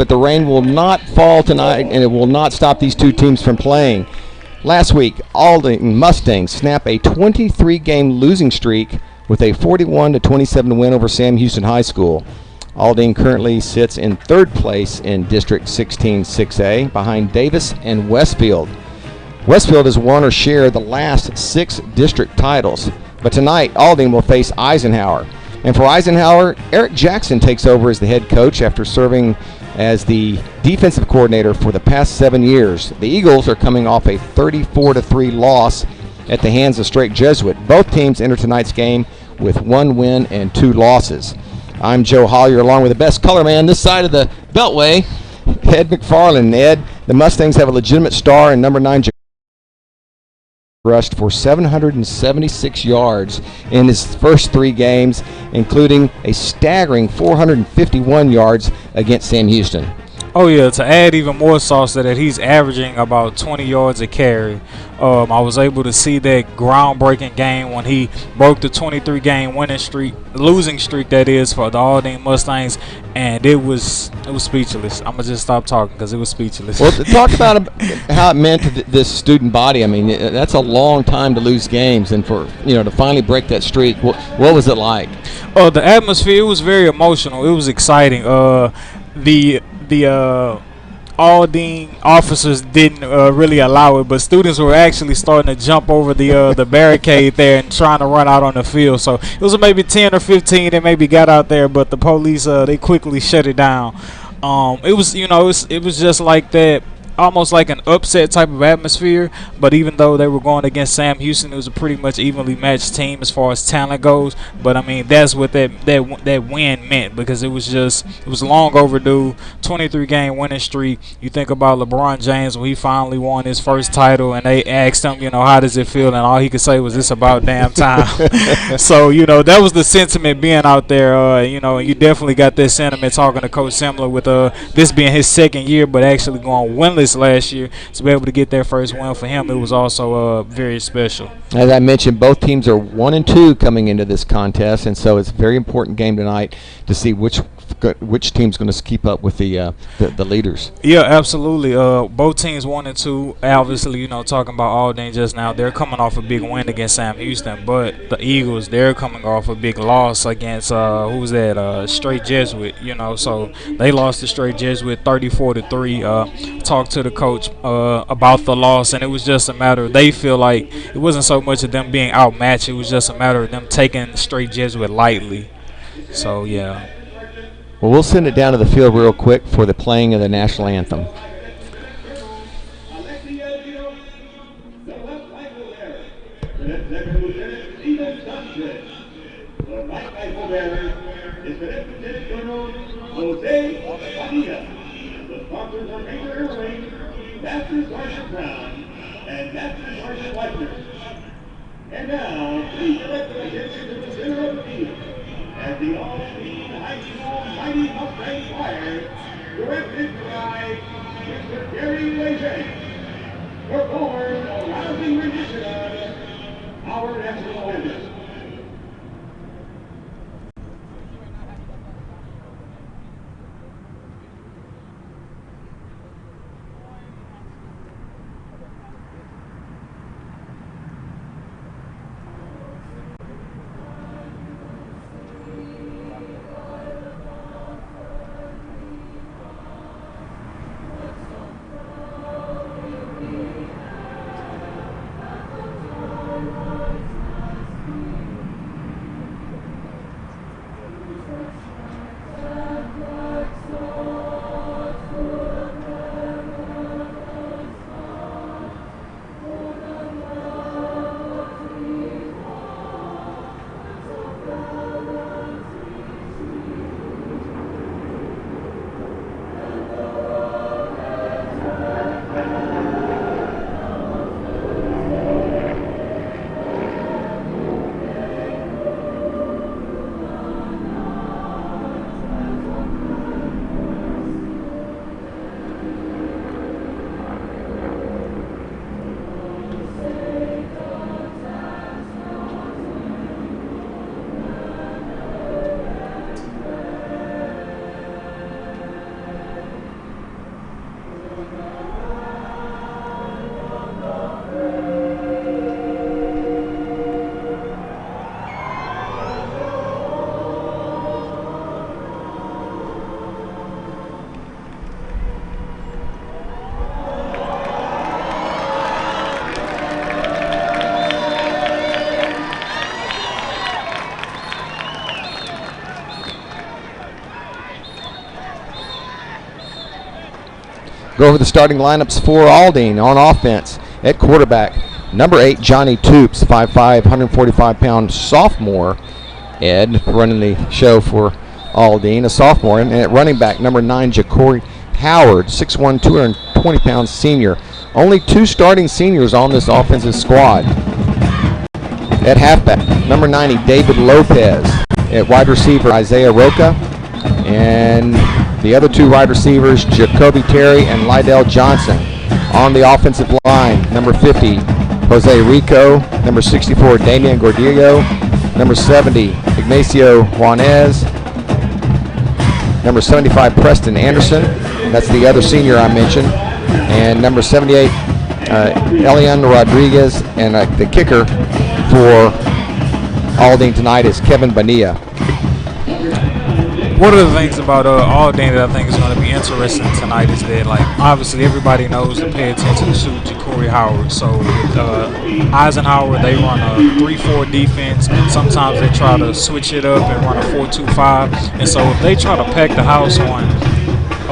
but the rain will not fall tonight, and it will not stop these two teams from playing. Last week, Aldine Mustangs snapped a 23-game losing streak with a 41-27 win over Sam Houston High School. Aldine currently sits in third place in District 16 6A behind Davis and Westfield. Westfield has won or shared the last 6 district titles, but tonight Aldine will face Eisenhower. And for Eisenhower, Eric Jackson takes over as the head coach after serving as the defensive coordinator for the past 7 years. The Eagles are coming off a 34-3 loss at the hands of Straight Jesuit. Both teams enter tonight's game with 1 win and 2 losses. I'm Joe Hollier, along with the best color man this side of the Beltway, Ed McFarland. Ed, the Mustangs have a legitimate star in number 9 rushed for 776 yards in his first 3 games, including a staggering 451 yards against Sam Houston. Oh, yeah, to add even more sauce to that, he's averaging about 20 yards a carry. I was able to see that groundbreaking game when he broke the 23-game losing streak that is, for the Aldine Mustangs, and it was speechless. I'm going to just stop talking because it was speechless. Well, talk about how it meant to this student body. I mean, that's a long time to lose games, and for, to finally break that streak, what was it like? The atmosphere, it was very emotional. It was exciting. The Aldine officers didn't really allow it, but students were actually starting to jump over the barricade there and trying to run out on the field. So it was maybe 10 or 15 that maybe got out there, but the police they quickly shut it down. It was just like that, almost like an upset type of atmosphere. But even though they were going against Sam Houston, it was a pretty much evenly matched team as far as talent goes. But I mean, that's what that win meant, because it was long overdue. 23-game winning streak. You think about LeBron James when he finally won his first title, and they asked him, how does it feel, and all he could say was, "It's about damn time." So that was the sentiment being out there. And you definitely got that sentiment talking to Coach Semler with this being his second year, but actually going winless last year. To be able to get their first win for him, it was also very special. As I mentioned, both teams are 1-2 coming into this contest, and so it's a very important game tonight to see which team's going to keep up with the leaders. Yeah, absolutely. Both teams 1-2. Obviously, talking about Aldine just now, they're coming off a big win against Sam Houston, but the Eagles, they're coming off a big loss against Straight Jesuit. So they lost to Straight Jesuit 34-3. Talked to the coach about the loss, and it was just a matter of, they feel like it wasn't so much of them being outmatched, it was just a matter of them taking Straight Jesuit lightly. So yeah. Well, we'll send it down to the field real quick for the playing of the national anthem. And now, please direct the attention to the center of the field as the Aldine High School Mighty Mustang Choir, directed by Mr. Gary Lejeune, perform a rousing rendition of our national anthem. Go over the starting lineups for Aldine on offense. At quarterback, number 8, Johnny Toops, 5'5", 145-pound sophomore. Ed running the show for Aldine, a sophomore. And at running back, number 9, Ja'Cory Howard, 6'1", 220-pound senior. Only 2 starting seniors on this offensive squad. At halfback, number 90, David Lopez. At wide receiver, Isaiah Roca. And the other 2 wide receivers, Jacoby Terry and Lydell Johnson. On the offensive line, number 50, Jose Rico. Number 64, Damian Gordillo. Number 70, Ignacio Juanez. Number 75, Preston Anderson. That's the other senior I mentioned. And number 78, Elian Rodriguez. And the kicker for Aldine tonight is Kevin Bonilla. One of the things about Aldine that I think is going to be interesting tonight is that, like, obviously everybody knows to pay attention to Ja'Cory Howard. So with Eisenhower, they run a 3-4 defense, and sometimes they try to switch it up and run a 4-2-5. And so if they try to pack the house on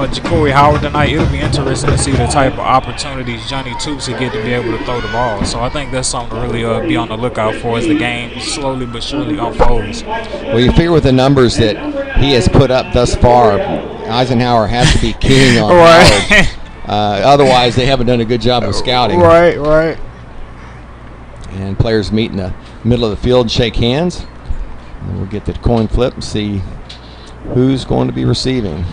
Ja'Cory Howard tonight, it'll be interesting to see the type of opportunities Johnny Toops will get to be able to throw the ball. So I think that's something to really be on the lookout for as the game slowly but surely unfolds. Well, you figure with the numbers that he has put up thus far, Eisenhower has to be keen on Howard. Otherwise, they haven't done a good job of scouting. Right. And players meet in the middle of the field and shake hands. And we'll get the coin flip and see who's going to be receiving.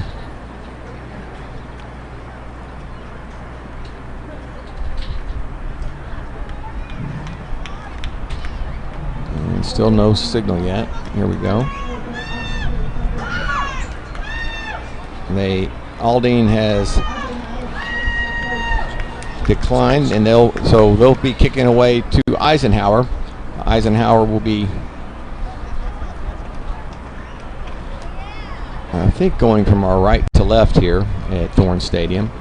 And still no signal yet. Here we go. Aldine has declined, and they'll be kicking away to Eisenhower. Eisenhower will be, I think, going from our right to left here at Thorne Stadium.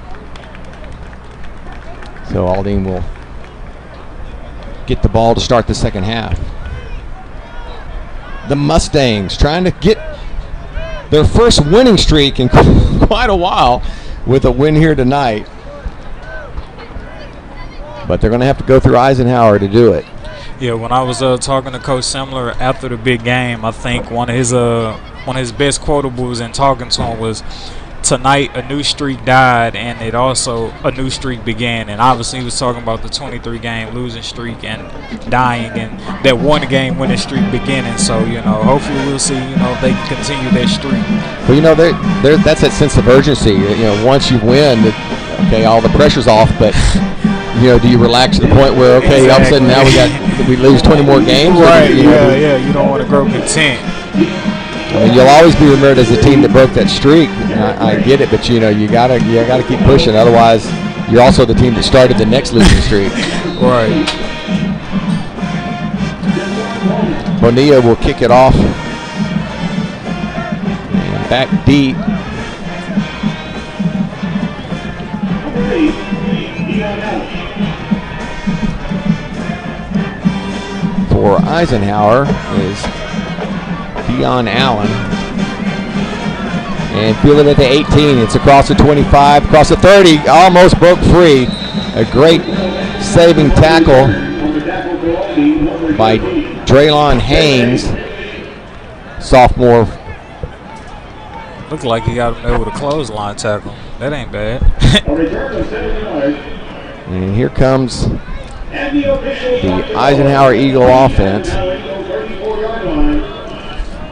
So Aldine will get the ball to start the second half. The Mustangs trying to get their first winning streak in quite a while with a win here tonight. But they're going to have to go through Eisenhower to do it. Yeah, when I was talking to Coach Semler after the big game, I think one of his best quotables in talking to him was, "Tonight a new streak died, and it also a new streak began." And obviously he was talking about the 23-game losing streak and dying, and that 1-game winning streak beginning. So, hopefully we'll see, if they can continue their streak. Well, that's that sense of urgency. Once you win, okay, all the pressure's off, but do you relax to the point where, okay, exactly, all of a sudden now we lose 20 more games? Right, yeah, you don't want to grow content. I mean, you'll always be remembered as the team that broke that streak. I get it, but you gotta keep pushing. Otherwise, you're also the team that started the next losing streak. Right. Bonilla will kick it off. And back deep. For Eisenhower is Dion Allen. And feel it at the 18. It's across the 25, across the 30. Almost broke free. A great saving tackle by Draylon Haynes, sophomore. Looked like he got him there with a clothesline tackle. That ain't bad. And here comes the Eisenhower Eagle offense.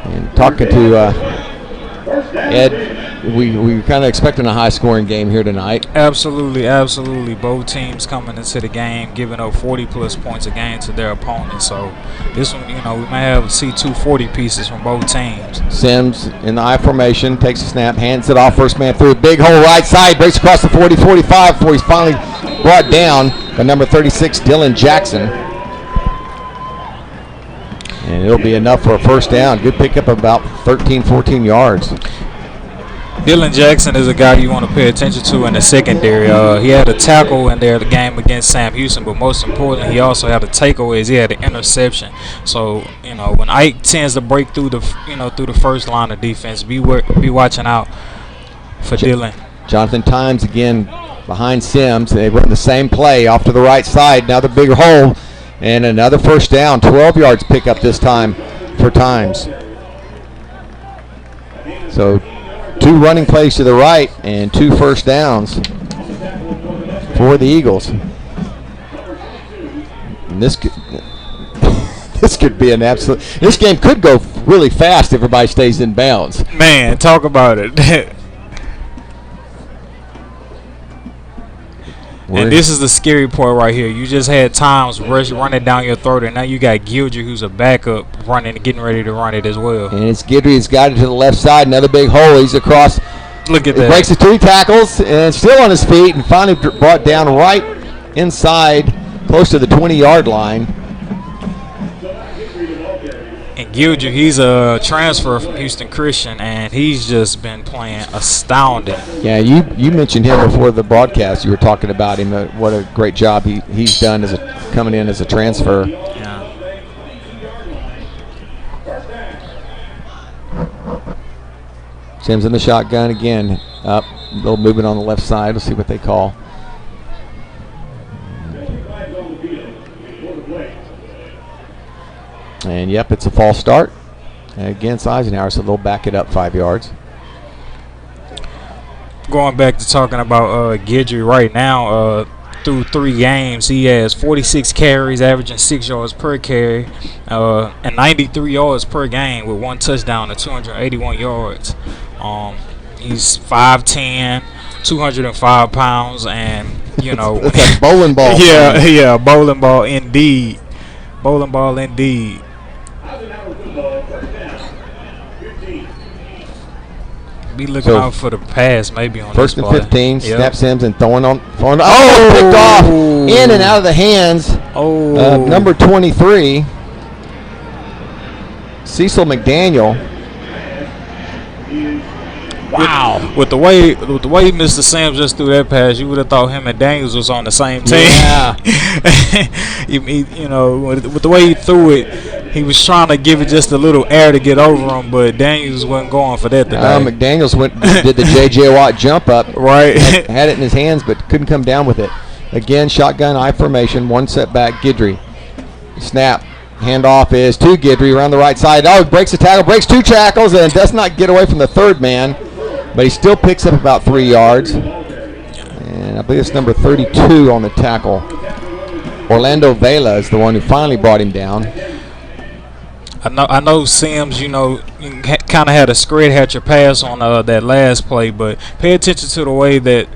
And talking to Ed, we were kind of expecting a high-scoring game here tonight. Absolutely. Both teams coming into the game giving up 40-plus points a game to their opponents. So this one, we may see 240 pieces from both teams. Sims in the I formation, takes a snap, hands it off, first man through, big hole right side, breaks across the 40-45 before he's finally brought down by number 36, Dylan Jackson. And it'll be enough for a first down. Good pickup of about 13, 14 yards. Dylan Jackson is a guy you want to pay attention to in the secondary. He had a tackle in there the game against Sam Houston, but most importantly, he also had a takeaways. He had an interception. So, when Ike tends to break through the first line of defense, be watching out for Dylan. Jonathan Times again behind Sims. They run the same play off to the right side. Now the bigger hole, and another first down. 12 yards pickup this time for Times. So 2 running plays to the right and 2 first downs for the Eagles. And this could be an absolute. This game could go really fast if everybody stays in bounds. Man, talk about it. And this is the scary part right here. You just had Times running down your throat, and now you got Gildry, who's a backup, getting ready to run it as well. And it's Gildry has got it to the left side. Another big hole. He's across. Look at that. He breaks the 3 tackles and still on his feet, and finally brought down right inside, close to the 20-yard line. And Gildry, he's a transfer from Houston Christian, and he's just been playing astounding. Yeah, you mentioned him before the broadcast. You were talking about him. What a great job he's done coming in as a transfer. Yeah. Sims in the shotgun again. Up, a little movement on the left side. Let's see what they call. And yep, it's a false start against Eisenhower, so they'll back it up 5 yards. Going back to talking about Gildry right now, through 3 games, he has 46 carries, averaging 6 yards per carry, and 93 yards per game with 1 touchdown and 281 yards. He's 5'10", 205 pounds, and you know, it's a bowling ball. Yeah, bowling ball indeed. Bowling ball indeed. Be looking out for the pass maybe on first this and 15. Yep. Snap Sims and throwing on. Picked off in and out of the hands of number 23, Cecil McDaniel. Wow! With the way Mr. Sims just threw that pass, you would have thought him and Daniels was on the same team. Yeah. You know, with the way he threw it, he was trying to give it just a little air to get over him, but Daniels wasn't going for that today. McDaniels did the J.J. Watt jump up. Right. Had it in his hands, but couldn't come down with it. Again, shotgun I formation, 1 setback. Gildry. Snap. Handoff is to Gildry around the right side. Oh, breaks the tackle, breaks 2 tackles, and does not get away from the 3rd man. But he still picks up about 3 yards. And I believe it's number 32 on the tackle. Orlando Vela is the one who finally brought him down. I know Sims, you know, kind of had a spread hatcher pass on that last play, but pay attention to the way that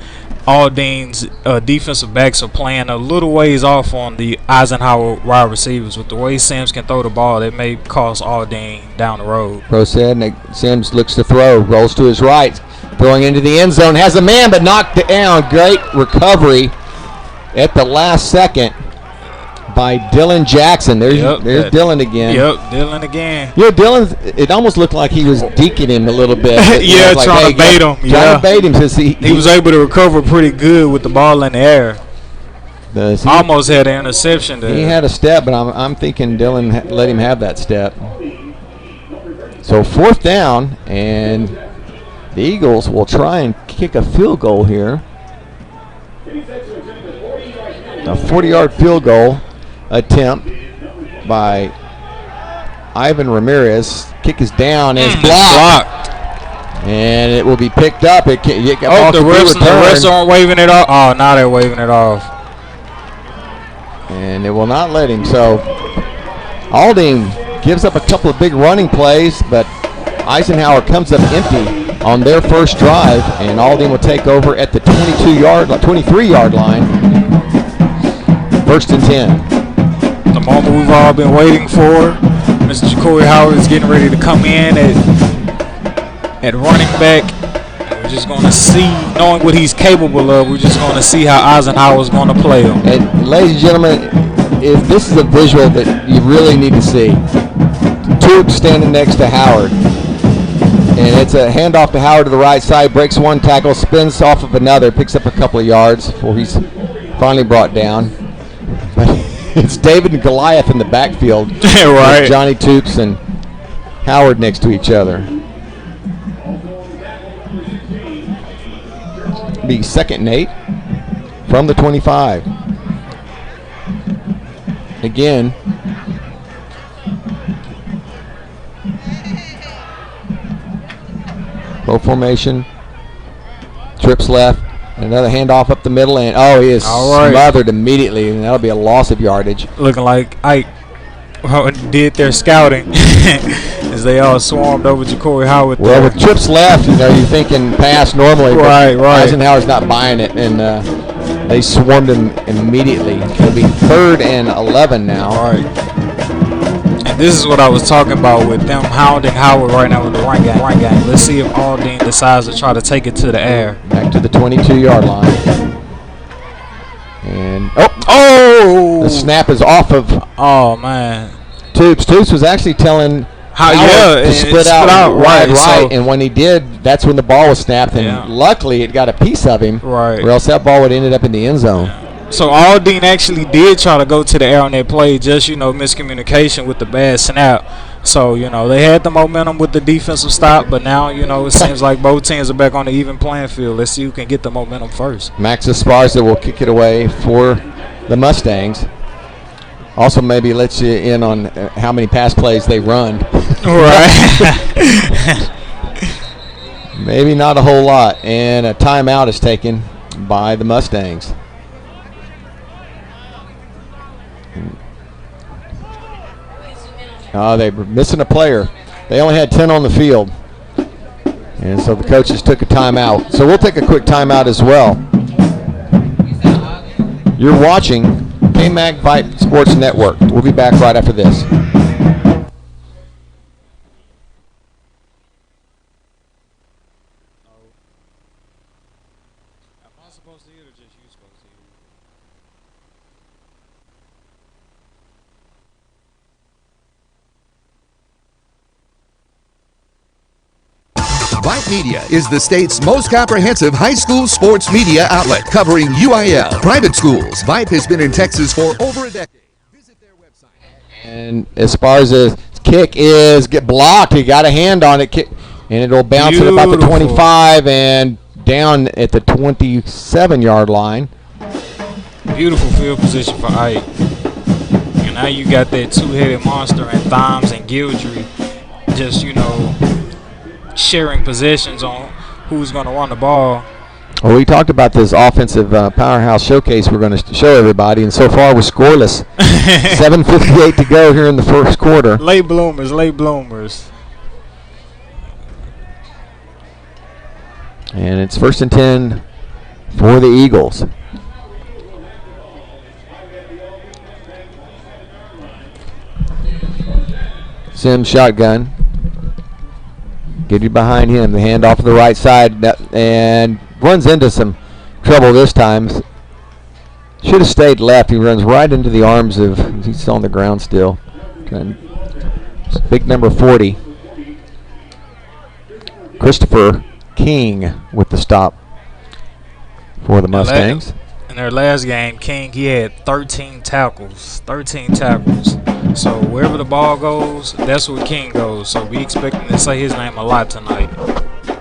Aldine's defensive backs are playing a little ways off on the Eisenhower wide receivers. With the way Sims can throw the ball, it may cost Aldine down the road. Pro said, Sims looks to throw, rolls to his right, throwing into the end zone, has a man but knocked down. Great recovery at the last second by Dylan Jackson. There's Dylan again. Yep, Dylan again. Yeah, Dylan, it almost looked like he was deking him a little bit. Yeah, like, trying to bait him. Trying to bait him because he was able to recover pretty good with the ball in the air. Almost had an interception there. He had a step, but I'm thinking Dylan let him have that step. So 4th down, and the Eagles will try and kick a field goal here. A 40-yard field goal attempt by Ivan Ramirez. Kick is down and it's blocked. And it will be picked up. The refs aren't waving it off. Oh, now they're waving it off. And it will not let him. So Aldine gives up a couple of big running plays, but Eisenhower comes up empty on their first drive, and Aldine will take over at the 23-yard line. 1st and 10. The moment we've all been waiting for. Mr. Jacory Howard is getting ready to come in at running back. We're just going to see, knowing what he's capable of, we're just going to see how Eisenhower is going to play him. And ladies and gentlemen, if this is a visual that you really need to see, Toop standing next to Howard. And it's a handoff to Howard to the right side, breaks 1 tackle, spins off of another, picks up a couple of yards before he's finally brought down. But it's David and Goliath in the backfield. Right. With Johnny Toops and Howard next to each other. Be 2nd and 8. from the 25. Again, low formation, trips left, another handoff up the middle, and he is smothered immediately, and that'll be a loss of yardage. Looking like Ike did their scouting as they all swarmed over Ja'Cory Howard. Well, with trips left, you're thinking pass normally. Right. Eisenhower's not buying it, and they swarmed him immediately. It'll be 3rd and 11 now. Right. And this is what I was talking about with them hounding Howard right now with the run game. Let's see if Aldine decides to try to take it to the air. Back to the 22-yard line. And the snap is off of. Oh man. Tubes was actually telling Howard to split out right, so, and when he did, that's when the ball was snapped, and luckily it got a piece of him, right, or else that ball would have ended up in the end zone. So Aldine actually did try to go to the air on that play, just miscommunication with the bad snap. So they had the momentum with the defensive stop, but now it seems like both teams are back on the even playing field. Let's see who can get the momentum first. Max Esparza will kick it away for the Mustangs. Also, maybe lets you in on how many pass plays they run. Right. Maybe not a whole lot. And a timeout is taken by the Mustangs. They were missing a player. They only had 10 on the field. And so the coaches took a timeout. So we'll take a quick timeout as well. You're watching KMAG Vype Sports Network. We'll be back right after this. Am I supposed to hear or just you supposed to hear? Vype Media is the state's most comprehensive high school sports media outlet, covering UIL, private schools. Vype has been in Texas for over a decade. Visit their website. And as far as the kick is get blocked, he got a hand on it, and it'll bounce at about the 25 and down at the 27-yard line. Beautiful field position for Ike. And now you got that two-headed monster and Thimes and Gildry just, sharing possessions on who's going to run the ball. Well, we talked about this offensive powerhouse showcase we're going to show everybody, and so far we're scoreless. 7:58 to go here in the first quarter. Late bloomers. And it's 1st and 10 for the Eagles. Sims shotgun. Get you behind him. The hand off to the right side and runs into some trouble this time. Should have stayed left. He runs right into the arms of, he's on the ground still. Big number 40. Christopher King with the stop for the Mustangs. In their last game, King, he had 13 tackles. So wherever the ball goes, that's where King goes. So we expecting to say his name a lot tonight.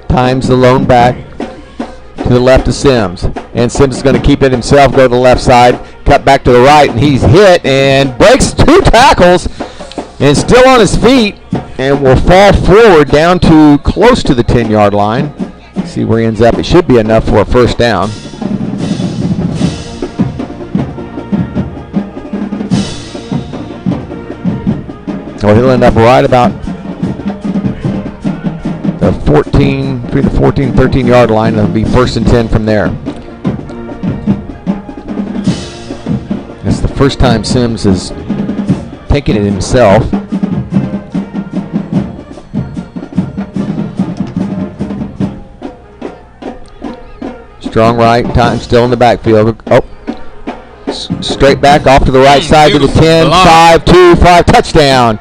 Times the lone back to the left of Sims. And Sims is going to keep it himself, go to the left side, cut back to the right, and he's hit and breaks 2 tackles and still on his feet and will fall forward down to close to the 10-yard line. See where he ends up. It should be enough for a first down. Well, he'll end up right about the 14, between the 14 and 13-yard line. It'll be 1st and 10 from there. It's the first time Sims has taken it himself. Strong right, time still in the backfield. Straight back off to the right side to the 10, 5, 2, 5, touchdown.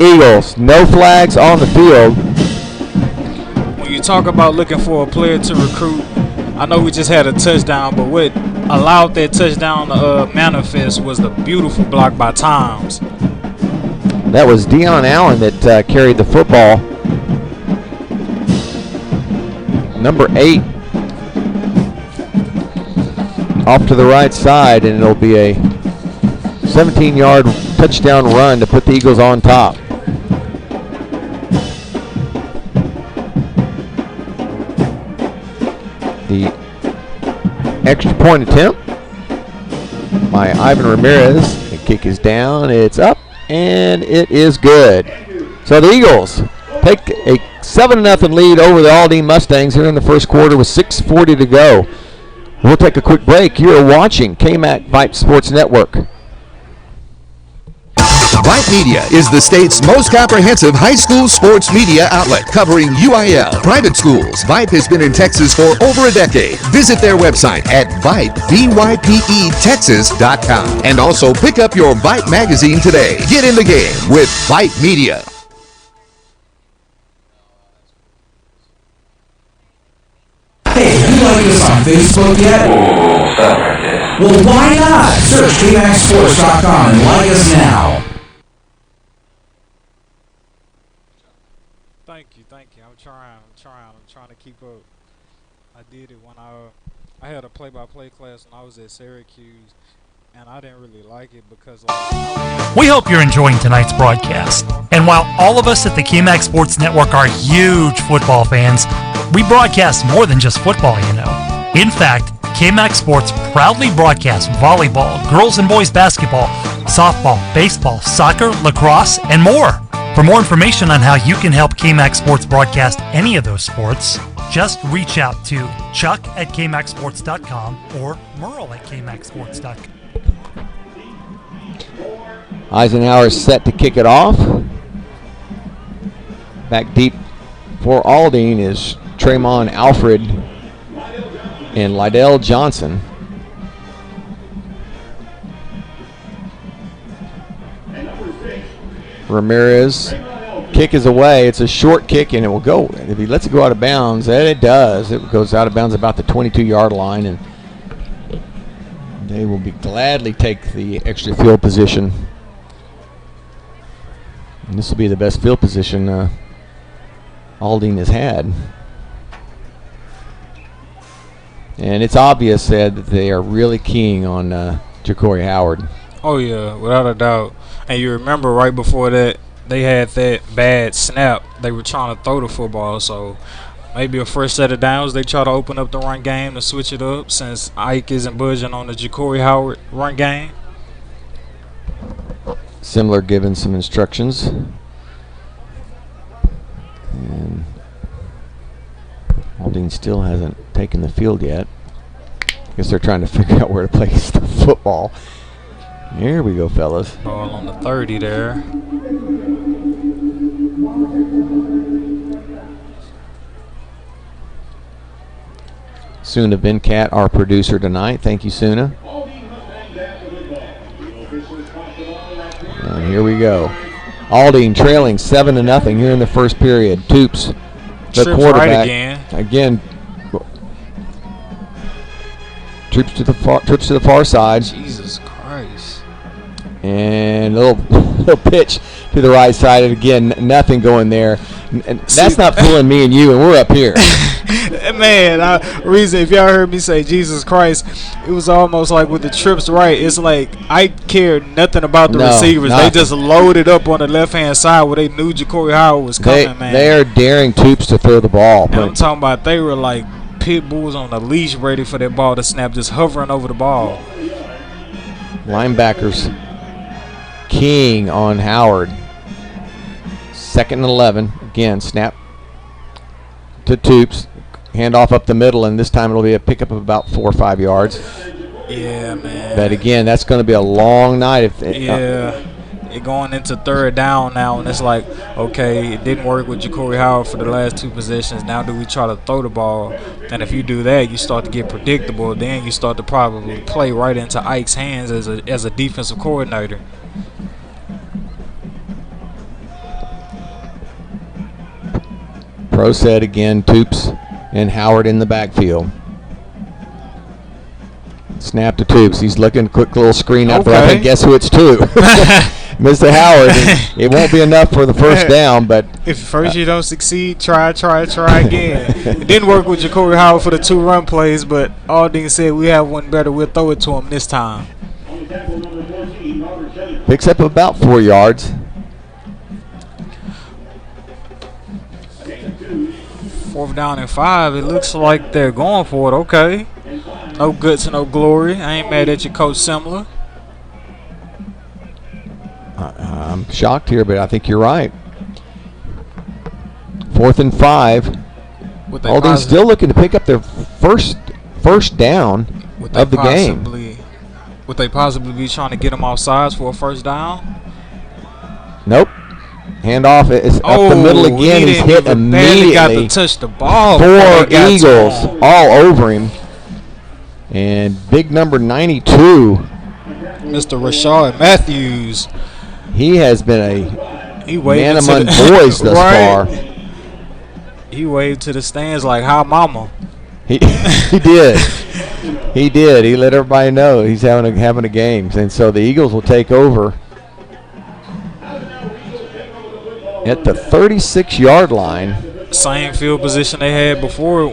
Eagles, no flags on the field. When you talk about looking for a player to recruit, I know we just had a touchdown, but what allowed that touchdown to manifest was the beautiful block by Thimes. That was Deion Allen that carried the football. Number 8. off to the right side, and it'll be a 17-yard touchdown run to put the Eagles on top. The extra point attempt by Ivan Ramirez. The kick is down, it's up, and it is good. So the Eagles take a 7-0 lead over the Aldine Mustangs here in the first quarter with 6:40 to go. We'll take a quick break. You're watching KMAC Vype Sports Network. Vype Media is the state's most comprehensive high school sports media outlet covering UIL, private schools. Vype has been in Texas for over a decade. Visit their website at Vype, VYPE, and also pick up your Vype magazine today. Get in the game with Vype Media. Hey, you like us on Facebook yet? Well, why not? Search KMAXSports.com and like us now. Thank you. I'm trying to keep up. I did it when I had a play-by-play class when I was at Syracuse, and I didn't really like it because we hope you're enjoying tonight's broadcast. And while all of us at the KMAC Sports Network are huge football fans, we broadcast more than just football, you know. In fact, KMAC Sports proudly broadcasts volleyball, girls and boys basketball, softball, baseball, soccer, lacrosse, and more. For more information on how you can help KMAC Sports broadcast any of those sports, just reach out to Chuck at KMACSports.com or Merle at KMACSports.com. Eisenhower is set to kick it off. Back deep for Aldine is Tremont Alfred and Lydell Johnson. Ramirez, kick is away. It's a short kick, and it will go. If he lets it go out of bounds, and it does, it goes out of bounds about the 22-yard line, and they will be gladly take the extra field position. And this will be the best field position Aldine has had. And it's obvious that they are really keying on Ja'Cory Howard. Oh, yeah, without a doubt. And you remember right before that, they had that bad snap. They were trying to throw the football, so maybe a first set of downs, they try to open up the run game to switch it up since Ike isn't budging on the Ja'Cory Howard run game. Similar given some instructions. And Aldine still hasn't taken the field yet. I guess they're trying to figure out where to place the football. Here we go, fellas. Ball on the 30 there. Suna Venkat, our producer tonight. Thank you, Suna. And here we go. Aldine trailing 7-0 here in the first period. Toops, the quarterback. Right again. Trips to the far side. Jesus Christ. And a little pitch to the right side. And again, nothing going there. And that's not fooling me and you, and we're up here. Man, reason if y'all heard me say Jesus Christ, it was almost like with the trips right. It's like I cared nothing about the receivers. Nothing. They just loaded up on the left-hand side where they knew Ja'Cory Howard was coming, man. They are daring Toops to throw the ball. And I'm talking about they were like pit bulls on the leash ready for that ball to snap, just hovering over the ball. Linebackers king on Howard. 2nd and 11. Again, snap to Toops. Handoff up the middle, and this time it'll be a pickup of about 4 or 5 yards. Yeah, man. But again, that's going to be a long night. It going into third down now, and it's like, okay, it didn't work with Ja'Cory Howard for the last 2 possessions. Now do we try to throw the ball? And if you do that, you start to get predictable. Then you start to probably play right into Ike's hands as a defensive coordinator. Pro said again, Toops and Howard in the backfield. Snap to Toops. He's looking, quick little screen out there. I think guess who it's to. Mr. Howard. It won't be enough for the first down, but if first you don't succeed, try again. It didn't work with Jacoby Howard for the 2 run plays, but Aldine said we have one better. We'll throw it to him this time. Picks up about 4 yards. 4th down and 5. It looks like they're going for it. Okay. No guts and no glory. I ain't mad at you, Coach Simler. I'm shocked here, but I think you're right. 4th and 5. Aldine's still looking to pick up their first down of the game. Would they possibly be trying to get them offsides for a first down? Nope. Handoff is up the middle again. He's hit immediately. Got to touch the ball. 4 Eagles all over him. And big number 92. Mr. Rashard Matthews. He has been a man among boys thus far. He waved to the stands like, "Hi, mama." He did. He did. He let everybody know he's having a game. And so the Eagles will take over at the 36-yard line. Same field position they had before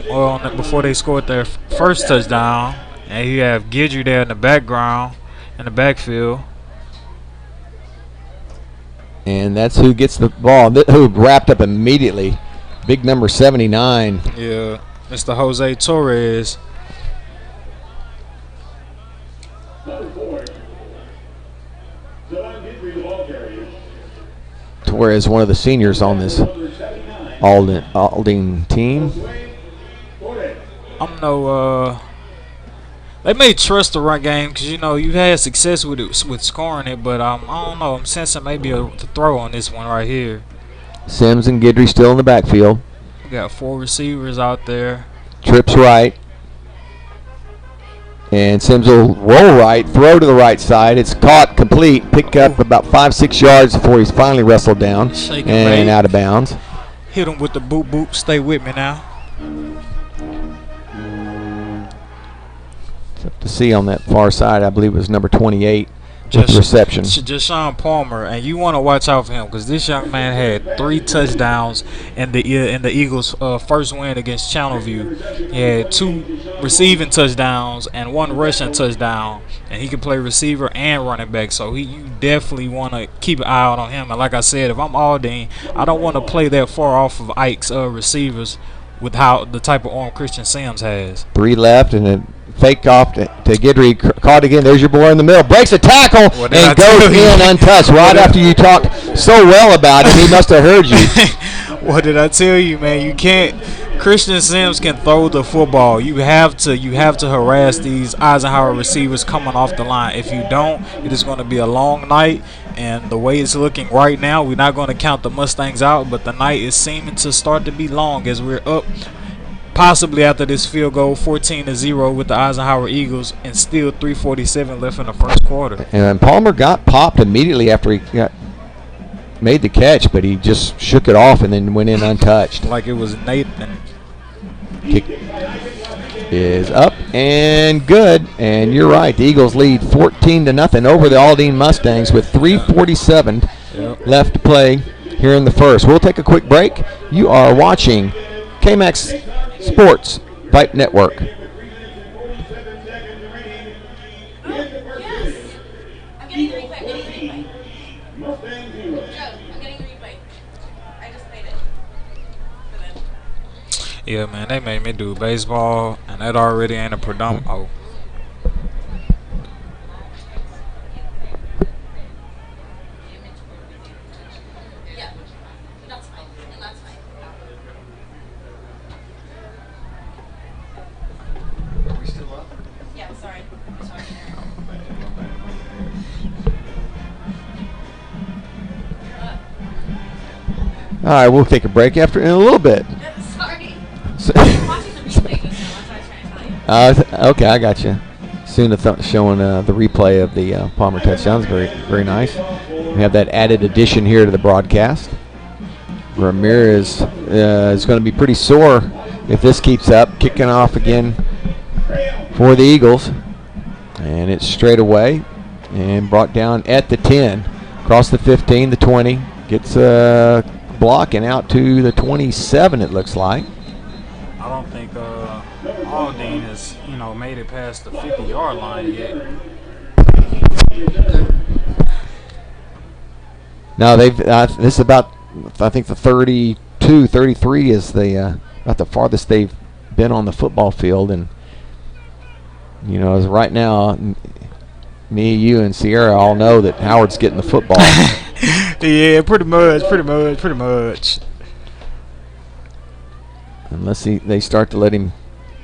they scored their first touchdown. And you have Guidry there in the background, in the backfield. And that's who gets the ball, who wrapped up immediately. Big number 79. Yeah, Mr. Jose Torres. Torres, one of the seniors on this Aldine team. I'm no. They may trust the run game because you've had success with scoring it, but I don't know. I'm sensing maybe a throw on this one right here. Sims and Guidry still in the backfield. We got 4 receivers out there. Trips right. And Sims will roll right, throw to the right side. It's caught complete. Pick up about 5-6 yards before he's finally wrestled down and out of bounds. Hit him with the boop boop. Stay with me now. To see on that far side, I believe it was number 28 with the reception. Jashawn Palmer, and you want to watch out for him because this young man had 3 touchdowns in the Eagles' first win against Channelview. He had 2 receiving touchdowns and 1 rushing touchdown, and he can play receiver and running back. So you definitely want to keep an eye out on him. And like I said, if I'm Aldine, I don't want to play that far off of Ike's receivers with the type of arm Christian Sims has. 3 left and a fake off to Guidry, caught again. There's your boy in the middle. Breaks a tackle and goes in untouched. Right after you talked so well about him, he must have heard you. What did I tell you, man? You can't. Christian Sims can throw the football. You have to harass these Eisenhower receivers coming off the line. If you don't, it is going to be a long night. And the way it's looking right now, we're not going to count the Mustangs out, but the night is seeming to start to be long as we're up. Possibly after this field goal, 14-0 with the Eisenhower Eagles, and still 3:47 left in the first quarter. And Palmer got popped immediately after he made the catch, but he just shook it off and then went in untouched. Like it was Nathan. Kick is up and good, and you're right. The Eagles lead 14-0 over the Aldine Mustangs with 3:47 left to play here in the first. We'll take a quick break. You are watching KMAX Sports Vype Network. I'm getting the replay. Joe, I'm getting the replay. I just played it for them. Yeah, man, they made me do baseball, and that already ain't a predominant. Oh. Yeah, that's fine. And that's fine. Are we still up? Yeah, sorry. All right, we'll take a break in a little bit. Sorry. I'm watching the replay just now. That's what I was trying to tell you. Okay, I got you. Soon showing the replay of the Palmer touchdowns. Very, very nice. We have that added addition here to the broadcast. Ramirez is going to be pretty sore if this keeps up. Kicking off again for the Eagles. And it's straight away and brought down at the 10. Across the 15, the 20. Gets a block and out to the 27, it looks like. I don't think Aldine has, made it past the 50-yard line yet. No, they've. This is about, I think, the 32, 33 is the about the farthest they've been on the football field, and as right now, me, you, and Sierra all know that Howard's getting the football. Yeah, pretty much. Unless they start to let him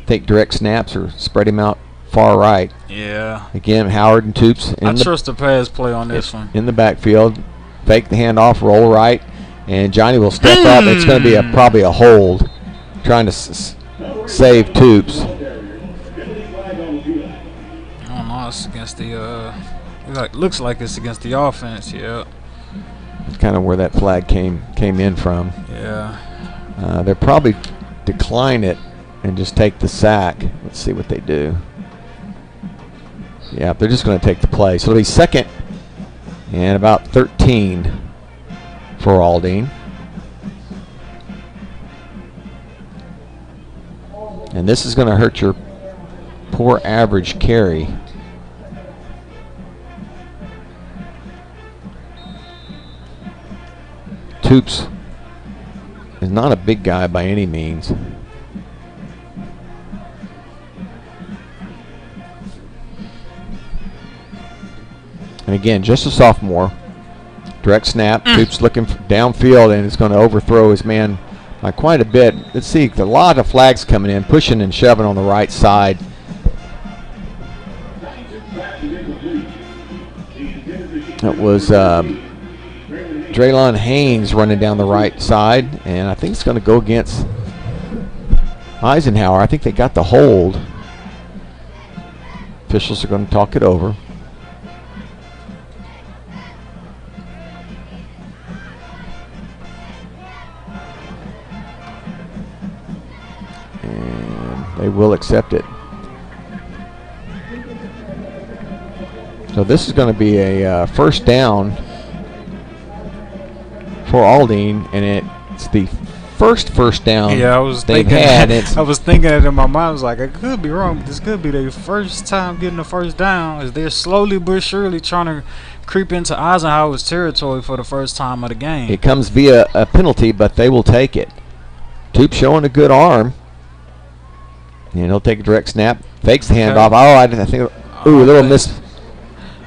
take direct snaps or spread him out far right. Yeah. Again, Howard and Toops. I trust the pass play on this one. In the backfield. Fake the handoff, roll right, and Johnny will step up. It's going to be probably a hold, trying to save Toops. I don't know. It's against the looks like it's against the offense. Yeah. That's kind of where that flag came in from. Yeah. They'll probably decline it and just take the sack. Let's see what they do. Yeah, they're just going to take the play. So it'll be second and about 13 for Aldine. And this is going to hurt your poor average carry. Toops is not a big guy by any means. And again, just a sophomore. Direct snap. Toops looking downfield, and it's going to overthrow his man by quite a bit. Let's see, a lot of flags coming in, pushing and shoving on the right side. That was Draylon Haynes running down the right side, and I think it's going to go against Eisenhower. I think they got the hold. Officials are going to talk it over. They will accept it. So this is going to be a first down for Aldine, and it's the first down. Yeah, I was they've thinking. had. I was thinking it in my mind. I was like, I could be wrong, but this could be their first time getting the first down. As they're slowly but surely trying to creep into Eisenhower's territory for the first time of the game. It comes via a penalty, but they will take it. Toop showing a good arm. And he'll take a direct snap. Fakes the handoff. Oh, I think. Ooh, a little miss.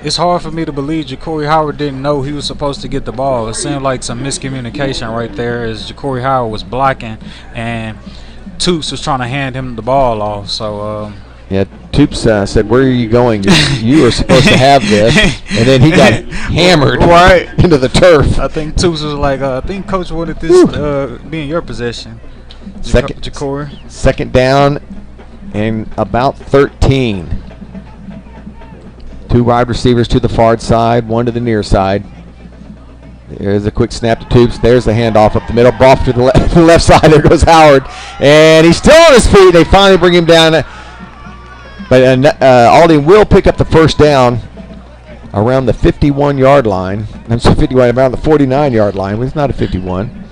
It's hard for me to believe Ja'Cory Howard didn't know he was supposed to get the ball. It seemed like some miscommunication right there as Ja'Cory Howard was blocking and Toops was trying to hand him the ball off. So, yeah, Toops said, "Where are you going? You were supposed to have this." And then he got hammered right into the turf. I think Toops was like, I think Coach wanted this be in your possession. Ja'Cory. Second down and about 13. Two wide receivers to the far side, one to the near side. There's a quick snap to Toops. There's the handoff up the middle. Off to the left side. There goes Howard. And he's still on his feet. They finally bring him down. But Aldine will pick up the first down around the 51-yard line. I'm sorry, 51, around the 49-yard line. It's not a 51.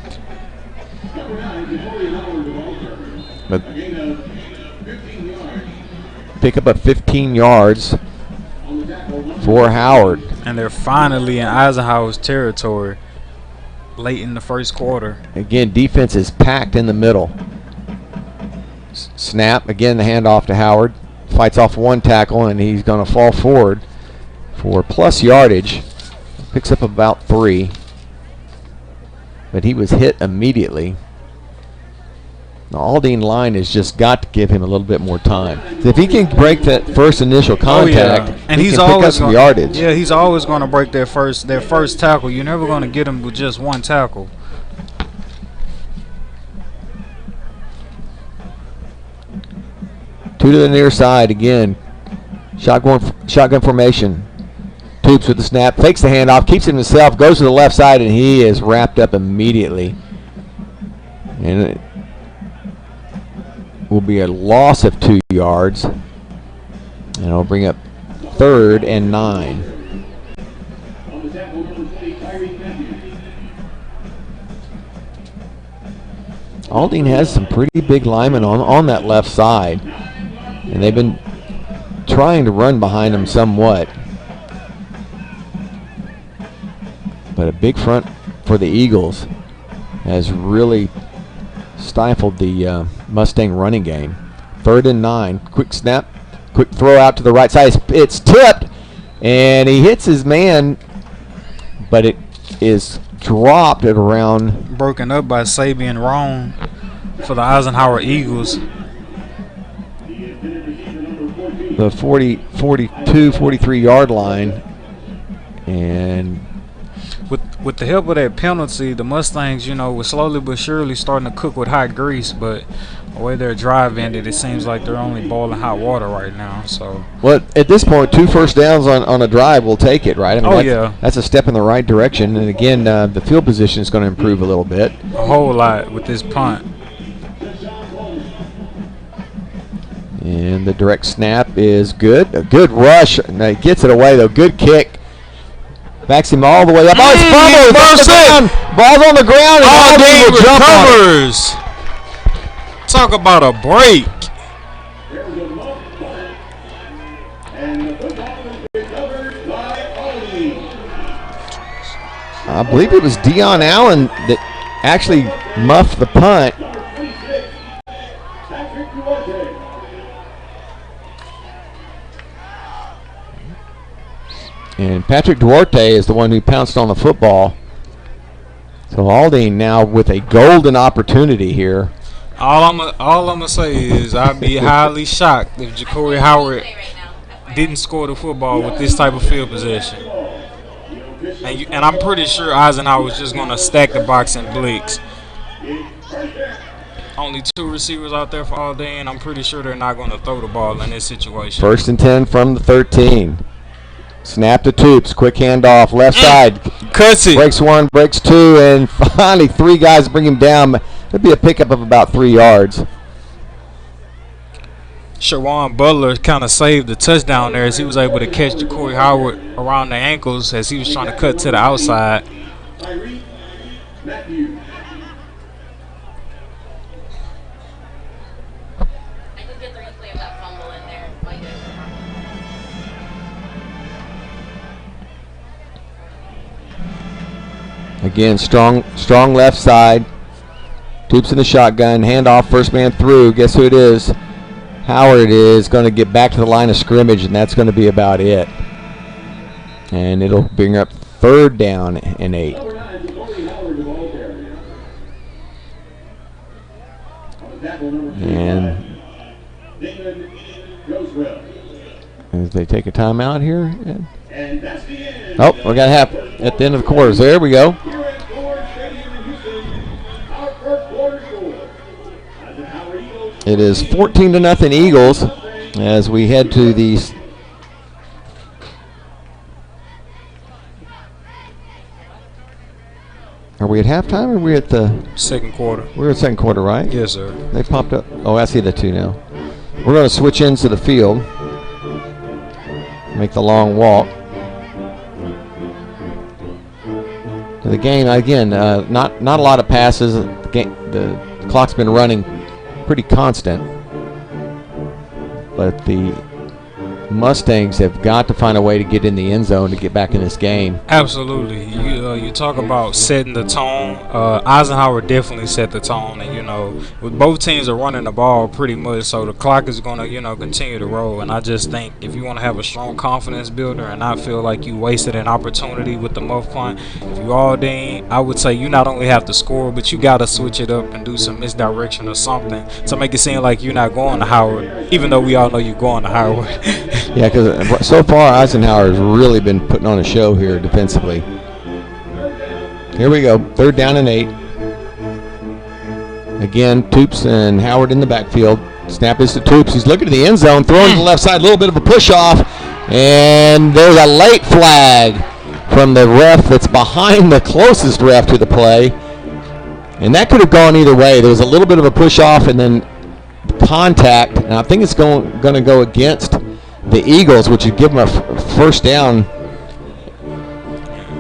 But pick up 15 yards for Howard. And they're finally in Eisenhower's territory late in the first quarter. Again, defense is packed in the middle. Snap. Again, the handoff to Howard. Fights off one tackle, and he's going to fall forward for plus yardage. Picks up about 3. But he was hit immediately. The Aldine line has just got to give him a little bit more time. So if he can break that first initial contact, and he he's can always pick up some yardage. Yeah, he's always going to break their first tackle. You're never going to get him with just one tackle. Two to the near side again. Shotgun formation. Toops with the snap, fakes the handoff, keeps it himself, goes to the left side, and he is wrapped up immediately. And it will be a loss of 2 yards. And it'll bring up 3rd and 9. Aldine has some pretty big linemen on that left side, and they've been trying to run behind them somewhat. But a big front for the Eagles has really stifled the Mustang running game. 3rd and 9. Quick snap. Quick throw out to the right side. It's tipped, and he hits his man, but it is dropped at around. Broken up by Sabian Roan for the Eisenhower Eagles. The 42, 43-yard line. And with the help of that penalty, the Mustangs, were slowly but surely starting to cook with hot grease, but the way their drive ended, it seems like they're only boiling hot water right now. So, well, at this point, 2 first downs on a drive will take it, right? I mean, that's a step in the right direction. And again, the field position is going to improve a little bit. A whole lot with this punt. And the direct snap is good. A good rush. Now he gets it away, though. Good kick. Backs him all the way up. Oh, it's fumbled. Ball's on the ground. And Aldine will jump recovers. Talk about a break. I believe it was Deion Allen that actually muffed the punt. And Patrick Duarte is the one who pounced on the football. So Aldine now with a golden opportunity here. All I'm gonna say is I'd be highly shocked if Ja'Cory Howard didn't score the football with this type of field position. And I'm pretty sure Eisenhower was just gonna stack the box and blitz. Only 2 receivers out there for Aldine. I'm pretty sure they're not gonna throw the ball in this situation. 1st and 10 from the 13. Snap to Toops, quick handoff, left side. Cuts it. Breaks 1, breaks 2, and finally 3 guys bring him down. It'll be a pickup of about 3 yards. Shawan Butler kind of saved the touchdown there as he was able to catch Ja'Cory Howard around the ankles as he was trying to cut to the outside. Again, strong left side. Toops in the shotgun. Handoff, first man through. Guess who it is? Howard is going to get back to the line of scrimmage, and that's going to be about it. And it'll bring up 3rd down and 8. And as they take a timeout here. Oh, we got half at the end of the quarters. There we go. It is 14-0 Eagles as we head to the Are we at halftime or are we at the second quarter? We're at second quarter, right? Yes, sir. They popped up. Oh, I see the 2 now. We're going to switch into the field. Make the long walk. The game, again, not a lot of passes. The clock's been running pretty constant. But the Mustangs have got to find a way to get in the end zone to get back in this game. Absolutely. You talk about setting the tone. Eisenhower definitely set the tone, and with both teams are running the ball pretty much, so the clock is going to continue to roll. And I just think if you want to have a strong confidence builder and not feel like you wasted an opportunity with the muff punt, if you Aldine, I would say you not only have to score, but you got to switch it up and do some misdirection or something to make it seem like you're not going to Howard, even though we all know you're going to Howard. Yeah, because so far Eisenhower has really been putting on a show here defensively. Here we go, 3rd down and 8. Again, Toops and Howard in the backfield. Snap is to Toops. He's looking to the end zone, throwing to the left side, a little bit of a push off, and there's a late flag from the ref that's behind the closest ref to the play. And that could have gone either way. There was a little bit of a push off and then contact, and I think it's going to go against the Eagles, which would give them a first down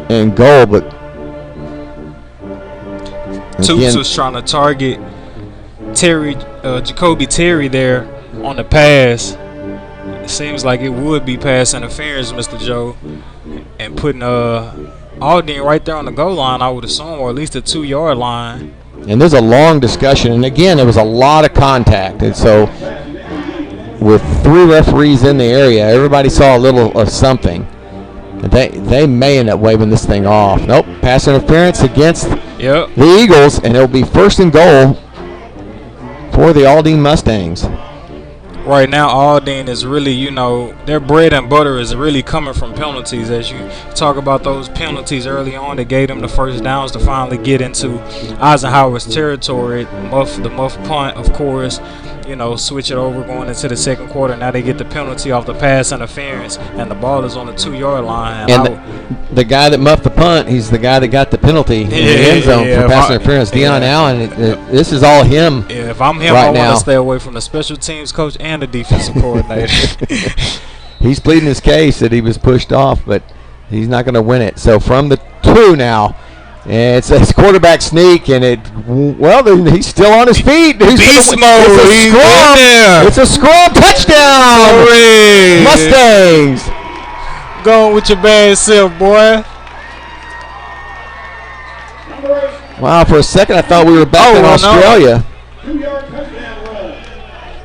and goal. But Toops was trying to target Jacoby Terry there on the pass. It seems like it would be pass interference, Mr. Joe, and putting Aldine right there on the goal line, I would assume, or at least the 2-yard line. And there's a long discussion, and again, there was a lot of contact, and so with 3 referees in the area, everybody saw a little of something. They may end up waving this thing off. Nope, pass interference against the Eagles, and it'll be 1st and goal for the Aldine Mustangs. Right now, Aldine is really, their bread and butter is really coming from penalties. As you talk about those penalties early on that gave them the first downs to finally get into Eisenhower's territory. The muff punt, of course, switch it over going into the second quarter. Now they get the penalty off the pass interference, and the ball is on the 2-yard line. And the guy that muffed the punt, he's the guy that got the penalty in the end zone for pass interference. Deion Allen, this is all him. Yeah, if I'm him, right I want now to stay away from the special teams coach and the defensive coordinator. He's pleading his case that he was pushed off, but he's not going to win it. So from the 2 now, and it's a quarterback sneak, and he's still on his feet. Beast mode. It's a scrum touchdown. Hooray. Mustangs. Going with your bad self, boy. Wow, for a second I thought we were back in Australia. 2-yard touchdown run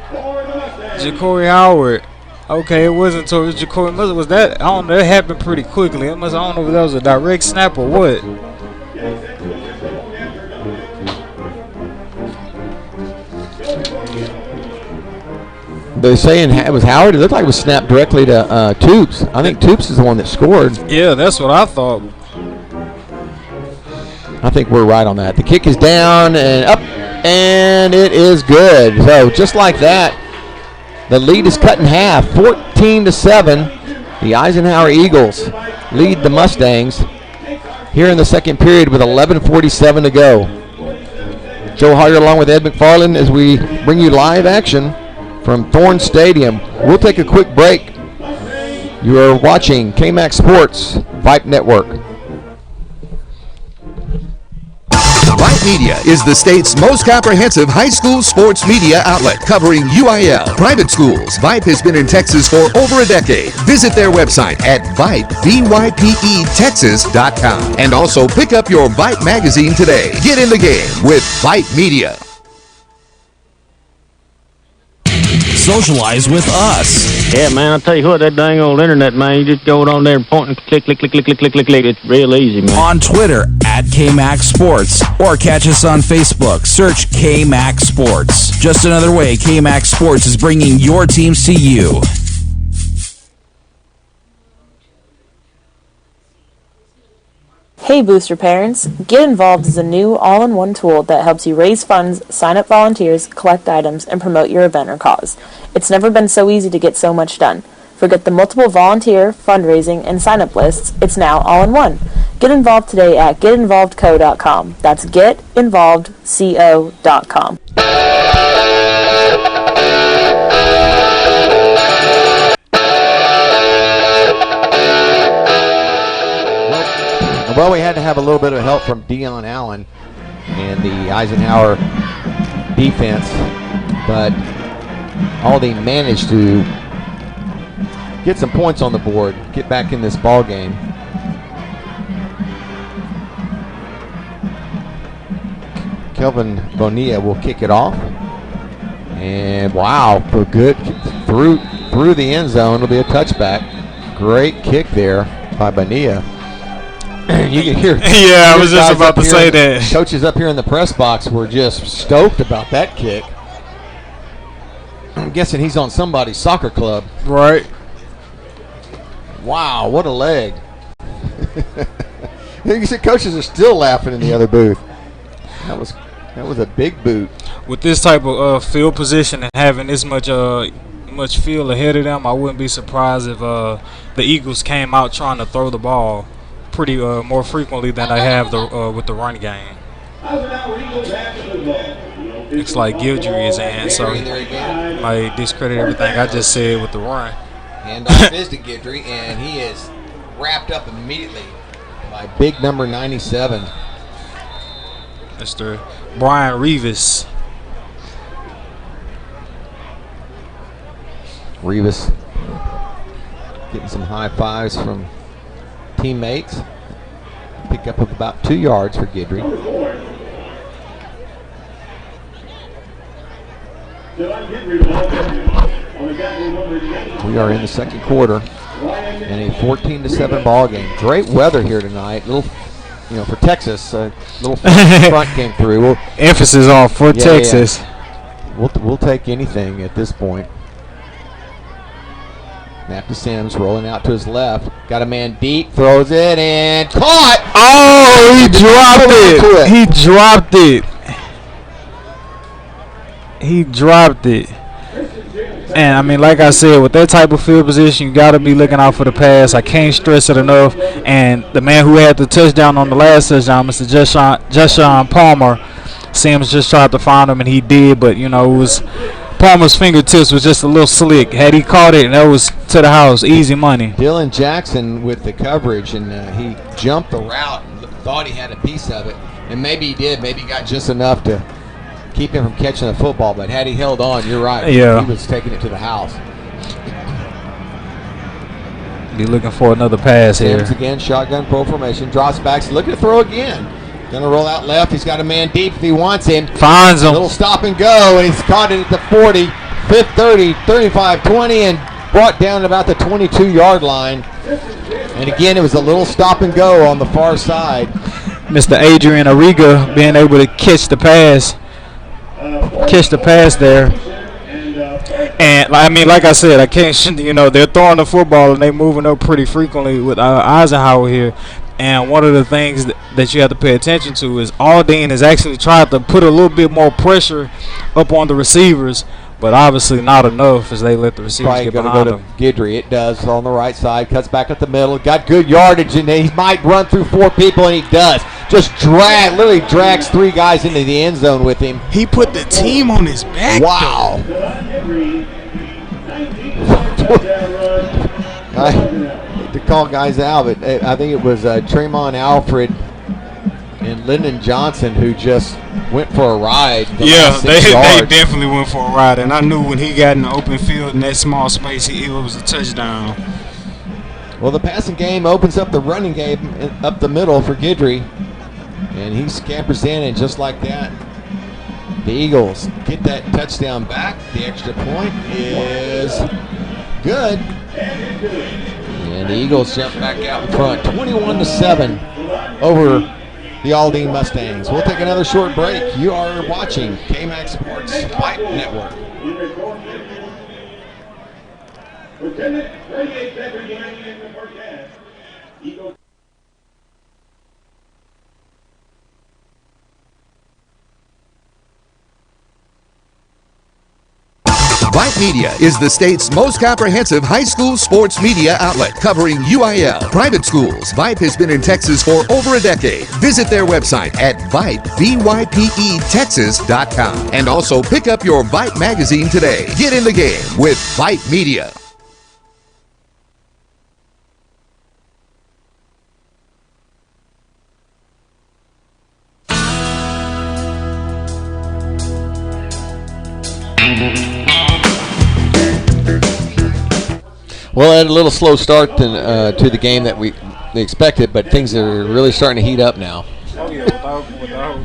for the Mustangs. Jacory Howard. Okay, it wasn't until Jacory. Was that? I don't know. It happened pretty quickly. I don't know if that was a direct snap or what. They're saying it was Howard. It looked like it was snapped directly to Toops. I think Toops is the one that scored. Yeah, that's what I thought. I think we're right on that. The kick is down and up, and it is good. So just like that, the lead is cut in half, 14-7. The Eisenhower Eagles lead the Mustangs here in the second period with 11:47 to go. Joe Hoyer along with Ed McFarland as we bring you live action from Thorne Stadium. We'll take a quick break. You are watching KMAX Sports Vype Network. Vype Media is the state's most comprehensive high school sports media outlet covering UIL, private schools. Vype has been in Texas for over a decade. Visit their website at Vype, VYPETexas.com. And also pick up your Vype magazine today. Get in the game with Vype Media. Socialize with us. Yeah, man, I'll tell you what, that dang old internet, man, you just go on there and point and click. It's real easy, man. On Twitter at KMAX Sports, or catch us on Facebook. Search KMAX Sports. Just another way KMAX Sports is bringing your teams to you. Hey Booster parents, Get Involved is a new all-in-one tool that helps you raise funds, sign up volunteers, collect items, and promote your event or cause. It's never been so easy to get so much done. Forget the multiple volunteer, fundraising, and sign-up lists. It's now all in one. Get involved today at getinvolvedco.com. That's getinvolvedco.com. Well, we had to have a little bit of help from Deion Allen and the Eisenhower defense, but Aldine managed to get some points on the board, get back in this ball game. Kelvin Bonilla will kick it off, and wow, for good through the end zone. It'll be a touchback. Great kick there by Bonilla. You can hear. Yeah, I was just about to say that. Coaches up here in the press box were just stoked about that kick. I'm guessing he's on somebody's soccer club. Right. Wow, what a leg. You see coaches are still laughing in the other booth. That was a big boot. With this type of field position and having this much field ahead of them, I wouldn't be surprised if the Eagles came out trying to throw the ball pretty more frequently than they have with the run game. Looks like Guidry is in, so I discredit everything I just said with the run. Hand off is to Guidry, and he is wrapped up immediately by big number 97. Mr. Brian Revis. Rivas getting some high fives from teammates. Pick up of about 2 yards for Guidry. We are in the second quarter in a 14-7 ball game. Great weather here tonight. For Texas, little front came through. Emphasis on for Texas. Yeah. We'll take anything at this point. Snap to Sims, rolling out to his left. Got a man deep, throws it in, caught! Oh, he dropped it. He dropped it. He dropped it. And, I mean, like I said, with that type of field position, you got to be looking out for the pass. I can't stress it enough. And the man who had the touchdown on the last touchdown, Mr. Jushawn Palmer, Sims just tried to find him, and he did. But, it was Palmer's fingertips was just a little slick. Had he caught it, that was to the house. Easy money. Dylan Jackson with the coverage, and he jumped the route and thought he had a piece of it. And maybe he did. Maybe he got just enough to keep him from catching the football, but had he held on, you're right. Yeah. He was taking it to the house. Be looking for another pass here. Sims again, shotgun pro formation, drops back, looking to throw again. Gonna roll out left. He's got a man deep if he wants him. Finds him. A little stop and go, and he's caught it at the 40, 30, 35, 20, and brought down about the 22-yard line. And again, it was a little stop and go on the far side. Mr. Adrian Arriga being able to catch the pass. There. And I mean, like I said, I can't. They're throwing the football and they're moving up pretty frequently with Eisenhower here. And one of the things that you have to pay attention to is Aldine has actually tried to put a little bit more pressure up on the receivers, but obviously not enough as they let the receivers get behind them. Guidry, it does on the right side, cuts back at the middle, got good yardage, and he might run through 4 people, and he does. Just literally drags 3 guys into the end zone with him. He put the team on his back. Wow. To call guys out, but I think it was Tremont Alfred and Lyndon Johnson who just went for a ride. Yeah, they definitely went for a ride, and I knew when he got in the open field in that small space, it was a touchdown. Well, the passing game opens up the running game up the middle for Guidry, and he scampers in, and just like that, the Eagles get that touchdown back. The extra point is good. And the Eagles jump back out in front, 21-7 over the Aldine Mustangs. We'll take another short break. You are watching KMAX Sports Vype Network. With 10 minutes, 38 seconds remaining in the first half. Eagles. Vype Media is the state's most comprehensive high school sports media outlet, covering UIL, private schools. Vype has been in Texas for over a decade. Visit their website at Vype, VYPE, and also pick up your Vype magazine today. Get in the game with Vype Media. Well, had a little slow start to the game that we expected, but things are really starting to heat up now. Oh yeah,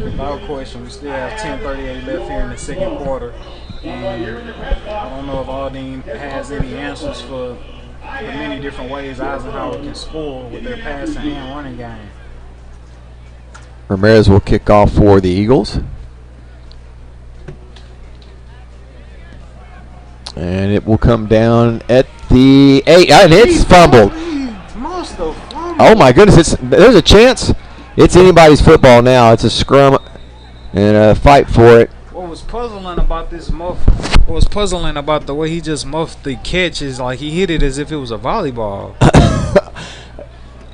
without question. We still have 10:38 left here in the second quarter, and I don't know if Aldine has any answers for the many different ways Eisenhower can score with their passing and running game. Ramirez will kick off for the Eagles. And it will come down at the 8. And it's fumbled. Oh, my goodness. There's a chance. It's anybody's football now. It's a scrum and a fight for it. What was puzzling about the way he just muffed the catch is like he hit it as if it was a volleyball.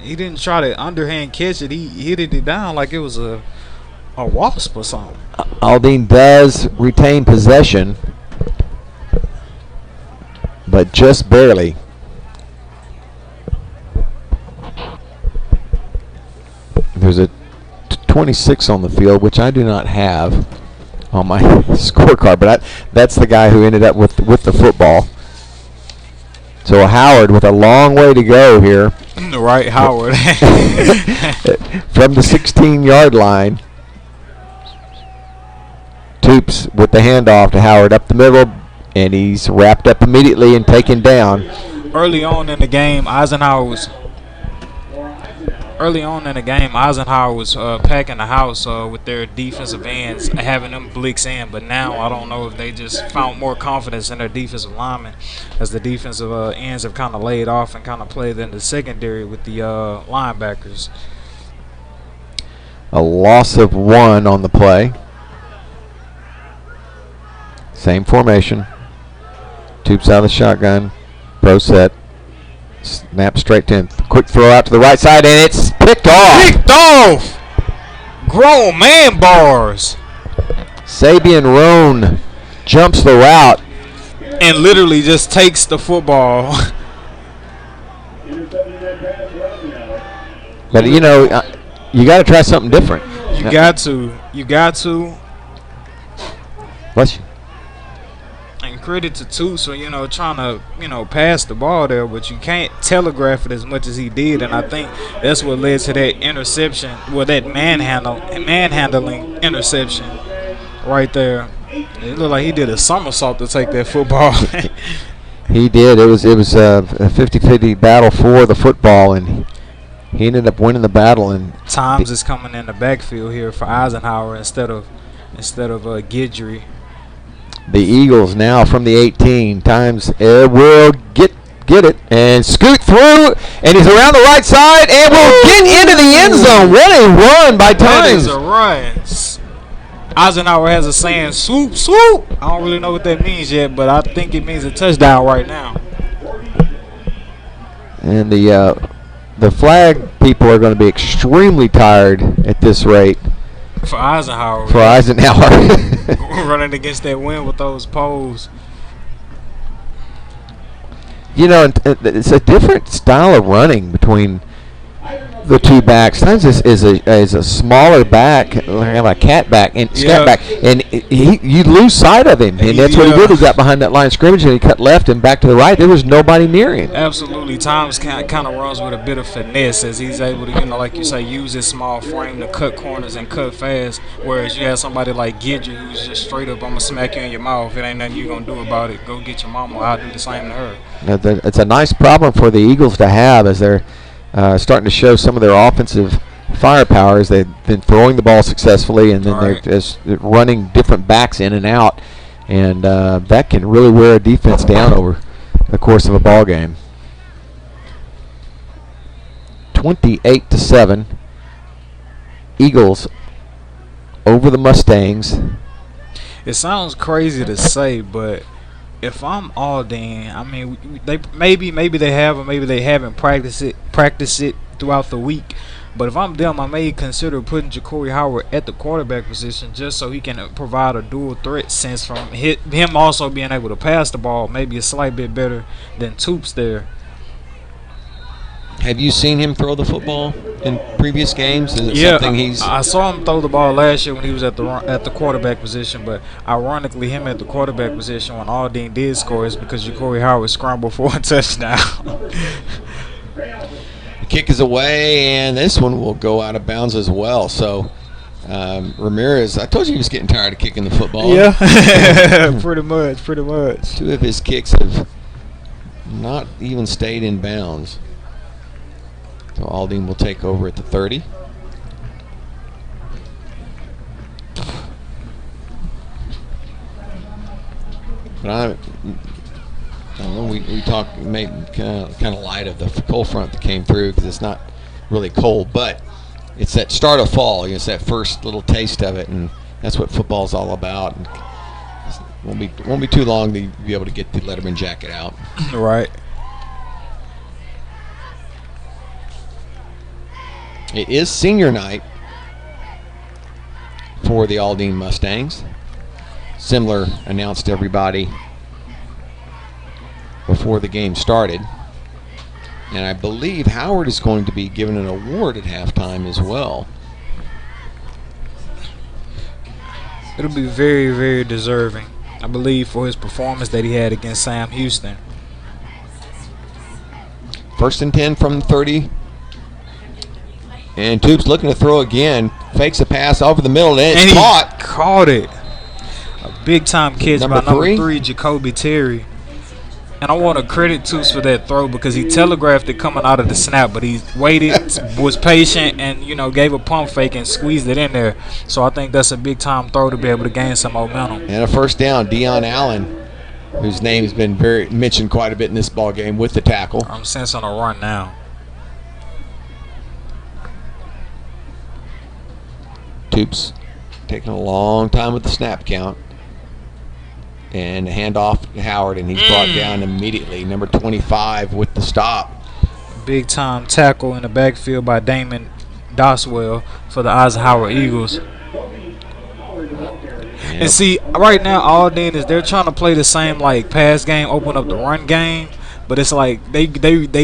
He didn't try to underhand catch it. He hit it down like it was a wasp or something. Aldine does retain possession, but just barely. There's a 26 on the field, which I do not have on my scorecard, but that's the guy who ended up with the football. So Howard with a long way to go here. Right, Howard. From the 16-yard line. Toops with the handoff to Howard up the middle, and he's wrapped up immediately and taken down. Early on in the game, Eisenhower was packing the house with their defensive ends, having them blitz in. But now I don't know if they just found more confidence in their defensive linemen, as the defensive ends have kind of laid off and kind of played in the secondary with the linebackers. A loss of 1 on the play. Same formation. Toops out of the shotgun. Pro set. Snap straight to him. Quick throw out to the right side, and it's picked off. Picked off! Grown man bars. Sabian Roan jumps the route. And literally just takes the football. But, you know, you got to try something different. You got to. Bless you. And credit to Toots for, trying to, pass the ball there, but you can't telegraph it as much as he did, and I think that's what led to that interception, that manhandling interception right there. It looked like he did a somersault to take that football. He did. It was a 50-50 battle for the football, and he ended up winning the battle. And Times is coming in the backfield here for Eisenhower instead of Guidry. The Eagles now from the 18. Times will get it and scoot through, and he's around the right side and will get into the end zone. What a run by Times. That is a run. Eisenhower has a saying, swoop, swoop. I don't really know what that means yet, but I think it means a touchdown right now. And the flag people are going to be extremely tired at this rate. For Eisenhower. Running against that wind with those poles. You know, it's a different style of running between the two backs. Times is a smaller back, like a cat back and scat back, and you lose sight of him. And that's what he did. He got behind that line of scrimmage and he cut left and back to the right. There was nobody near him. Absolutely, Times kind of runs with a bit of finesse, as he's able to, like you say, use his small frame to cut corners and cut fast. Whereas you have somebody like Guidry who's just straight up, I'm gonna smack you in your mouth. It ain't nothing you gonna do about it. Go get your mama. I'll do the same to her. It's a nice problem for the Eagles to have, as they're starting to show some of their offensive firepower, as they've been throwing the ball successfully, and then they're just running different backs in and out, and that can really wear a defense down over the course of a ball game. 28-7, Eagles over the Mustangs. It sounds crazy to say, but if I'm Aldine, I mean, they maybe they have or maybe they haven't practiced it throughout the week. But if I'm them, I may consider putting Ja'Cory Howard at the quarterback position just so he can provide a dual threat sense from him also being able to pass the ball, maybe a slight bit better than Toops there. Have you seen him throw the football in previous games? Is it something I saw him throw the ball last year when he was at the quarterback position, but ironically, him at the quarterback position when Aldine did score is because Ja'Cory Howard scrambled for a touchdown. The kick is away, and this one will go out of bounds as well. So Ramirez, I told you he was getting tired of kicking the football. Yeah, pretty much. Two of his kicks have not even stayed in bounds. So Aldine will take over at the 30. But I don't know, we talked, made kind of light of the cold front that came through because it's not really cold, but it's that start of fall. It's that first little taste of it, and that's what football's all about. And it won't be too long to be able to get the Letterman jacket out. Right. It is senior night for the Aldine Mustangs. Similar announced to everybody before the game started. And I believe Howard is going to be given an award at halftime as well. It'll be very, very deserving, I believe, for his performance that he had against Sam Houston. First and 10 from 30. And Toops looking to throw again. Fakes a pass over the middle, and it's caught. Caught it. A big-time catch by number 3, Jacoby Terry. And I want to credit Toops for that throw because he telegraphed it coming out of the snap, but he waited, was patient, and, gave a pump fake and squeezed it in there. So I think that's a big-time throw to be able to gain some momentum. And a first down, Deion Allen, whose name has been mentioned quite a bit in this ball game with the tackle. I'm sensing a run now. Toops taking a long time with the snap count. And a handoff to Howard, and he's brought down immediately. Number 25 with the stop. Big time tackle in the backfield by Damon Doswell for the Eisenhower Eagles. And see, right now, Aldine they're trying to play the same pass game, open up the run game, but it's like they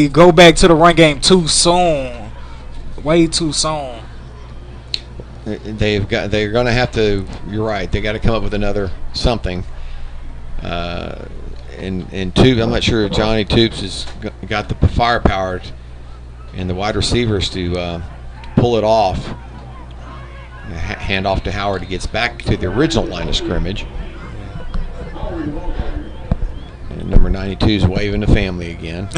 go back to the run game too soon, way too soon. They're going to have to. You're right. They got to come up with another something. And Toops, I'm not sure Johnny Toops has got the firepower and the wide receivers to pull it off. Hand off to Howard. He gets back to the original line of scrimmage. And number 92 is waving the family again.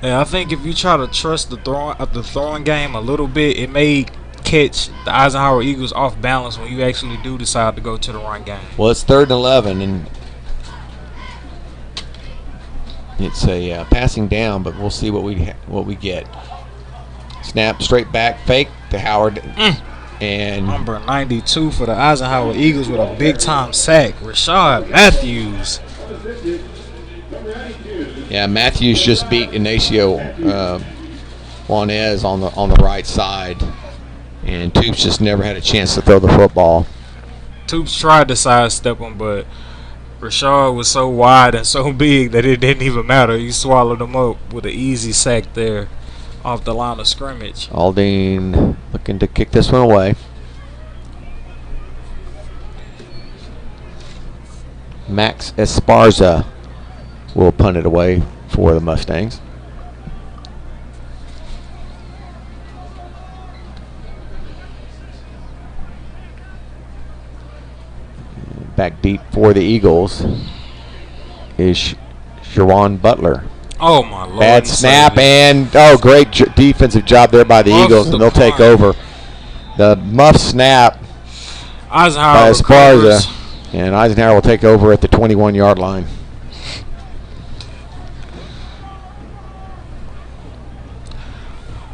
Yeah, I think if you try to trust the throwing game a little bit, it may catch the Eisenhower Eagles off balance when you actually do decide to go to the run game. Well, it's 3rd and 11, and it's a passing down, but we'll see what we get. Snap straight back, fake to Howard, and number 92 for the Eisenhower Eagles with a big time sack, Rashad Matthews. Yeah, Matthews just beat Ignacio Juanez on the right side. And Toops just never had a chance to throw the football. Toops tried to sidestep him, but Rashad was so wide and so big that it didn't even matter. He swallowed him up with an easy sack there off the line of scrimmage. Aldine looking to kick this one away. Max Esparza will punt it away for the Mustangs. Back deep for the Eagles is Sharon Butler. Oh, my Lord. Bad snap and, great defensive job there by the Eagles, and they'll take over. The muff snap Eisenhower by Esparza, and Eisenhower will take over at the 21-yard line.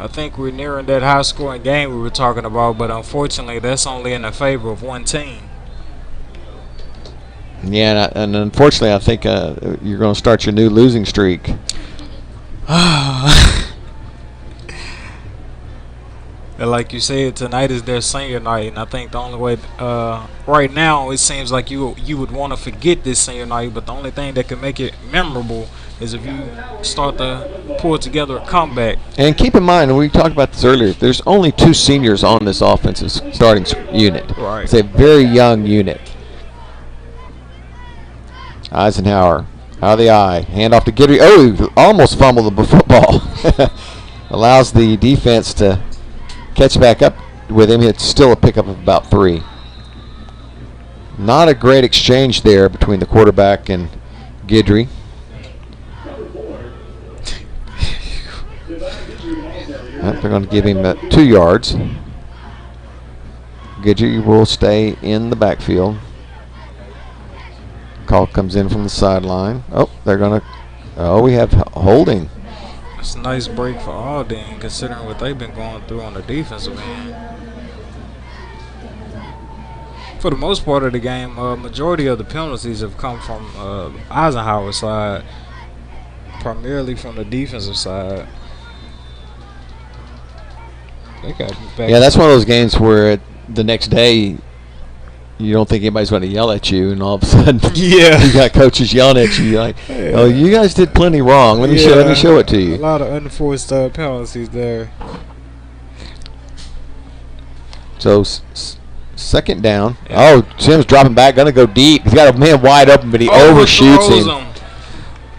I think we're nearing that high-scoring game we were talking about, but unfortunately that's only in the favor of one team. Yeah, and unfortunately, I think you're going to start your new losing streak. And like you said, tonight is their senior night, and I think the only way, right now, it seems like you would want to forget this senior night, but the only thing that can make it memorable is if you start to pull together a comeback. And keep in mind, and we talked about this earlier, there's only 2 seniors on this offensive starting unit. Right. It's a very young unit. Eisenhower out of the eye, hand off to Guidry. He almost fumbled the football. Allows the defense to catch back up with him. It's still a pickup of about 3. Not a great exchange there between the quarterback and Guidry. They're going to give him 2 yards. Guidry will stay in the backfield. Call comes in from the sideline. They're going to. We have holding. It's a nice break for Aldine, considering what they've been going through on the defensive end. For the most part of the game, majority of the penalties have come from Eisenhower's side, primarily from the defensive side. They got back. Yeah, that's one of those games where the next day you don't think anybody's going to yell at you, and all of a sudden, you got coaches yelling at you. You're like, oh, you guys did plenty wrong. Let me show it to you. A lot of unforced penalties there. So Second down. Yeah. Oh, Sims dropping back, going to go deep. He's got a man wide open, but he overshoots him.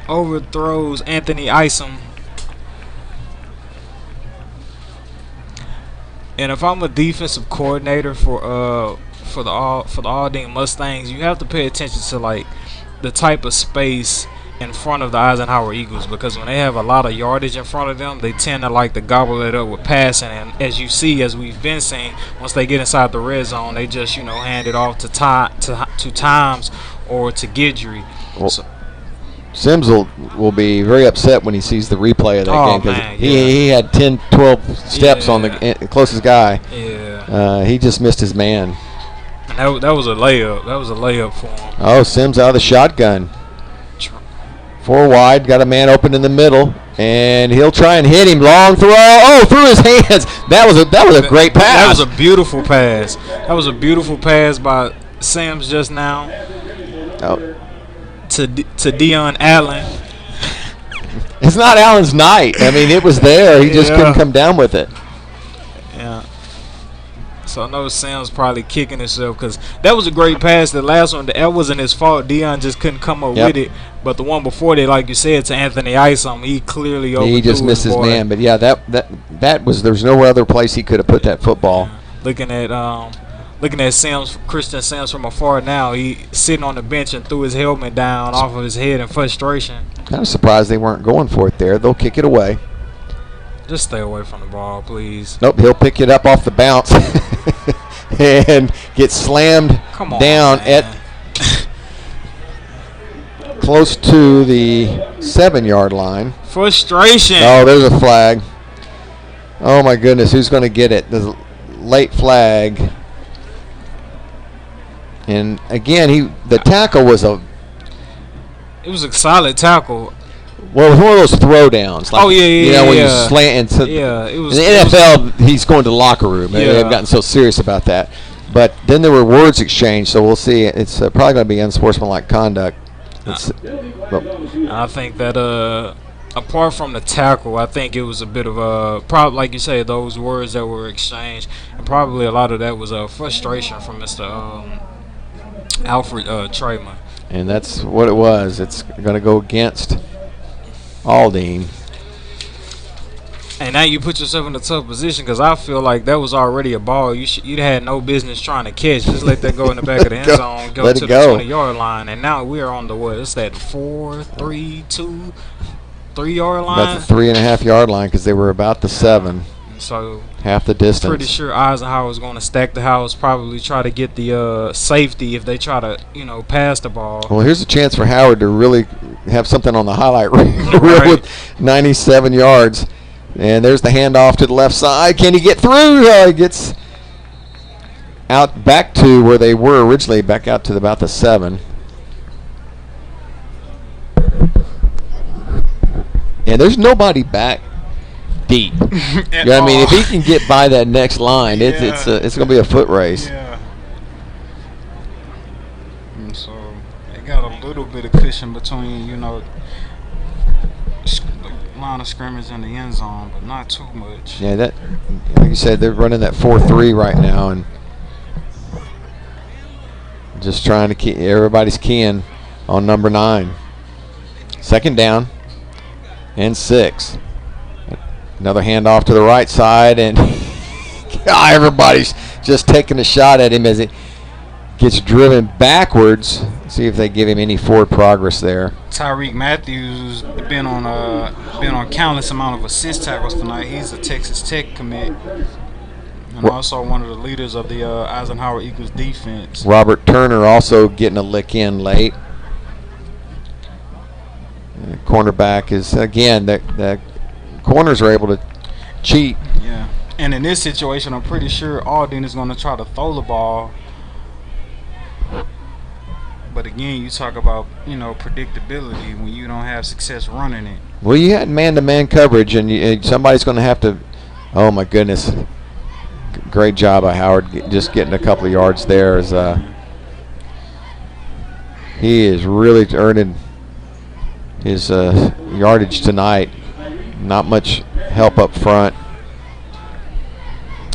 Overthrows Anthony Isom. And if I'm a defensive coordinator for the Aldine Mustangs, you have to pay attention to like the type of space in front of the Eisenhower Eagles, because when they have a lot of yardage in front of them, they tend to like to gobble it up with passing. And as you see, as we've been seeing, once they get inside the red zone, they just hand it off to Times or to Gidry. Well, Sims will be very upset when he sees the replay of that game, because he had 10, 12 steps on the closest guy. Yeah. He just missed his man. And that was a layup. That was a layup for him. Oh, Sims out of the shotgun. 4 wide, got a man open in the middle, and he'll try and hit him. Long throw. Oh, through his hands. That was a great pass. That was a beautiful pass. That was a beautiful pass by Sims just now. Oh. To Deion Allen. It's not Allen's night. I mean, it was there. He just couldn't come down with it. Yeah. So I know Sam's probably kicking himself, because that was a great pass. The last one, that wasn't his fault. Deion just couldn't come up with it. But the one before that, like you said, to Anthony Isom, he clearly overthrew. He just missed his man. But yeah, that was, there's no other place he could have put that football. Yeah. Looking at Christian Sims from afar now, he sitting on the bench and threw his helmet down off of his head in frustration. Kind of surprised they weren't going for it there. They'll kick it away. Just stay away from the ball, please. Nope, he'll pick it up off the bounce and get slammed down at close to the 7-yard line. Frustration. Oh, there's a flag. Oh, my goodness. Who's going to get it? The late flag. And, again, the tackle was It was a solid tackle. Well, it was one of those throwdowns. Like, when you slant. And it was. In the NFL, he's going to the locker room. They've gotten so serious about that. But then there were words exchanged, so we'll see. It's probably going to be unsportsmanlike conduct. I think that apart from the tackle, I think it was a bit of a probably, like you say, those words that were exchanged, and probably a lot of that was a frustration from Mr. Alfred Trayman. And that's what it was. It's going to go against Aldine. And now you put yourself in a tough position, because I feel like that was already a ball you'd had no business trying to catch. Just let that go in the back of the end zone, go to the 20-yard line, and now we're on the what? It's that 4, 3, 2, 3-yard line. About the 3.5-yard line, because they were about the 7. So half the distance. Pretty sure Eisenhower is going to stack the house, probably try to get the safety if they try to pass the ball. Well, here's a chance for Howard to really have something on the highlight reel with 97 yards. And there's the handoff to the left side. Can he get through? He gets out back to where they were originally, back out to about the 7. And there's nobody back deep. You know what I mean? If he can get by that next line, it's going to be a foot race. Yeah. And so they got a little bit of cushion between, line of scrimmage in the end zone, but not too much. Yeah, that, like you said, they're running that 4-3 right now, and just trying to keep everybody's keying on number 9. Second down and 6. Another handoff to the right side, and everybody's just taking a shot at him as it gets driven backwards. See if they give him any forward progress there. Tyreek Matthews been on countless amount of assist tackles tonight. He's a Texas Tech commit, and also one of the leaders of the Eisenhower Eagles defense. Robert Turner also getting a lick in late. And the cornerback is, again, that corners are able to cheat. Yeah, and in this situation, I'm pretty sure Aldine is going to try to throw the ball. But again, you talk about, predictability when you don't have success running it. Well, you had man-to-man coverage, and somebody's going to have to. Oh my goodness! Great job by Howard, just getting a couple of yards there. As he is really earning his yardage tonight. Not much help up front.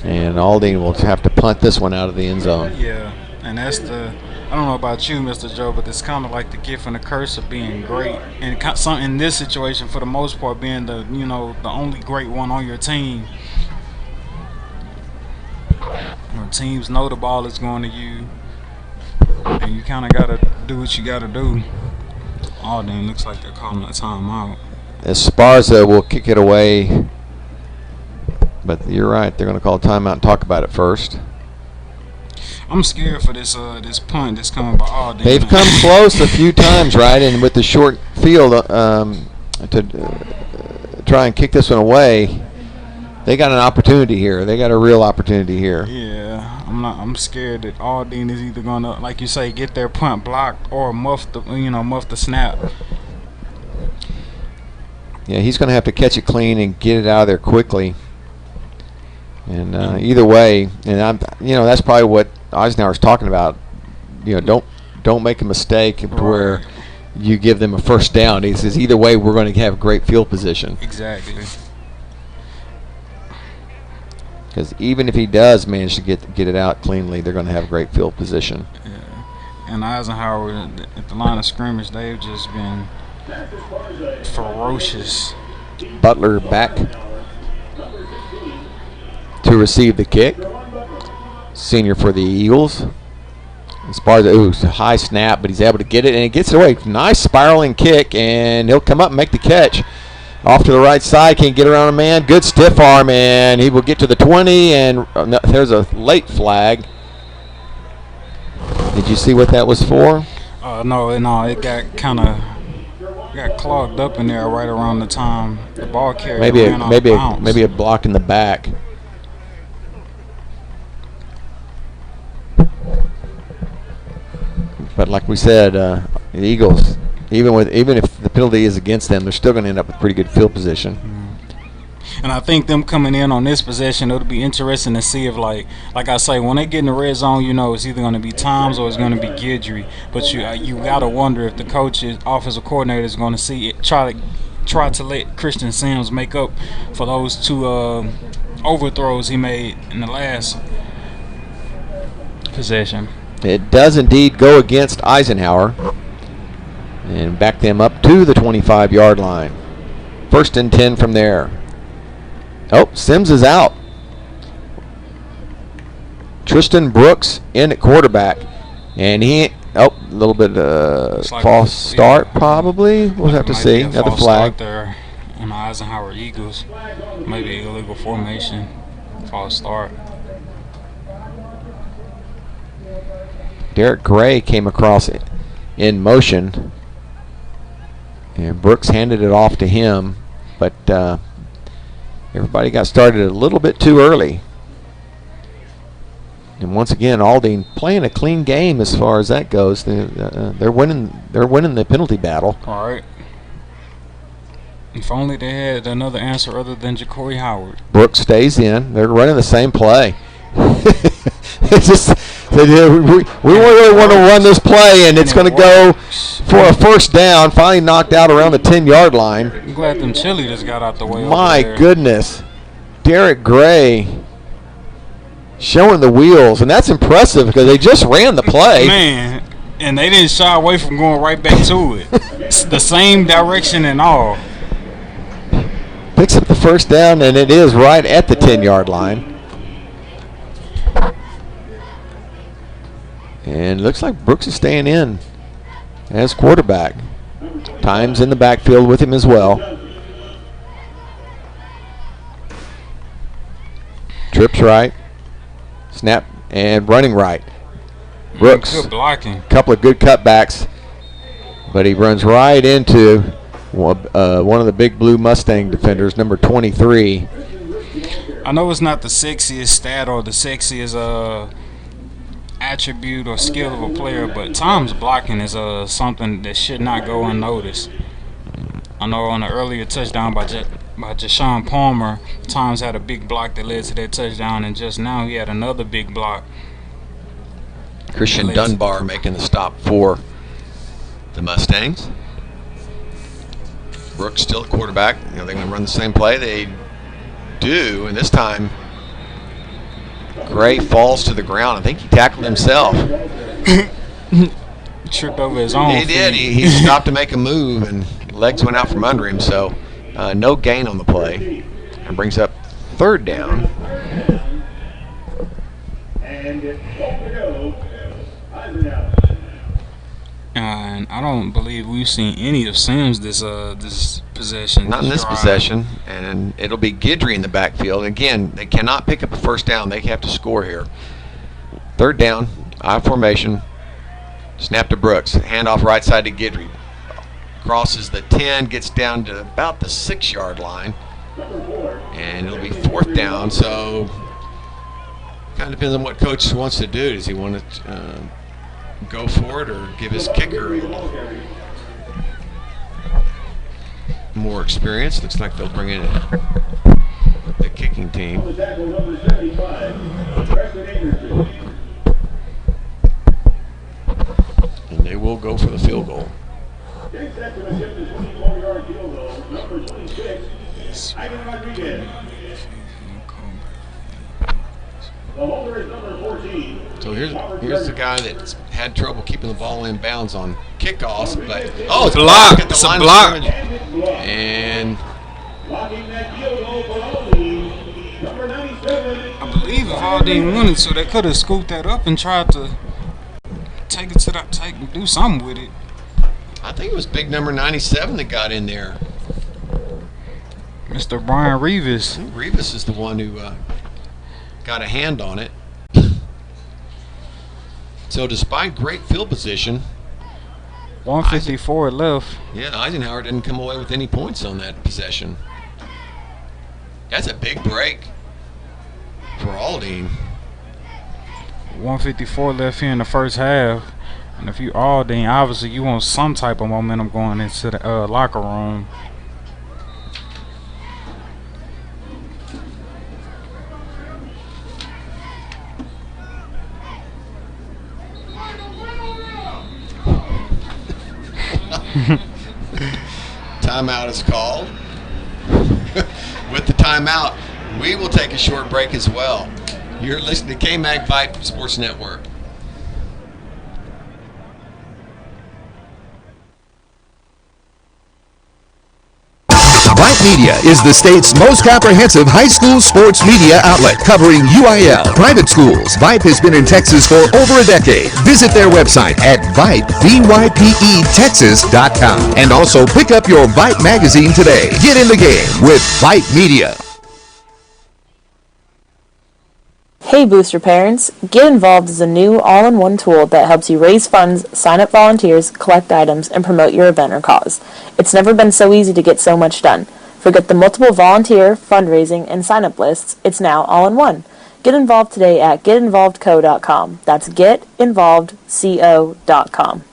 And Aldine will have to punt this one out of the end zone. Yeah, and that's the. I don't know about you, Mr. Joe, but it's kind of like the gift and the curse of being great, and in this situation, for the most part, being the the only great one on your team. When teams know the ball is going to you, and you kind of gotta do what you gotta do. Aldine looks like they're calling a timeout. Esparza will kick it away, but you're right. They're going to call a timeout and talk about it first. I'm scared for this punt that's coming by Aldine. They've come close a few times, right? And with the short field to try and kick this one away, they got an opportunity here. They got a real opportunity here. Yeah, I'm scared that Aldine is either gonna, like you say, get their punt blocked or muff the snap. Yeah, he's going to have to catch it clean and get it out of there quickly. And either way, and that's probably what Eisenhower's talking about. Don't make a mistake where you give them a first down. He says either way, we're going to have great field position. Exactly. Because even if he does manage to get it out cleanly, they're going to have great field position. Yeah. And Eisenhower at the line of scrimmage, they've just been ferocious. Butler back to receive the kick. Senior for the Eagles. Esparza, it's a high snap, but he's able to get it, and he gets it away. Nice spiraling kick, and he'll come up and make the catch. Off to the right side, can't get around a man. Good stiff arm, and he will get to the 20, and there's a late flag. Did you see what that was for? No, it got kind of clogged up in there right around the time the ball carrier ran off bounds. Maybe a block in the back. But like we said, the Eagles, even if the penalty is against them, they're still going to end up with pretty good field position. And I think them coming in on this possession, it'll be interesting to see if, like I say, when they get in the red zone, it's either going to be Toms or it's going to be Guidry. But you got to wonder if the coach's offensive coordinator is going to see it, try to let Christian Sims make up for those two overthrows he made in the last possession. It does indeed go against Eisenhower and back them up to the 25-yard line. 1st and 10 from there. Oh, Sims is out. Tristan Brooks in at quarterback. And a little bit false start probably. We'll have to see. Another flag. There on the Eisenhower Eagles. Maybe illegal formation. False start. Derek Gray came across in motion, and Brooks handed it off to him, but everybody got started a little bit too early. And once again, Aldine playing a clean game as far as that goes. They're winning the penalty battle. All right. If only they had another answer other than Ja'Cory Howard. Brooks stays in. They're running the same play. It's just we really want to run this play, and it's going to go for a first down. Finally knocked out around the 10-yard line. I'm glad them cheerleaders got out the way. My goodness, Derek Gray showing the wheels, and that's impressive because they just ran the play. Man, and they didn't shy away from going right back to it. It's the same direction and all. Picks up the first down, and it is right at the 10-yard line. And it looks like Brooks is staying in as quarterback. Times in the backfield with him as well. Trips right. Snap and running right. Brooks, good blocking. Couple of good cutbacks, but he runs right into one of the big blue Mustang defenders, number 23. I know it's not the sexiest stat or the sexiest attribute or skill of a player, but Tom's blocking is something that should not go unnoticed. I know on an earlier touchdown by Jashawn Palmer, Tom's had a big block that led to that touchdown, and just now he had another big block. Christian Dunbar making the stop for the Mustangs. Brooks still at quarterback. They're going to run the same play. They do, and this time Gray falls to the ground. I think he tackled himself. Tripped over his own He did. feet. He stopped to make a move, and legs went out from under him, so no gain on the play. And brings up 3rd down. And it's over to go. Eisenhower. And I don't believe we've seen any of Sims this possession. Not in this drive. possession, and it'll be Guidry in the backfield. Again, they cannot pick up a 1st down. They have to score here. 3rd down, I formation. Snap to Brooks. Handoff right side to Guidry. Crosses the 10, gets down to about the 6-yard line. And it'll be 4th down, so kind of depends on what coach wants to do. Does he want to go for it or give his kicker more experience? Looks like they'll bring in the kicking team. And they will go for the field goal. So here's the guy that's had trouble keeping the ball in bounds on kickoffs, but it's blocked. At the It's a line of block. scrimmage. And I believe if Aldine wanted to, they could have scooped that up and tried to take it to the do something with it. I think it was big number 97 that got in there. Mr. Brian Reeves. I think Reeves is the one who got a hand on it. So despite great field position, 154 left. yeah, Eisenhower didn't come away with any points on that possession. That's a big break for Aldine. 154 left here in the first half. And if you Aldine, obviously you want some type of momentum going into the locker room. Timeout is called. With the timeout, we will take a short break as well. You're listening to KMAG Vype Sports Network. Vype Media is the state's most comprehensive high school sports media outlet covering UIL, private schools. Vype has been in Texas for over a decade. Visit their website at Vype, VYPETexas.com. And also pick up your Vype magazine today. Get in the game with Vype Media. Hey Booster parents, Get Involved is a new all-in-one tool that helps you raise funds, sign up volunteers, collect items, and promote your event or cause. It's never been so easy to get so much done. Forget the multiple volunteer, fundraising, and sign-up lists. It's now all in one. Get involved today at getinvolvedco.com. That's getinvolvedco.com.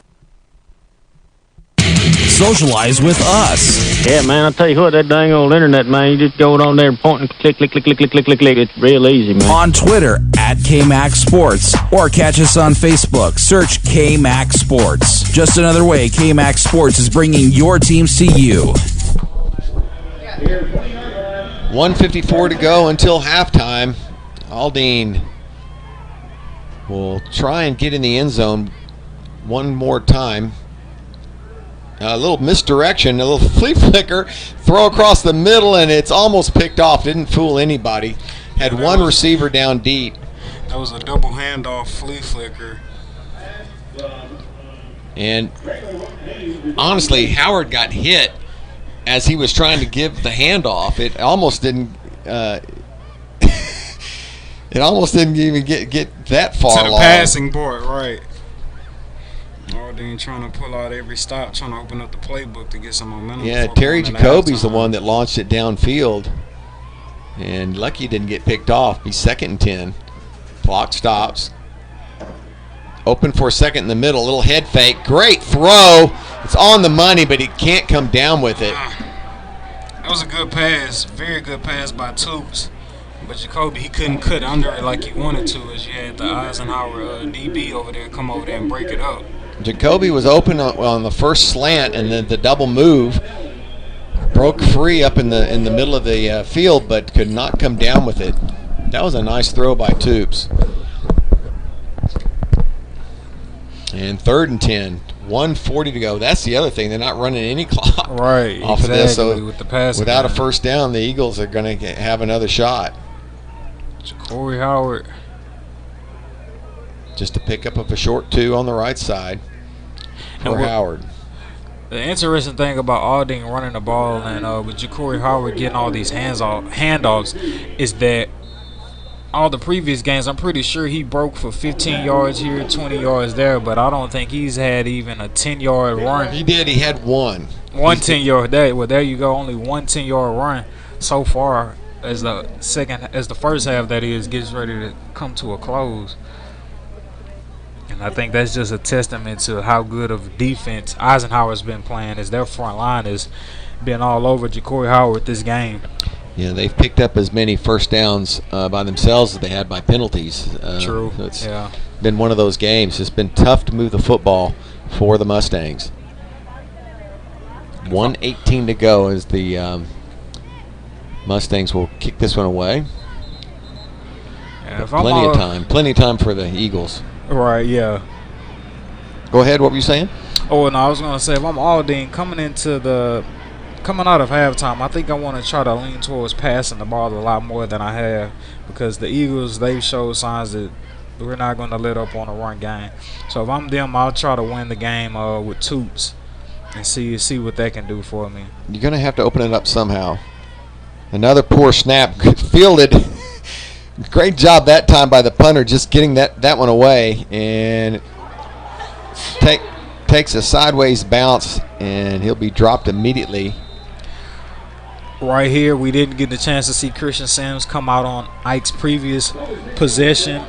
Socialize with us. Yeah, man, I tell you what, that dang old internet, man, you just go on there and point and click, click, click, click, click, click, click, click. It's real easy, man. On Twitter at KMax Sports or catch us on Facebook. Search KMax Sports. Just another way KMax Sports is bringing your teams to you. 1:54 to go until halftime. Aldine will try and get in the end zone one more time. A little misdirection, a little flea flicker, throw across the middle, and it's almost picked off. Didn't fool anybody. Had one receiver down deep. That was a double handoff flea flicker. And honestly, Howard got hit as he was trying to give the handoff. It almost didn't. It almost didn't even get that far to the along. passing board, right? Aldine trying to pull out every stop, trying to open up the playbook to get some momentum. Yeah, Terry Jacoby's the one that launched it downfield. And lucky it didn't get picked off. Be 2nd and 10. Clock stops. Open for a second in the middle. Little head fake. Great throw. It's on the money, but he can't come down with it. That was a good pass. Very good pass by Toops. But Jacoby, he couldn't cut under it like he wanted to, as you had the Eisenhower DB over there come over there and break it up. Jacoby was open on the first slant, and then the double move broke free up in the middle of the field, but could not come down with it. That was a nice throw by Toops. And 3rd and 10. 1:40 to go. That's the other thing. They're not running any clock off of this. So with the pass without game. a first down, the Eagles are going to have another shot. Corey Howard. Just a pickup of a short 2 on the right side for Howard. The interesting thing about Aldine running the ball and with Corey Howard getting all these handoffs is that all the previous games, I'm pretty sure he broke for 15 yards here, 20 yards there, but I don't think he's had even a 10-yard run. He did. He had one. One 10-yard day. Well, there you go. Only one 10-yard run so far as the first half, that is, gets ready to come to a close. And I think that's just a testament to how good of defense Eisenhower's been playing, as their front line has been all over Corey Howard this game. Yeah, they've picked up as many first downs by themselves as they had by penalties. True. So it's been one of those games. It's been tough to move the football for the Mustangs. 1:18 to go as the Mustangs will kick this one away. Yeah, plenty of time. Plenty of time for the Eagles. Right, yeah. Go ahead. What were you saying? Oh, no, I was going to say, if I'm Aldine coming out of halftime, I think I want to try to lean towards passing the ball a lot more than I have, because the Eagles, they've showed signs that we're not going to let up on a run game. So if I'm them, I'll try to win the game with Toops and see what that can do for me. You're going to have to open it up somehow. Another poor snap fielded. Great job that time by the punter, just getting that one away, and takes a sideways bounce, and he'll be dropped immediately. Right here, we didn't get the chance to see Christian Sims come out on Ike's previous possession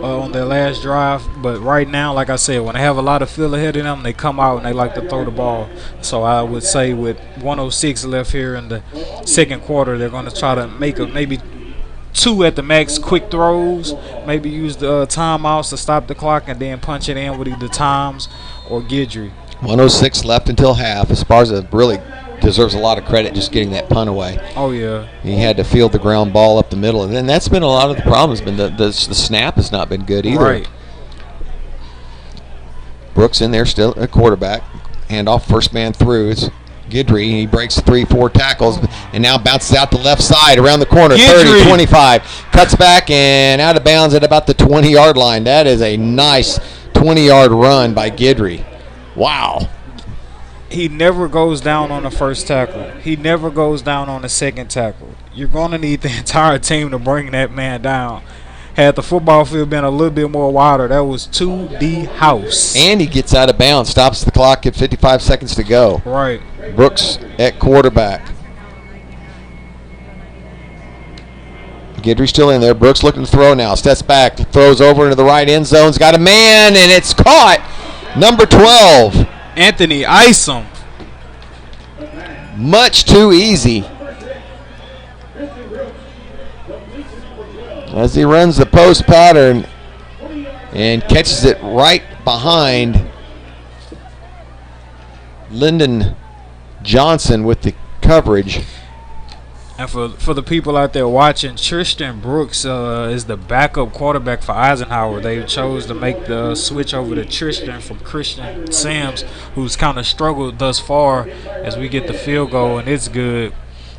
on their last drive. But right now, like I said, when they have a lot of field ahead of them, they come out and they like to throw the ball. So I would say with 1:06 left here in the second quarter, they're going to try to make maybe 2 at the max quick throws, maybe use the timeouts to stop the clock, and then punch it in with either Toms or Guidry. 1:06 left until half. Esparza really deserves a lot of credit just getting that punt away. Oh, yeah. He had to field the ground ball up the middle, and then that's been a lot of the problems. Been the snap has not been good either. Right. Brooks in there still a quarterback. Handoff, first man through. It's Guidry. He breaks 3-4 tackles and now bounces out the left side around the corner. Guidry. 30, 25. Cuts back and out of bounds at about the 20-yard line. That is a nice 20-yard run by Guidry. Wow. He never goes down on the first tackle. He never goes down on the second tackle. You're going to need the entire team to bring that man down. Had the football field been a little bit more wider, that was to the house. And he gets out of bounds, stops the clock at 55 seconds to go. Right. Brooks at quarterback. Guidry still in there. Brooks looking to throw now. Steps back, throws over into the right end zone's got a man, and it's caught. Number 12. Anthony Isom. Much too easy. As he runs the post pattern and catches it right behind Lyndon Johnson with the coverage. And for the people out there watching, Tristan Brooks is the backup quarterback for Eisenhower. They chose to make the switch over to Tristan from Christian Sims, who's kind of struggled thus far as we get the field goal, and it's good.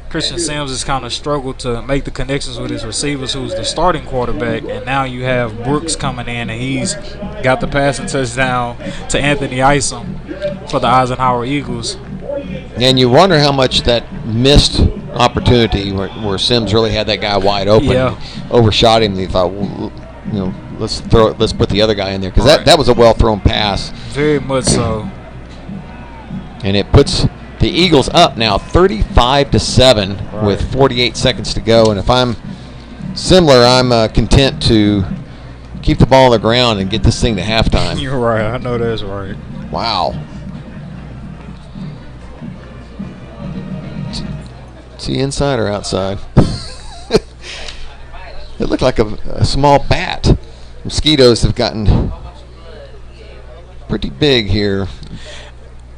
Christian Sims has kind of struggled to make the connections with his receivers, who's the starting quarterback, and now you have Brooks coming in, and he's got the passing touchdown to Anthony Isom for the Eisenhower Eagles. And you wonder how much that missed opportunity where Sims really had that guy wide open, overshot him, and he thought, well, let's put the other guy in there, because that was a well thrown pass. Very much so. And it puts the Eagles up now 35-7 with 48 seconds to go. And if I'm similar, I'm content to keep the ball on the ground and get this thing to halftime. You're right. I know that's right. Wow. Is he inside or outside? It looked like a small bat. Mosquitoes have gotten pretty big here.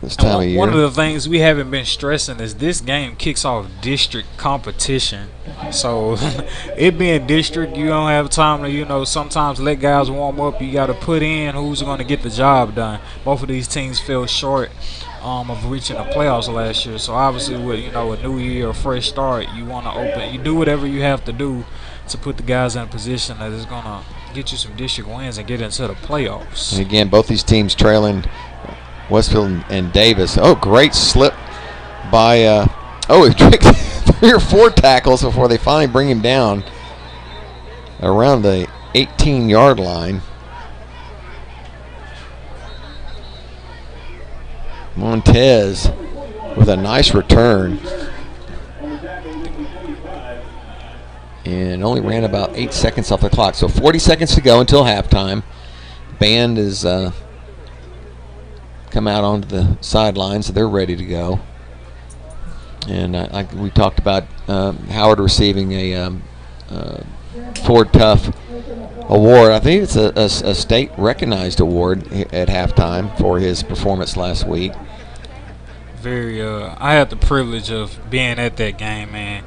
this time of year. One of the things we haven't been stressing is this game kicks off district competition. So it being district, you don't have time to, sometimes let guys warm up. You got to put in who's going to get the job done. Both of these teams fell short of reaching the playoffs last year. So obviously with, a new year, a fresh start, you want to you do whatever you have to do to put the guys in a position that is going to get you some district wins and get into the playoffs. And again, both these teams trailing Westfield and Davis. Oh, great slip by, it took 3 or 4 tackles before they finally bring him down around the 18-yard line. Montez with a nice return. And only ran about 8 seconds off the clock. So 40 seconds to go until halftime. Band is come out onto the sidelines, so they're ready to go. And we talked about Howard receiving a Ford Tough award. I think it's a state-recognized award at halftime for his performance last week. I had the privilege of being at that game, man.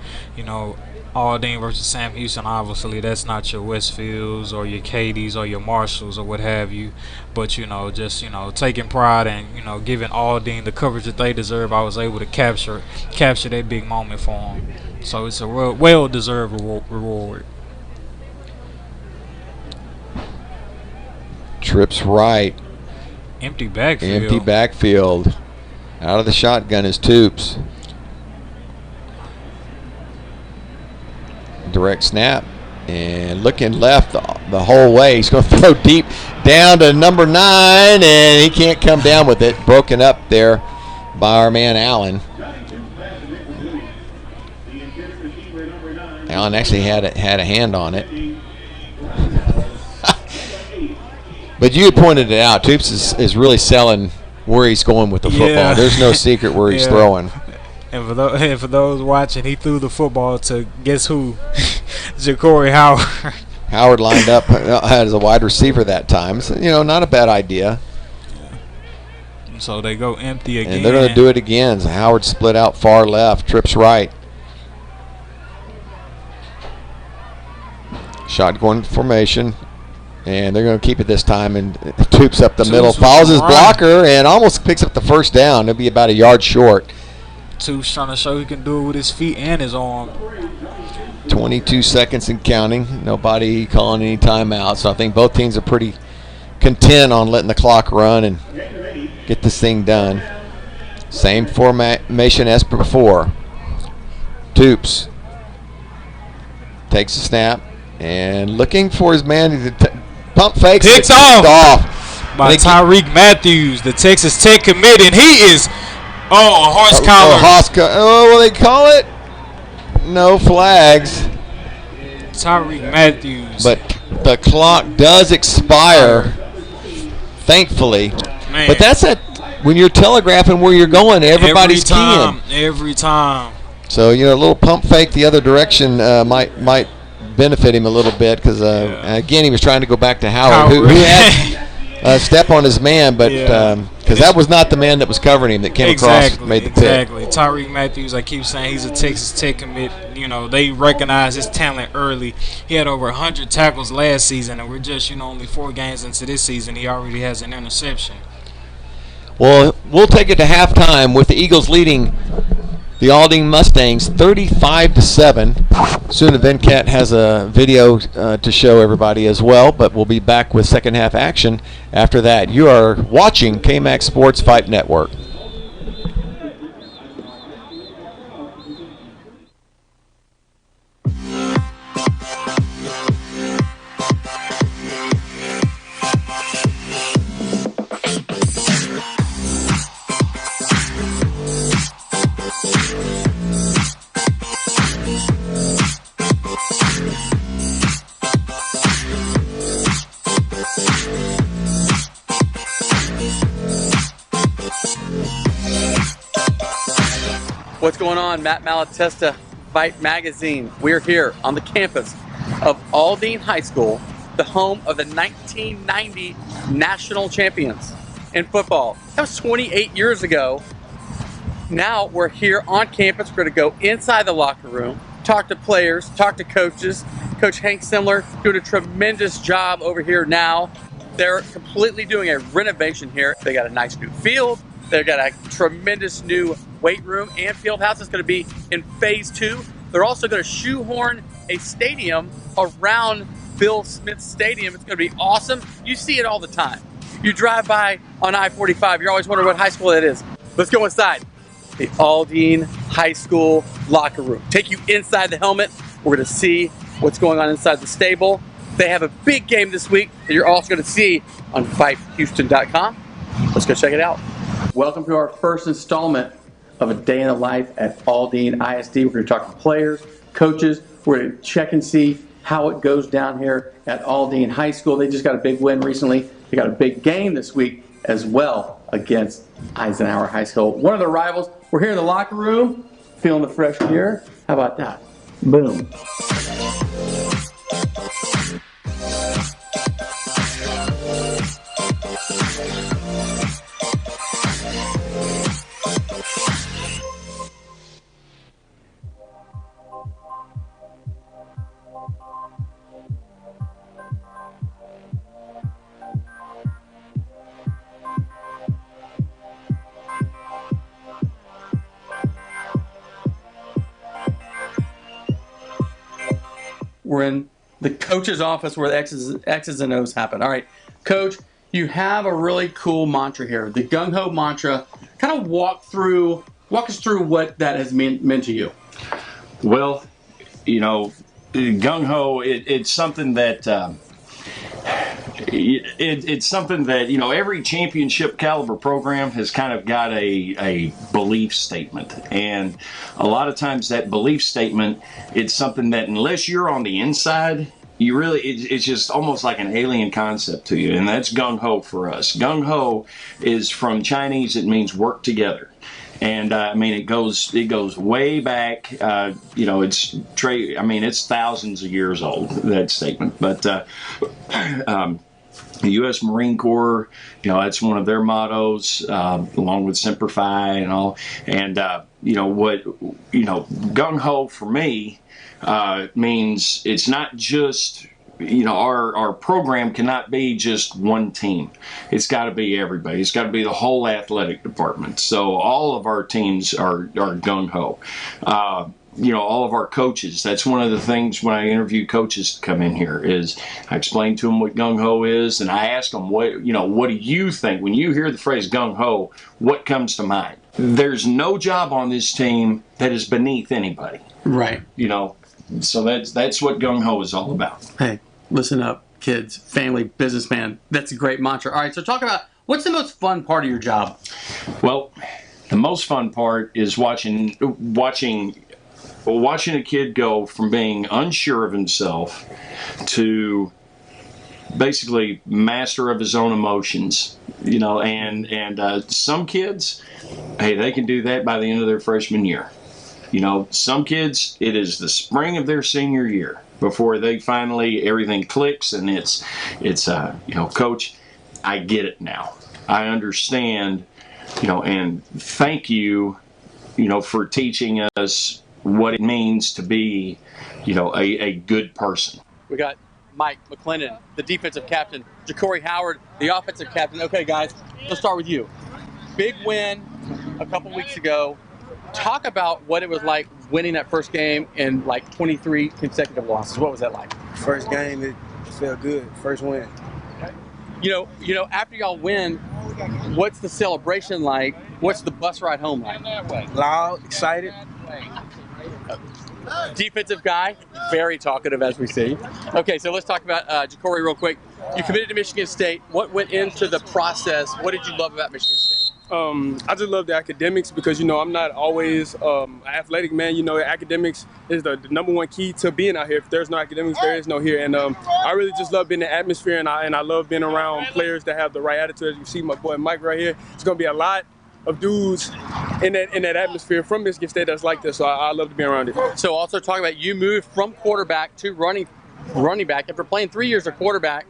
Aldine versus Sam Houston, obviously that's not your Westfields or your Cadies or your Marshalls or what have you, but just taking pride and giving Aldine the coverage that they deserve. I was able to capture that big moment for them, so it's a well-deserved reward. Trips right, empty backfield. Out of the shotgun is Toops. Direct snap and looking left the whole way. He's going to throw deep down to number 9, and he can't come down with it. Broken up there by our man Allen. Allen actually had a hand on it. But you had pointed it out. Toops is really selling where he's going with the football. Yeah. There's no secret where he's throwing. And for those watching, he threw the football to guess who? Ja'Cory Howard. Howard lined up as a wide receiver that time. So, not a bad idea. Yeah. So they go empty again. And they're going to do it again. So Howard split out far left, trips right. Shotgun formation. And they're going to keep it this time. And Toops up the middle, follows his blocker, and almost picks up the first down. It'll be about a yard short. Toops trying to show he can do it with his feet and his arm. 22 seconds and counting. Nobody calling any timeout. So I think both teams are pretty content on letting the clock run and get this thing done. Same formation as before. Toops takes a snap and looking for his man. Pump fakes. Picked off by Tyreek Matthews, the Texas Tech commit, and he is a horse collar. Will they call it? No flags. Tyreek Matthews. But the clock does expire, thankfully. Man. But that's when you're telegraphing where you're going, everybody's keying. Every time. So, a little pump fake the other direction might benefit him a little bit because, again, he was trying to go back to Howard. Who had a step on his man, but because that was not the man that was covering him that came across and made the pick. Exactly. Tyreek Matthews, I keep saying, he's a Texas Tech commit. They recognize his talent early. He had over 100 tackles last season, and we're just, only 4 games into this season. He already has an interception. Well, we'll take it to halftime with the Eagles leading the Aldine Mustangs 35-7. Soon Venkat has a video to show everybody as well, but we'll be back with second half action after that. You are watching KMAX Sports Vype Network. What's going on? Matt Malatesta, Vype Magazine. We're here on the campus of Aldine High School, the home of the 1990 national champions. in football. That was 28 years ago. Now we're here on campus. We're going to go inside the locker room, talk to players, talk to coaches. Coach Hank Simler doing a tremendous job over here now. They're completely doing a renovation here. They got a nice new field. They've got a tremendous new weight room and field house. It's going to be in phase 2. They're also going to shoehorn a stadium around Bill Smith Stadium. It's going to be awesome. You see it all the time. You drive by on I-45. You're always wondering what high school that is. Let's go inside the Aldine High School locker room. Take you inside the helmet. We're going to see what's going on inside the stable. They have a big game this week that you're also going to see on VypeHouston.com. Let's go check it out. Welcome to our first installment of A Day in the Life at Aldine ISD. We're going to talk to players, coaches. We're going to check and see how it goes down here at Aldine High School. They just got a big win recently. They got a big game this week as well against Eisenhower High School. One of their rivals. We're here in the locker room, feeling the fresh air. How about that? Boom. We're in the coach's office where the X's and O's happen. All right, Coach, you have a really cool mantra here, the gung-ho mantra. Kind of walk us through what that has meant to you. Well, you know, gung-ho, it's something that it's something that, you know, every championship caliber program has kind of got a belief statement. And a lot of times that belief statement, it's something that unless you're on the inside, you really, it's just almost like an alien concept to you. And that's gung-ho for us. Gung-ho is from Chinese, it means work together. And I mean, it goes way back. You know, it's thousands of years old, that statement. But the U.S. Marine Corps, you know, that's one of their mottos, along with Semper Fi and all. And gung ho for me means it's not just. You know, our program cannot be just one team. It's got to be everybody. It's got to be the whole athletic department. So all of our teams are gung-ho. You know, all of our coaches, that's one of the things when I interview coaches to come in here is I explain to them what gung-ho is, and I ask them, what do you think? When you hear the phrase gung-ho, what comes to mind? There's no job on this team that is beneath anybody. Right. You know, so that's what gung-ho is all about. Hey. Listen up, kids, family, businessman. That's a great mantra. All right, so talk about what's the most fun part of your job? Well, the most fun part is watching a kid go from being unsure of himself to basically master of his own emotions. You know, and some kids, hey, they can do that by the end of their freshman year. You know, some kids, it is the spring of their senior year before they finally, everything clicks and it's you know, Coach, I get it now. I understand, you know, and thank you, you know, for teaching us what it means to be, you know, a good person. We got Mike McClendon, the defensive captain, Ja'Cory Howard, the offensive captain. Okay, guys, let's start with you. Big win a couple weeks ago. Talk about what it was like winning that first game in like 23 consecutive losses. What was that like? First game, it felt good. First win. You know, after y'all win, what's the celebration like? What's the bus ride home like? Loud, excited. Defensive guy, very talkative as we see. Okay, so let's talk about Ja'Cory real quick. You committed to Michigan State. What went into the process? What did you love about Michigan State? I just love the academics because, you know, I'm not always an athletic man. You know, academics is the number one key to being out here. If there's no academics, there is no here. And I really just love being in the atmosphere, and I love being around players that have the right attitude. As you see my boy Mike right here, it's going to be a lot of dudes in that atmosphere from Michigan State that's like this. So I love to be around it. So also talking about you moved from quarterback to running back after playing 3 years of quarterback.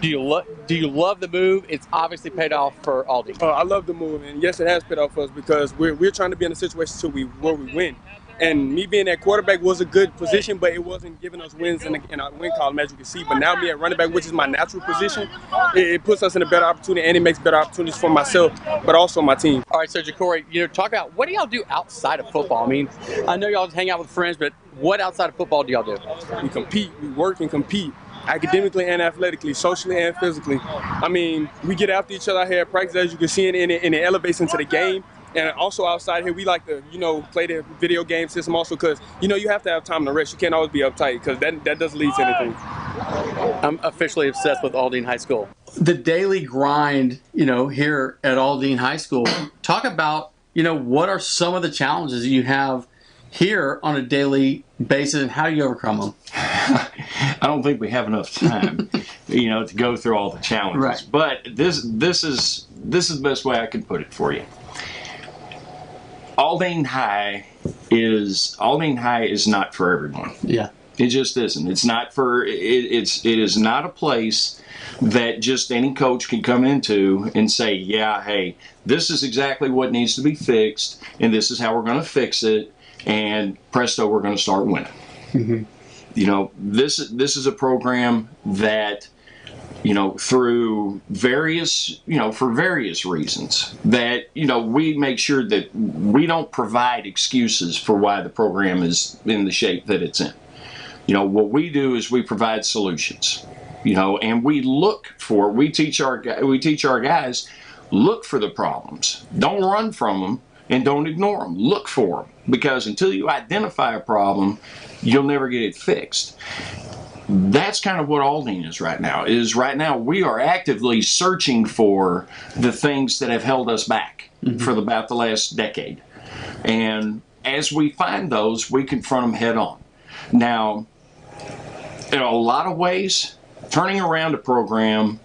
Do you love the move? It's obviously paid off for Aldine. I love the move, and yes, it has paid off for us because we're trying to be in a situation where we win. And me being at quarterback was a good position, but it wasn't giving us wins in our win column, as you can see. But now me at running back, which is my natural position, it puts us in a better opportunity, and it makes better opportunities for myself, but also my team. All right, so Ja'Cory, talk about what do y'all do outside of football? I mean, I know y'all just hang out with friends, but what outside of football do y'all do? We compete, we work and compete. Academically and athletically, socially and physically. I mean, we get after each other out here at practice, as you can see, and it elevates into the game. And also outside here, we like to, play the video game system also because, you have to have time to rest. You can't always be uptight because that doesn't lead to anything. I'm officially obsessed with Aldine High School. The daily grind, here at Aldine High School. Talk about, what are some of the challenges you have here on a daily basis and how do you overcome them? I don't think we have enough time, to go through all the challenges. Right. But this is the best way I can put it for you. Aldine High is not for everyone. Yeah. It just isn't. It's not for it is not a place that just any coach can come into and say, yeah, hey, this is exactly what needs to be fixed, and this is how we're going to fix it, and presto, we're going to start winning. Mm-hmm. This is a program that, through various, for various reasons that, we make sure that we don't provide excuses for why the program is in the shape that it's in. What we do is we provide solutions, and we teach our guys, look for the problems. Don't run from them and don't ignore them. Look for them, because until you identify a problem, you'll never get it fixed. That's kind of what Aldine is right now. Right now we are actively searching for the things that have held us back for about the last decade. And as we find those, we confront them head on. Now, in a lot of ways, turning around a program,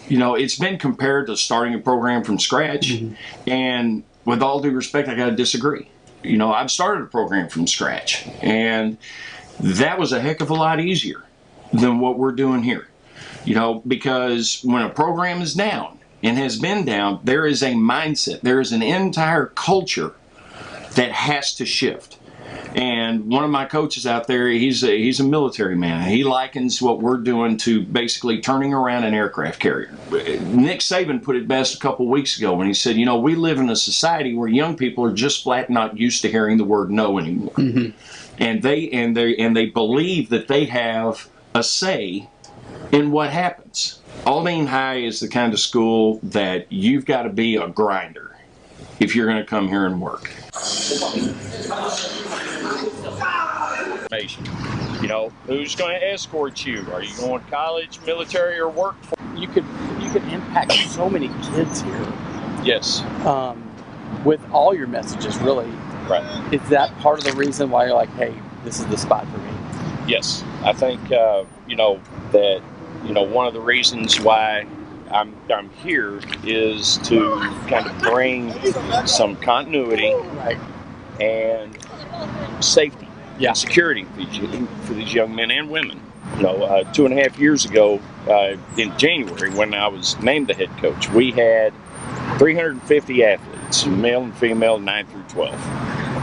it's been compared to starting a program from scratch. And with all due respect, I got to disagree. I've started a program from scratch, and that was a heck of a lot easier than what we're doing here. Because when a program is down and has been down, there is a mindset, there is an entire culture that has to shift. And one of my coaches out there, he's a military man. He likens what we're doing to basically turning around an aircraft carrier. Nick Saban put it best a couple weeks ago when he said, we live in a society where young people are just flat not used to hearing the word no anymore. And they believe that they have a say in what happens. Aldine High is the kind of school that you've got to be a grinder if you're going to come here and work. Who's going to escort you? Are you going to college, military, or work? You could impact so many kids here. Yes. With all your messages, really. Right. Is that part of the reason why you're like, hey, this is the spot for me? Yes. I think, that, one of the reasons why I'm here is to kind of bring some continuity and safety and security for these young men and women. 2.5 years ago, in January, when I was named the head coach, we had 350 athletes, male and female, 9 through 12.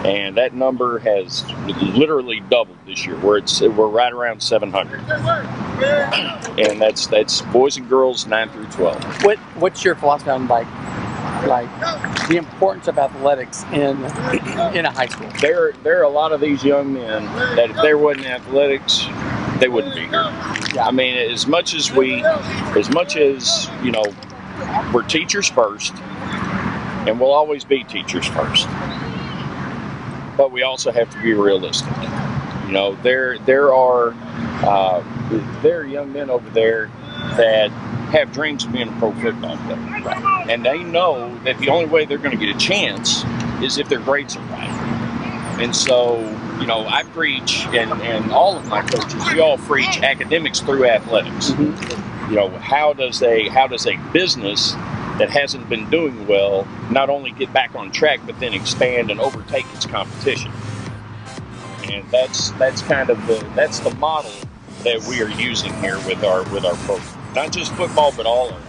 And that number has literally doubled this year. We're right around 700, and that's boys and girls 9 through 12. What's your philosophy on like the importance of athletics in a high school? There are a lot of these young men that if there wasn't athletics, they wouldn't be here. Yeah. I mean, as much as we're teachers first, and we'll always be teachers first. But we also have to be realistic. There are young men over there that have dreams of being a pro football player, and they know that the only way they're going to get a chance is if their grades are right. And so, I preach, and all of my coaches, we all preach academics through athletics. How does a business that hasn't been doing well not only get back on track, but then expand and overtake its competition? And that's kind of the model that we are using here with our program. not just football, but all of it.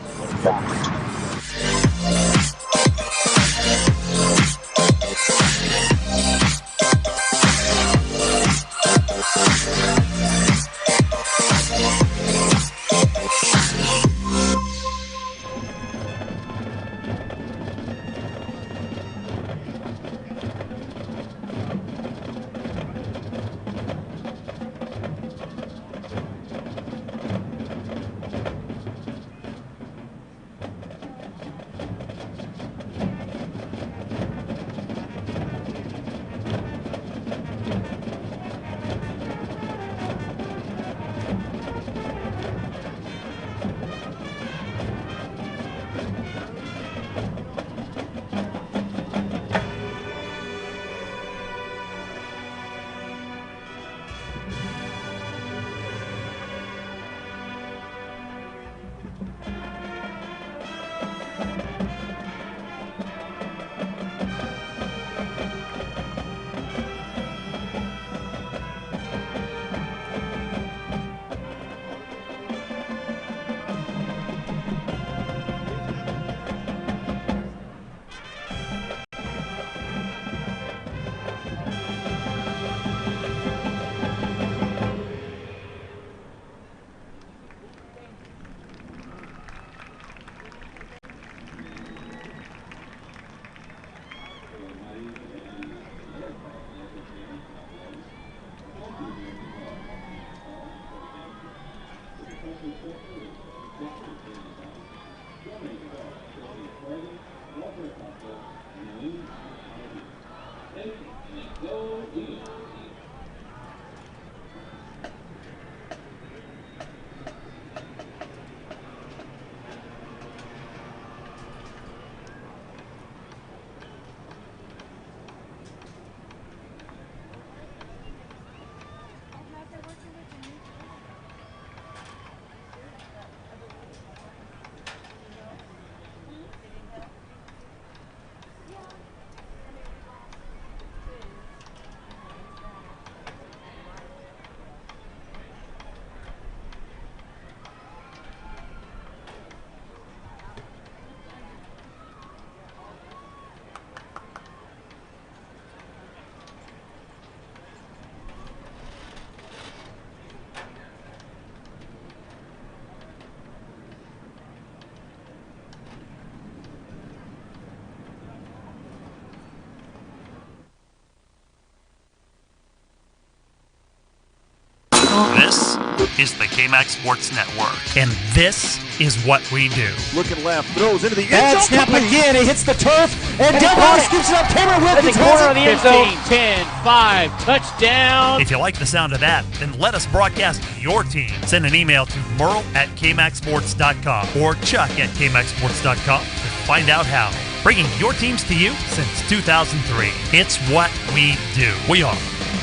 This is the KMAX Sports Network, and this is what we do. Looking left, throws into the end Bad zone. snap again. He hits the turf, and he Delmar caught it. scoops it up. Cameron At the Wilkins corner has of the it. end zone. 10, 5, touchdown. If you like the sound of that, then let us broadcast your team. Send an email to merle@kmaxsports.com or chuck@kmaxsports.com to find out how. Bringing your teams to you since 2003. It's what we do. We are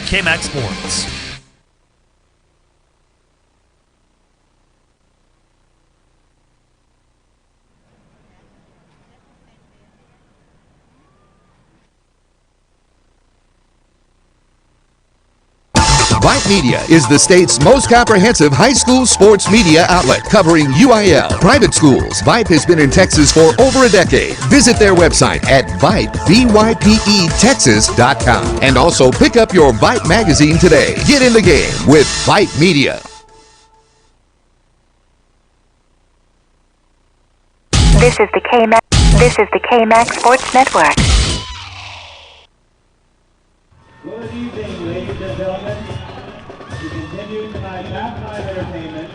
KMAX Sports. Vype Media is the state's most comprehensive high school sports media outlet, covering UIL, private schools. Vype has been in Texas for over a decade. Visit their website at Vype, VYPE, and also pick up your Vype magazine today. Get in the game with Vype Media. This is the KMAX Sports Network. Good evening, ladies and gentlemen. To continue tonight's halftime entertainment,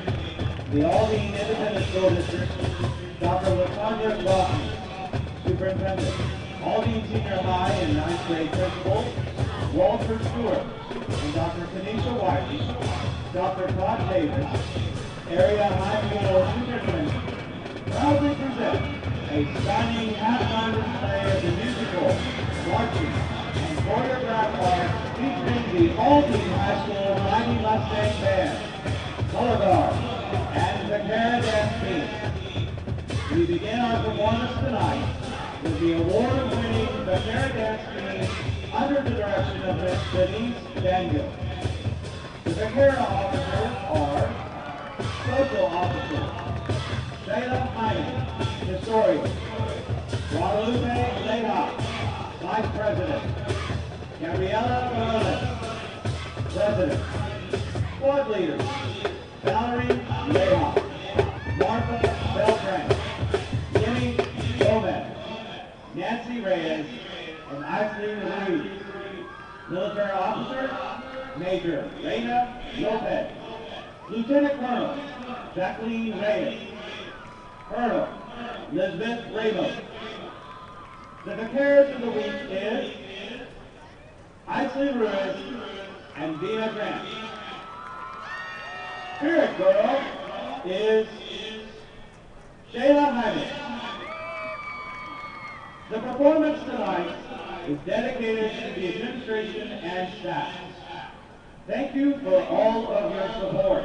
the Aldine Independent School District, Dr. LaTanya Lawson, Superintendent, Aldine Senior High and 9th grade Principal, Walter Stewart, and Dr. Kanisha White, Dr. Todd Davis, Area High School Superintendent, proudly present a stunning halftime display of the musical, marching, and choreographed art featuring the Aldine High School Mighty Mustang Band, Color Guard, and the Cara Dance Team. We begin our performance tonight with the award-winning the Cara Dance Team under the direction of Ms. Denise Daniel. The Cara officers are social officers, Shayla Hyman, Historian. Guadalupe Leha, Vice President. Gabriela Morales, President. Squad Leaders, Valerie Leha, Martha Beltran, Jimmy Gomez, Nancy Reyes, and Eisley Ruiz. Military Officer, Major Reina Lopez. Lieutenant Colonel, Jacqueline Reyes. Colonel, Elizabeth Ramos. The vicars of the week is Eisley Ruiz and Dina Grant. Spirit Girl is Shayla Hyman. The performance tonight is dedicated to the administration and staff. Thank you for all of your support.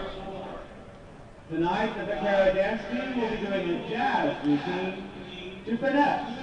Tonight, the Vaquero dance team will be doing a jazz routine to finesse.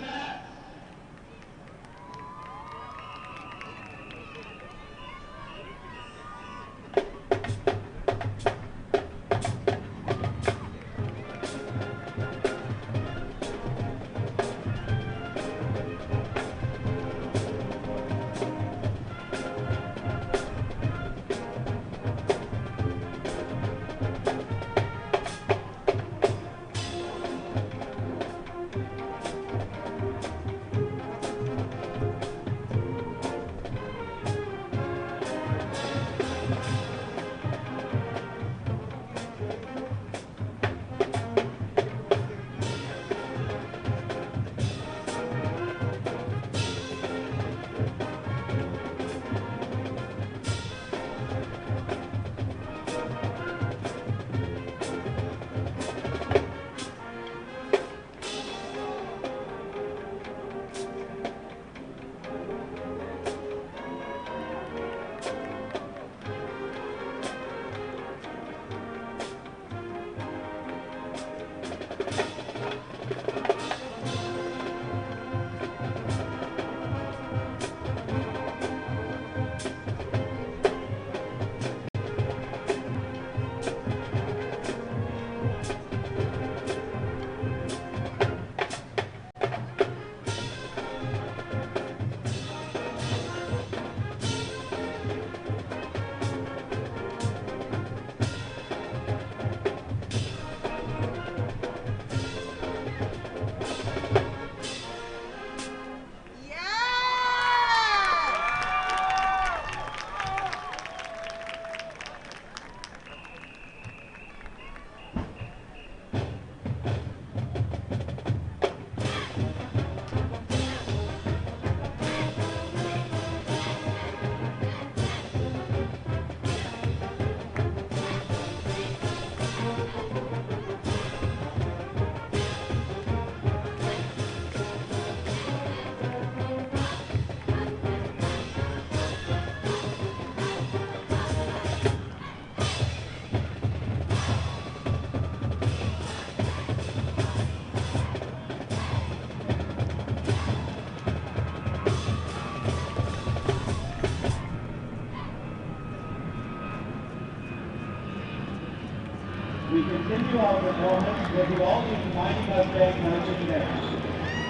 We continue our performance with the Aldine Mighty Mustangs marching band.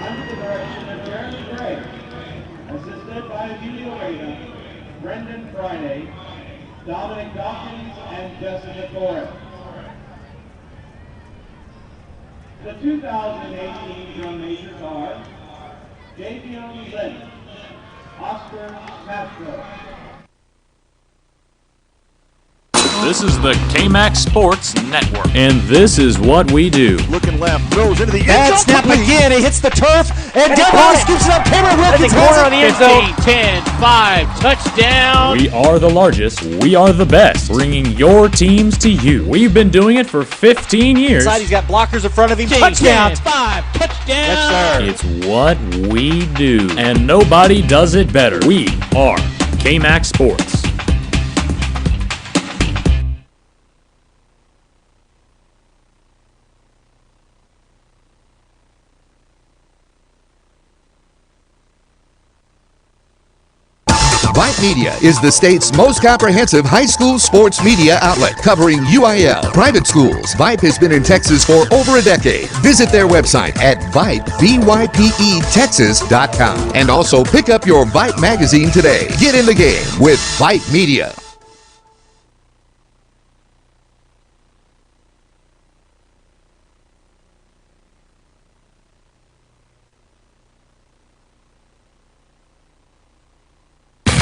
Under the direction of Jeremy Gray, assisted by Emilio Reyna, Brendan Friday, Dominic Dawkins, and Jessica Torres. The 2018 drum majors are Javion Lynn, Oscar Castro. This is the KMAX Sports Network, and this is what we do. Looking left, throws into the end Bad zone. snap again. He hits the turf, and got Devon it. scoops it up. Cameron That's Wilkins a corner has on the it. end zone. 10, 5, touchdown. We are the largest, we are the best, bringing your teams to you. We've been doing it for 15 years. Inside, he's got blockers in front of him. 10, Touchdown. 5, touchdown. Yes, sir. It's what we do, and nobody does it better. We are KMAX Sports. Vype Media is the state's most comprehensive high school sports media outlet covering UIL, private schools. Vype has been in Texas for over a decade. Visit their website at Vype, Vype, and also pick up your Vype magazine today. Get in the game with Vype Media.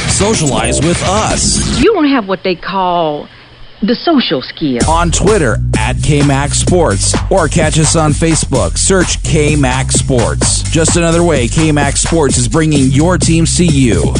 Socialize with us You don't have what they call the social skill. on Twitter at KMax Sports or catch us on Facebook. Search KMax Sports. Just another way KMax Sports is bringing your teams to you.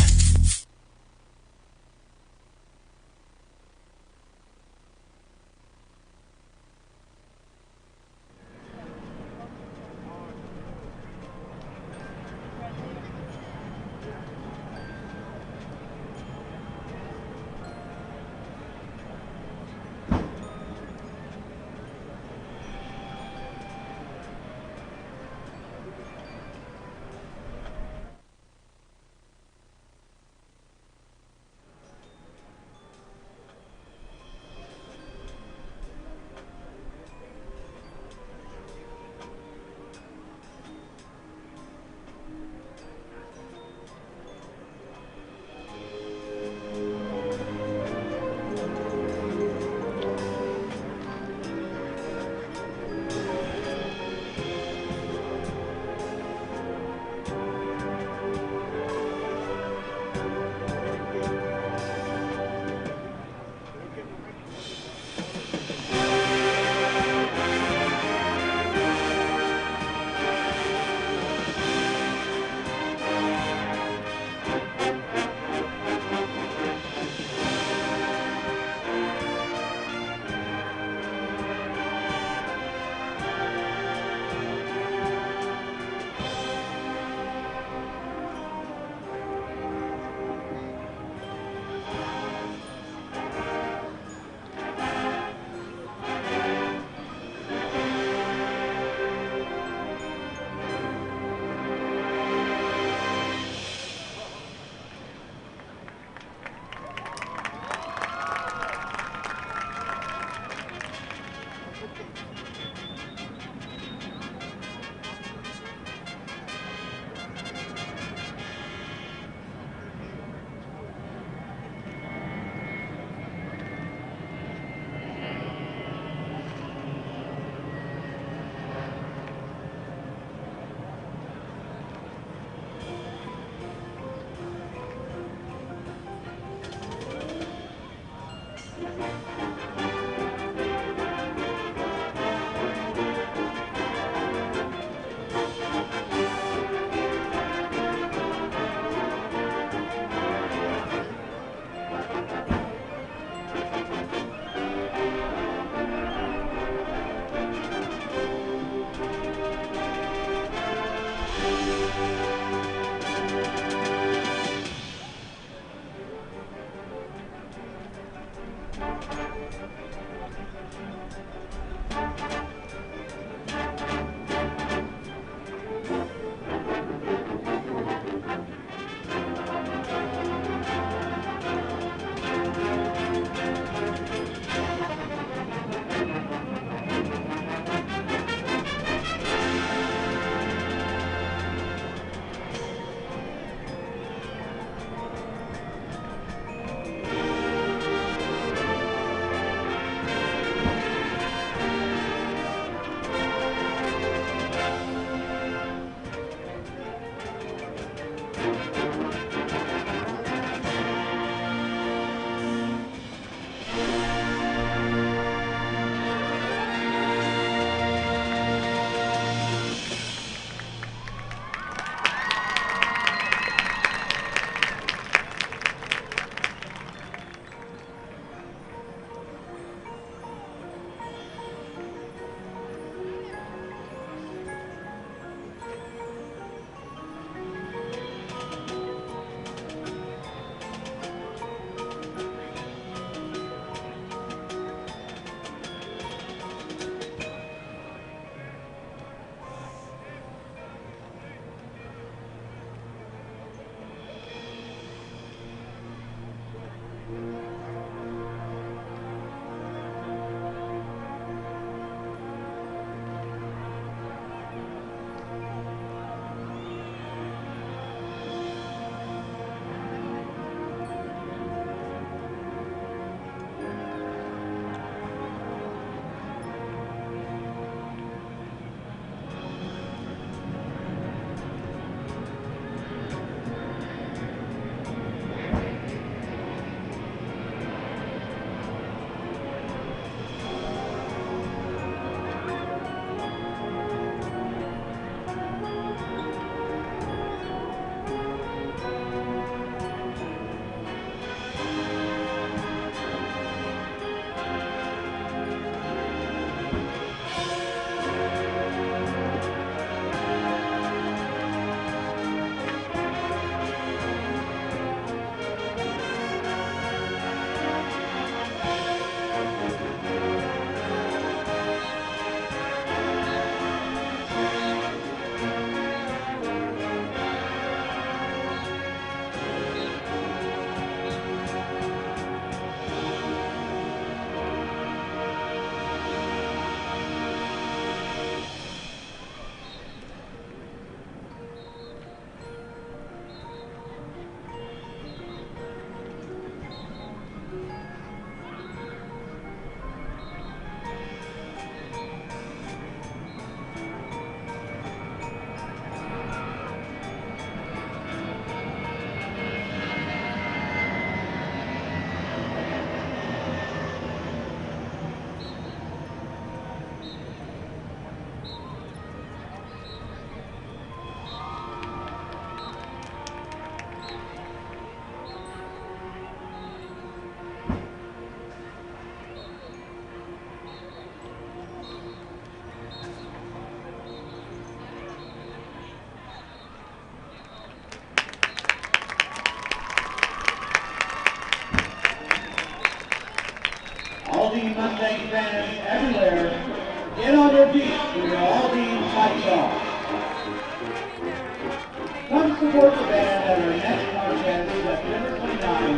Mustang fans everywhere, get on your feet for your Aldine fight song. Come support the band at our next contest September 29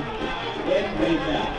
in Baytown.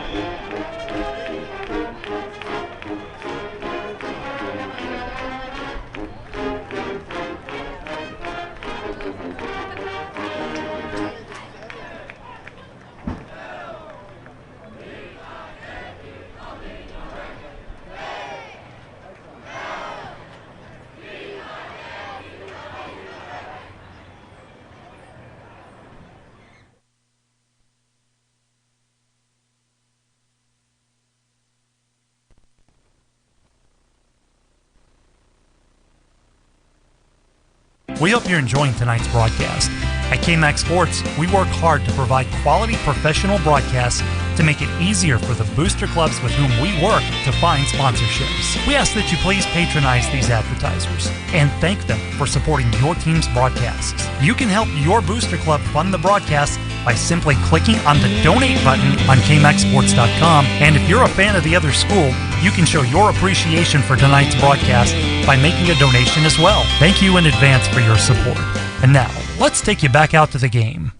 We hope you're enjoying tonight's broadcast. At KMAX Sports, we work hard to provide quality professional broadcasts to make it easier for the booster clubs with whom we work to find sponsorships. We ask that you please patronize these advertisers and thank them for supporting your team's broadcasts. You can help your booster club fund the broadcast by simply clicking on the donate button on KMAXSports.com. And if you're a fan of the other school, you can show your appreciation for tonight's broadcast by making a donation as well. Thank you in advance for your support. And now, let's take you back out to the game.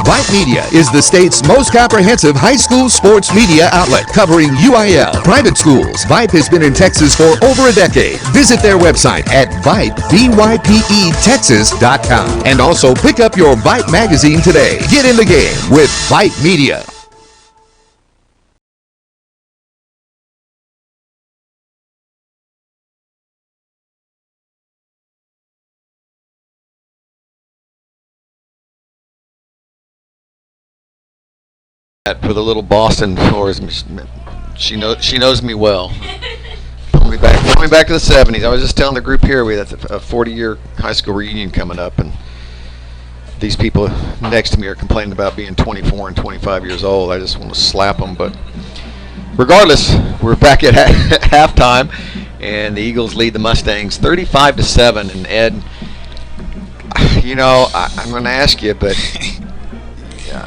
Vype Media is the state's most comprehensive high school sports media outlet covering UIL, private schools. Vype has been in Texas for over a decade. Visit their website at Vype, VYPE, Texas.com. And also pick up your Vype magazine today. Get in the game with Vype Media. For the little Boston floors, she knows me well. Pull me back to the 70s. I was just telling the group here we had a 40-year high school reunion coming up, and these people next to me are complaining about being 24 and 25 years old. I just want to slap them, but regardless, we're back at halftime, and the Eagles lead the Mustangs 35-7. And Ed, you know, I'm going to ask you, but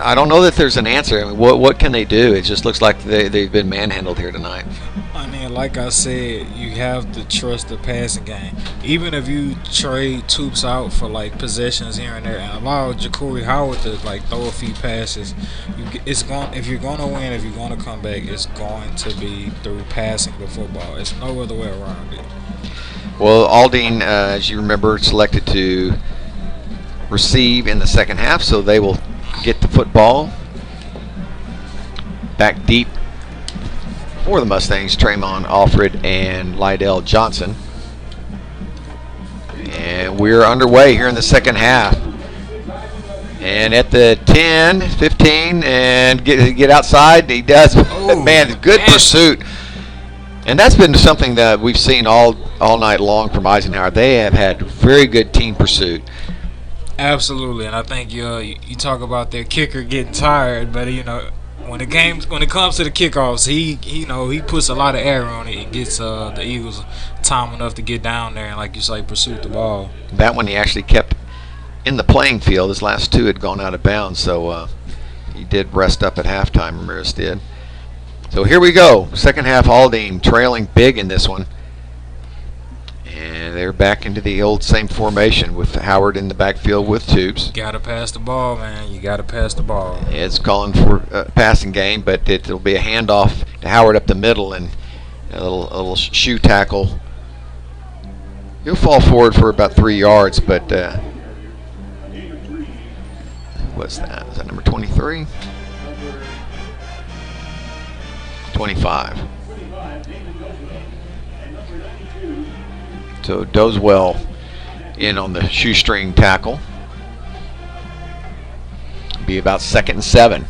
I don't know that there's an answer. I mean, what can they do? It just looks like they've been manhandled here tonight. I mean, like I said, you have to trust the passing game. Even if you trade Toops out for like possessions here and there, and allow Ja'Cory Howard to like throw a few passes, if you're gonna win, if you're gonna come back, it's going to be through passing the football. It's no other way around it. Well, Aldine, as you remember, selected to receive in the second half, so they will get the football back deep for the Mustangs. Tremont Alfred and Lydell Johnson, and we're underway here in the second half. And at the 10, 15, and get outside. He does. Man, good pursuit. And that's been something that we've seen all night long from Eisenhower. They have had very good team pursuit. Absolutely, and I think you talk about their kicker getting tired, but you know when it comes to the kickoffs, he puts a lot of air on it and gets the Eagles time enough to get down there and, like you say, pursue the ball. That one he actually kept in the playing field. His last two had gone out of bounds, so he did rest up at halftime. Ramirez did. So here we go, second half. Aldine trailing big in this one. And they're back into the old same formation with Howard in the backfield with Tubes. You got to pass the ball, man. You got to pass the ball. It's calling for a passing game, but it'll be a handoff to Howard up the middle and a little shoe tackle. He'll fall forward for about 3 yards, but what's that? Is that number 23? 25. So Doswell in on the shoestring tackle. Be about 2nd and 7.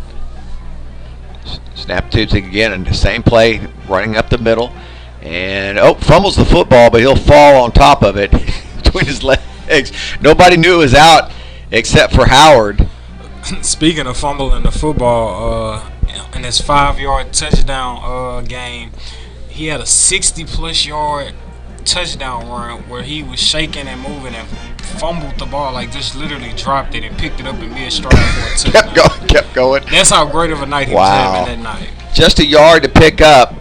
Snap Tubes again, and the same play, running up the middle. And, fumbles the football, but he'll fall on top of it between his legs. Nobody knew it was out except for Howard. Speaking of fumbling the football, in his 5-yard touchdown game, he had a 60-plus yard touchdown run where he was shaking and moving and fumbled the ball, like just literally dropped it and picked it up in mid-stride for a touchdown. Kept going. That's how great of a night he was having that night. Just a yard to pick up.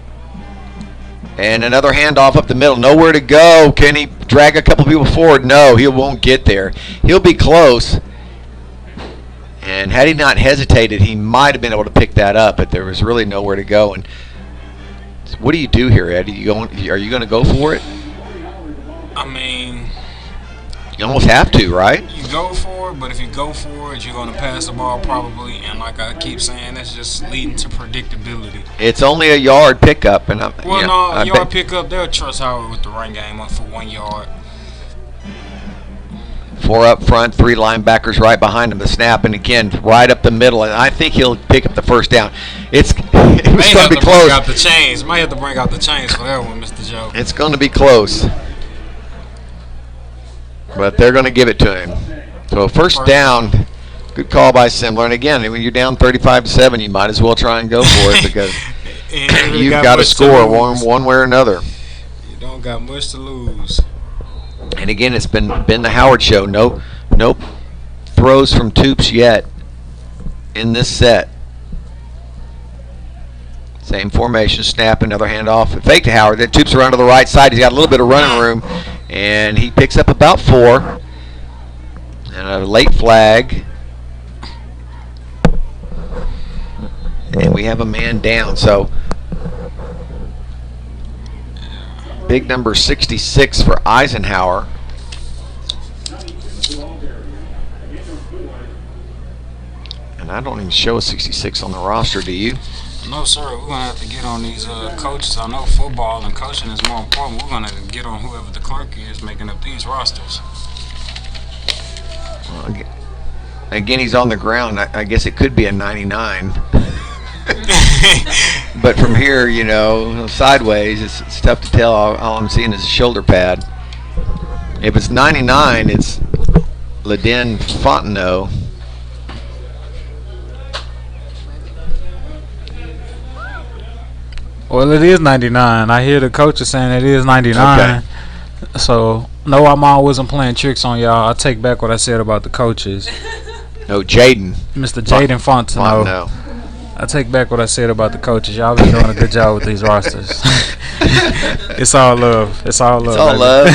And another handoff up the middle. Nowhere to go. Can he drag a couple people forward? No, he won't get there. He'll be close. And had he not hesitated, he might have been able to pick that up, but there was really nowhere to go. And what do you do here, Ed? Are you going to go for it? I mean, you almost have to, right? You go for it, but if you go for it, you're going to pass the ball probably. And like I keep saying, that's just leading to predictability. It's only a yard pickup, and yard pickup. They'll trust Howard with the run game for 1 yard. 4 up front, 3 linebackers right behind him. The snap, and again, right up the middle. And I think he'll pick up the first down. It was going to be close. Might have to bring out the chains for that one, Mr. Joe. It's going to be close. But they're going to give it to him. So first down, good call by Simler. And again, when you're down 35-7, you might as well try and go for it because you've got to score one way or another. You don't got much to lose. And again, it's been the Howard show. No throws from Toops yet in this set. Same formation, snap, another handoff. Fake to Howard. Then Toops around to the right side. He's got a little bit of running room. And he picks up about 4. And a late flag. And we have a man down. So big number 66 for Eisenhower. And I don't even show a 66 on the roster, do you? No, sir. We're going to have to get on these coaches. I know football and coaching is more important. We're going to get on whoever the clerk is making up these rosters. Well, again, he's on the ground. I guess it could be a 99. But from here, sideways, it's tough to tell. All I'm seeing is a shoulder pad. If it's 99, it's Ladin Fontenot. Well, it is 99. I hear the coaches saying it is 99. Okay. So, no, I wasn't playing tricks on y'all. I take back what I said about the coaches. No, Jaden. Mr. Jaden Fontenot. I take back what I said about the coaches. Y'all been doing a good job with these rosters. It's all love. It's all love. It's all love.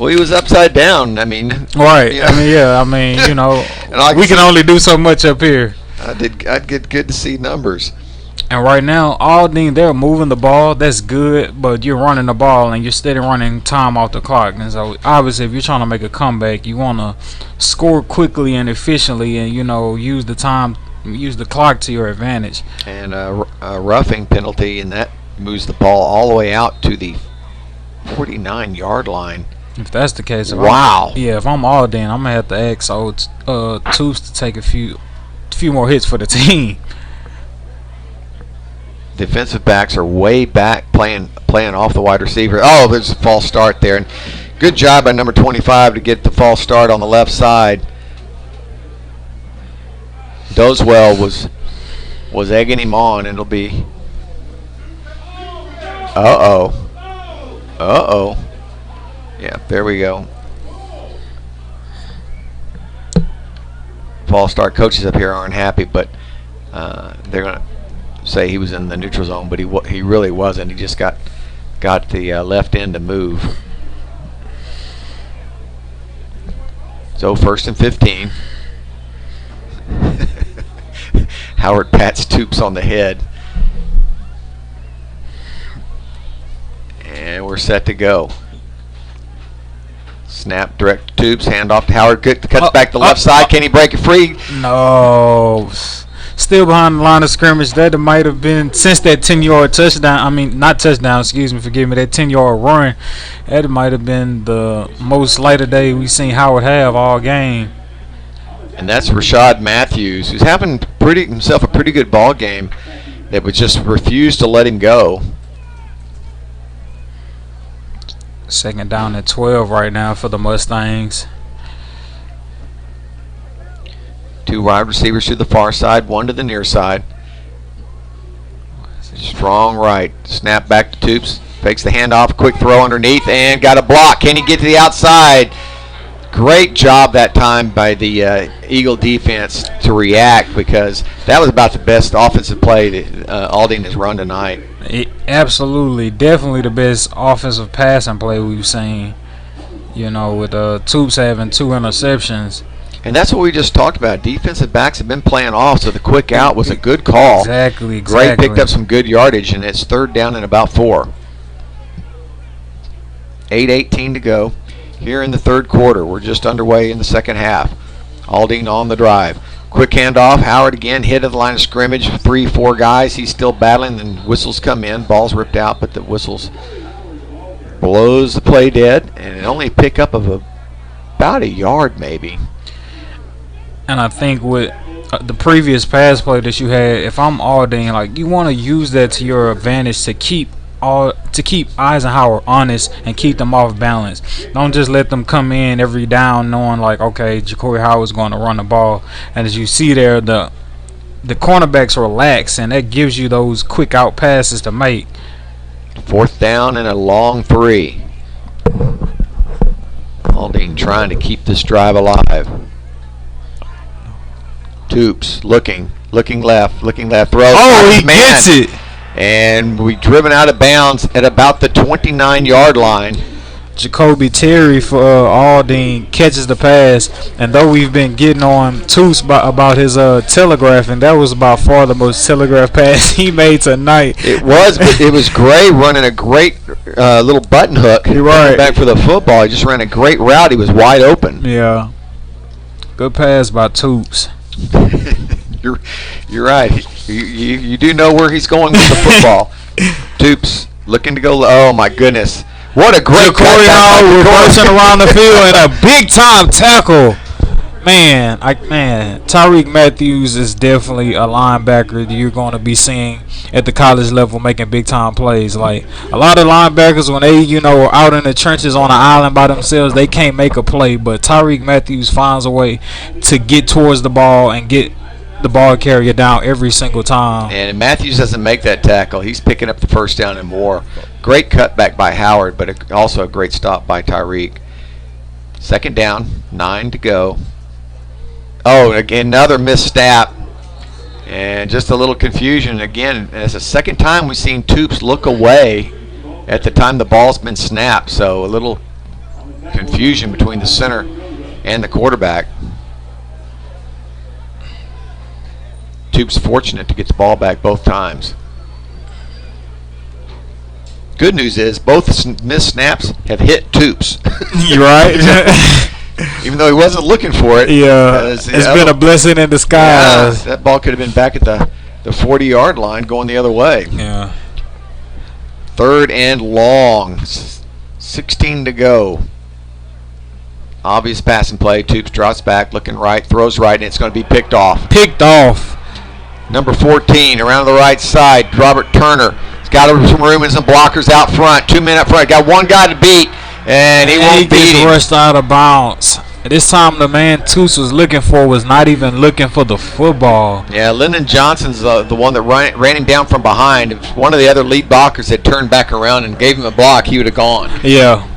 Well, he was upside down. I mean, right. Yeah. We can only do so much up here. I'd get good to see numbers. And right now, Aldine, they're moving the ball. That's good, but you're running the ball and you're steady running time off the clock. And so, obviously, if you're trying to make a comeback, you want to score quickly and efficiently, and use the time, use the clock to your advantage. And a roughing penalty, and that moves the ball all the way out to the 49-yard line. If that's the case, if I'm Aldine, I'm gonna have to ask Toops to take a few more hits for the team. Defensive backs are way back playing off the wide receiver. Oh, there's a false start there. And good job by number 25 to get the false start on the left side. Doswell was egging him on, and it'll be yeah, there we go. False start. Coaches up here aren't happy, but they're going to say he was in the neutral zone, but he really wasn't. He just got the left end to move. So 1st and 15. Howard pats Toops on the head. And we're set to go. Snap direct to Toops, hand off to Howard. Good, cuts back the left side. Can he break it free? No. Still behind the line of scrimmage. That might have been, since that 10-yard touchdown, I mean, not touchdown, excuse me, forgive me, that 10-yard run, that might have been the most light of day we've seen Howard have all game. And that's Rashad Matthews, who's having himself a pretty good ball game that would just refuse to let him go. Second down at 12 right now for the Mustangs. 2 wide receivers to the far side, 1 to the near side. Strong right. Snap back to Toops. Fakes the handoff. Quick throw underneath and got a block. Can he get to the outside? Great job that time by the Eagle defense to react, because that was about the best offensive play that Aldine has run tonight. Absolutely. Definitely the best offensive passing play we've seen. You know, with Toops having 2 interceptions. And that's what we just talked about. Defensive backs have been playing off, so the quick out was a good call. Exactly. Gray picked up some good yardage, and it's 3rd down and about 4. 8:18 to go here in the 3rd quarter. We're just underway in the 2nd half. Aldine on the drive. Quick handoff. Howard again hit at the line of scrimmage. 3-4 guys. He's still battling. Then whistles come in. Ball's ripped out, but the whistles blows the play dead, and only a pickup of about a yard maybe. And I think with the previous pass play that you had, if I'm Aldine, like, you want to use that to your advantage to keep Eisenhower honest and keep them off balance. Don't just let them come in every down knowing like, okay, Jacory Howard's going to run the ball. And as you see there, the cornerbacks relax, and that gives you those quick out passes to make. 4th down and a long 3. Aldine trying to keep this drive alive. Toops looking left, throws. Oh, he gets it. And we driven out of bounds at about the 29-yard line. Jacoby Terry for Aldine catches the pass, and though we've been getting on Toops about his telegraphing, that was by far the most telegraphed pass he made tonight. It was, but it was Gray running a great little button hook. You're right. Back for the football. He just ran a great route. He was wide open. Yeah. Good pass by Toops. You're right. You do know where he's going with the football. Toops looking to go. Oh my goodness! What a great Jacory Howard reversing around the field and a big time tackle. Man, Tyreek Matthews is definitely a linebacker that you're going to be seeing at the college level making big time plays. Like, a lot of linebackers, when they, are out in the trenches on an island by themselves, they can't make a play. But Tyreek Matthews finds a way to get towards the ball and get the ball carrier down every single time. And Matthews doesn't make that tackle. He's picking up the 1st down and more. Great cutback by Howard, but also a great stop by Tyreek. 2nd down, 9 to go. Oh, again, another missed snap. And just a little confusion. Again, it's the 2nd time we've seen Toops look away at the time the ball's been snapped. So a little confusion between the center and the quarterback. Toops fortunate to get the ball back both times. Good news is both missed snaps have hit Toops. You're right. Even though he wasn't looking for it. Yeah, it's been a blessing in disguise. Yeah, that ball could have been back at the 40-yard line going the other way. Yeah. 3rd and long. 16 to go. Obvious passing play. Toops drops back, looking right, throws right, and it's going to be picked off. Number 14 around the right side, Robert Turner. He's got some room and some blockers out front. 2 men up front. Got one guy to beat, and he won't beat him. Rushed out of bounds. This time the man Toops was looking for was not even looking for the football. Yeah, Lyndon Johnson's the one that ran him down from behind. If one of the other lead blockers had turned back around and gave him a block, he would have gone. Yeah.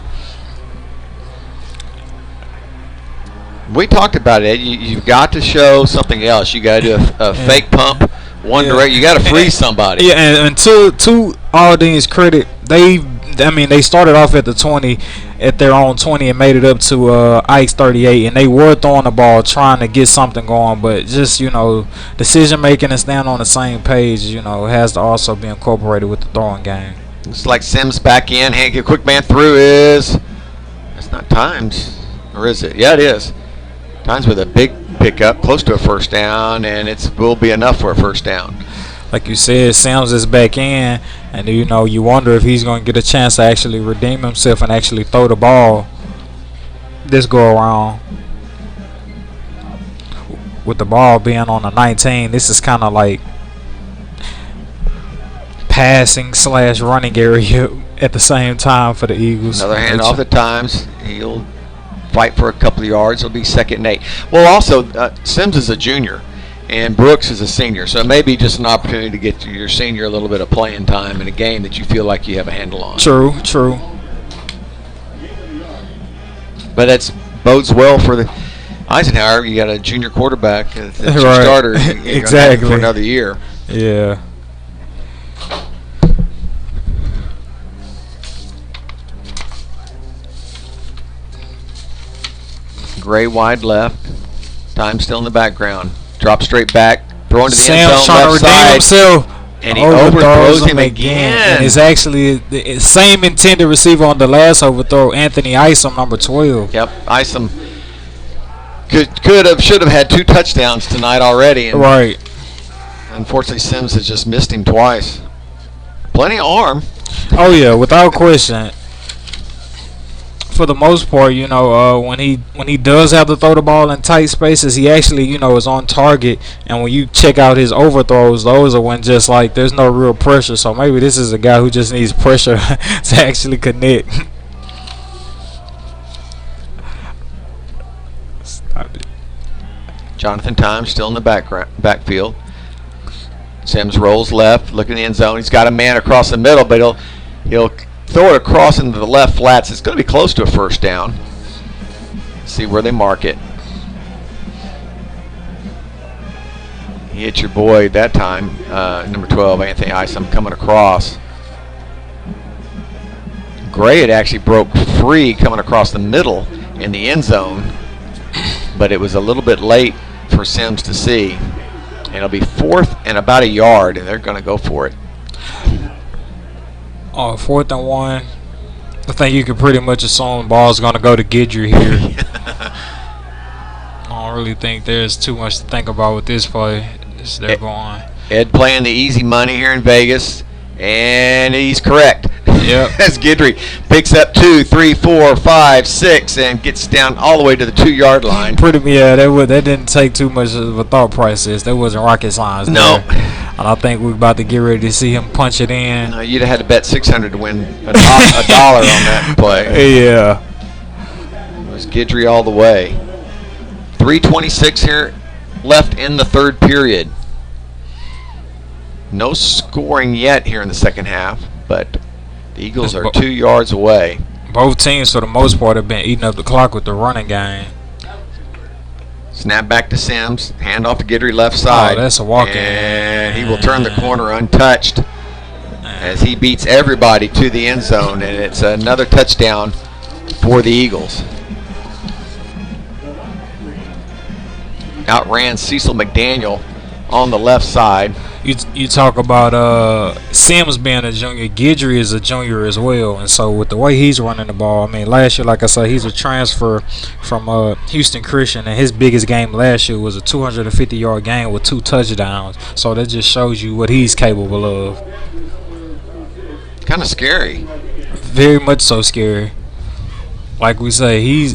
We talked about it. You've got to show something else. You got to do a fake pump, one direct. You got to freeze somebody. Yeah, and to Aldine's credit, they started off at the 20, at their own 20, and made it up to Ike's 38, and they were throwing the ball, trying to get something going, but just decision making and staying on the same page, has to also be incorporated with the throwing game. It's like Sims back in. Hey, a quick man through is. That's not Times, or is it? Yeah, it is. Times with a big pickup, close to a 1st down, and it will be enough for a 1st down. Like you said, Sims is back in, and you wonder if he's going to get a chance to actually redeem himself and actually throw the ball this go around. With the ball being on the 19, this is kind of like passing / running area at the same time for the Eagles. Another handoff at times. He'll fight for a couple of yards. It'll be 2nd and 8. Well, also, Sims is a junior, and Brooks is a senior. So it may be just an opportunity to get your senior a little bit of playing time in a game that you feel like you have a handle on. True. But that bodes well for the Eisenhower. You got a junior quarterback that's your Right. starter. You're gonna have him Exactly. for another year. Yeah. Gray wide left. Time still in the background. Drop straight back. Throwing to the end Sam's zone trying to left redeem side. himself. And he overthrows him again. And it's actually the same intended receiver on the last overthrow, Anthony Isom, number 12. Yep, Isom should have had 2 touchdowns tonight already. And Right. unfortunately, Sims has just missed him twice. Plenty of arm. Oh yeah, without question. For the most part, when he does have to throw the ball in tight spaces, he actually, is on target. And when you check out his overthrows, those are when just like there's no real pressure. So maybe this is a guy who just needs pressure to actually connect. Stop it. Jonathan Time still in the backfield. Sims rolls left, looking in the end zone. He's got a man across the middle, but he'll throw it across into the left flats. It's going to be close to a first down. See where they mark it. He hit your boy that time, number 12, Anthony Isom, coming across. Gray had actually broke free coming across the middle in the end zone, but it was a little bit late for Sims to see. And it'll be 4th and about a yard, and they're going to go for it. 4th and 1. I think you can pretty much assume the ball's going to go to Guidry here. I don't really think there's too much to think about with this play. They're going. Ed playing the easy money here in Vegas, and he's correct. Yep. As Guidry picks up 2, 3, 4, 5, 6, and gets down all the way to the 2-yard line. That didn't take too much of a thought process. That wasn't rocket science. No. And I think we're about to get ready to see him punch it in. You'd have had to bet $600 to win a dollar on that play. Yeah. It was Guidry all the way. 3:26 here left in the 3rd period. No scoring yet here in the second half, but the Eagles are 2 yards away. Both teams, for the most part, have been eating up the clock with the running game. Snap back to Sims. Hand off to Guidry left side. Oh, that's a walk-in. And he will turn the corner untouched as he beats everybody to the end zone. And it's another touchdown for the Eagles. Outran Cecil McDaniel on the left side. You talk about Sims being a junior. Guidry is a junior as well, and so with the way he's running the ball, I mean, last year, like I said, he's a transfer from Houston Christian, and his biggest game last year was a 250-yard game with 2 touchdowns. So that just shows you what he's capable of. Kind of scary. Very much so scary. Like we say,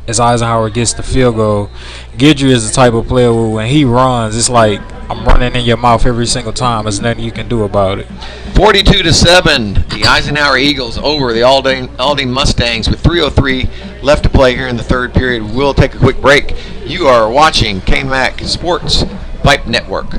as Eisenhower gets the field goal, Guidry is the type of player where when he runs, it's like I'm running in your mouth every single time. There's nothing you can do about it. 42-7, the Eisenhower Eagles over the Aldine Mustangs with 3:03 left to play here in the 3rd period. We'll take a quick break. You are watching KMAC Sports Vype Network.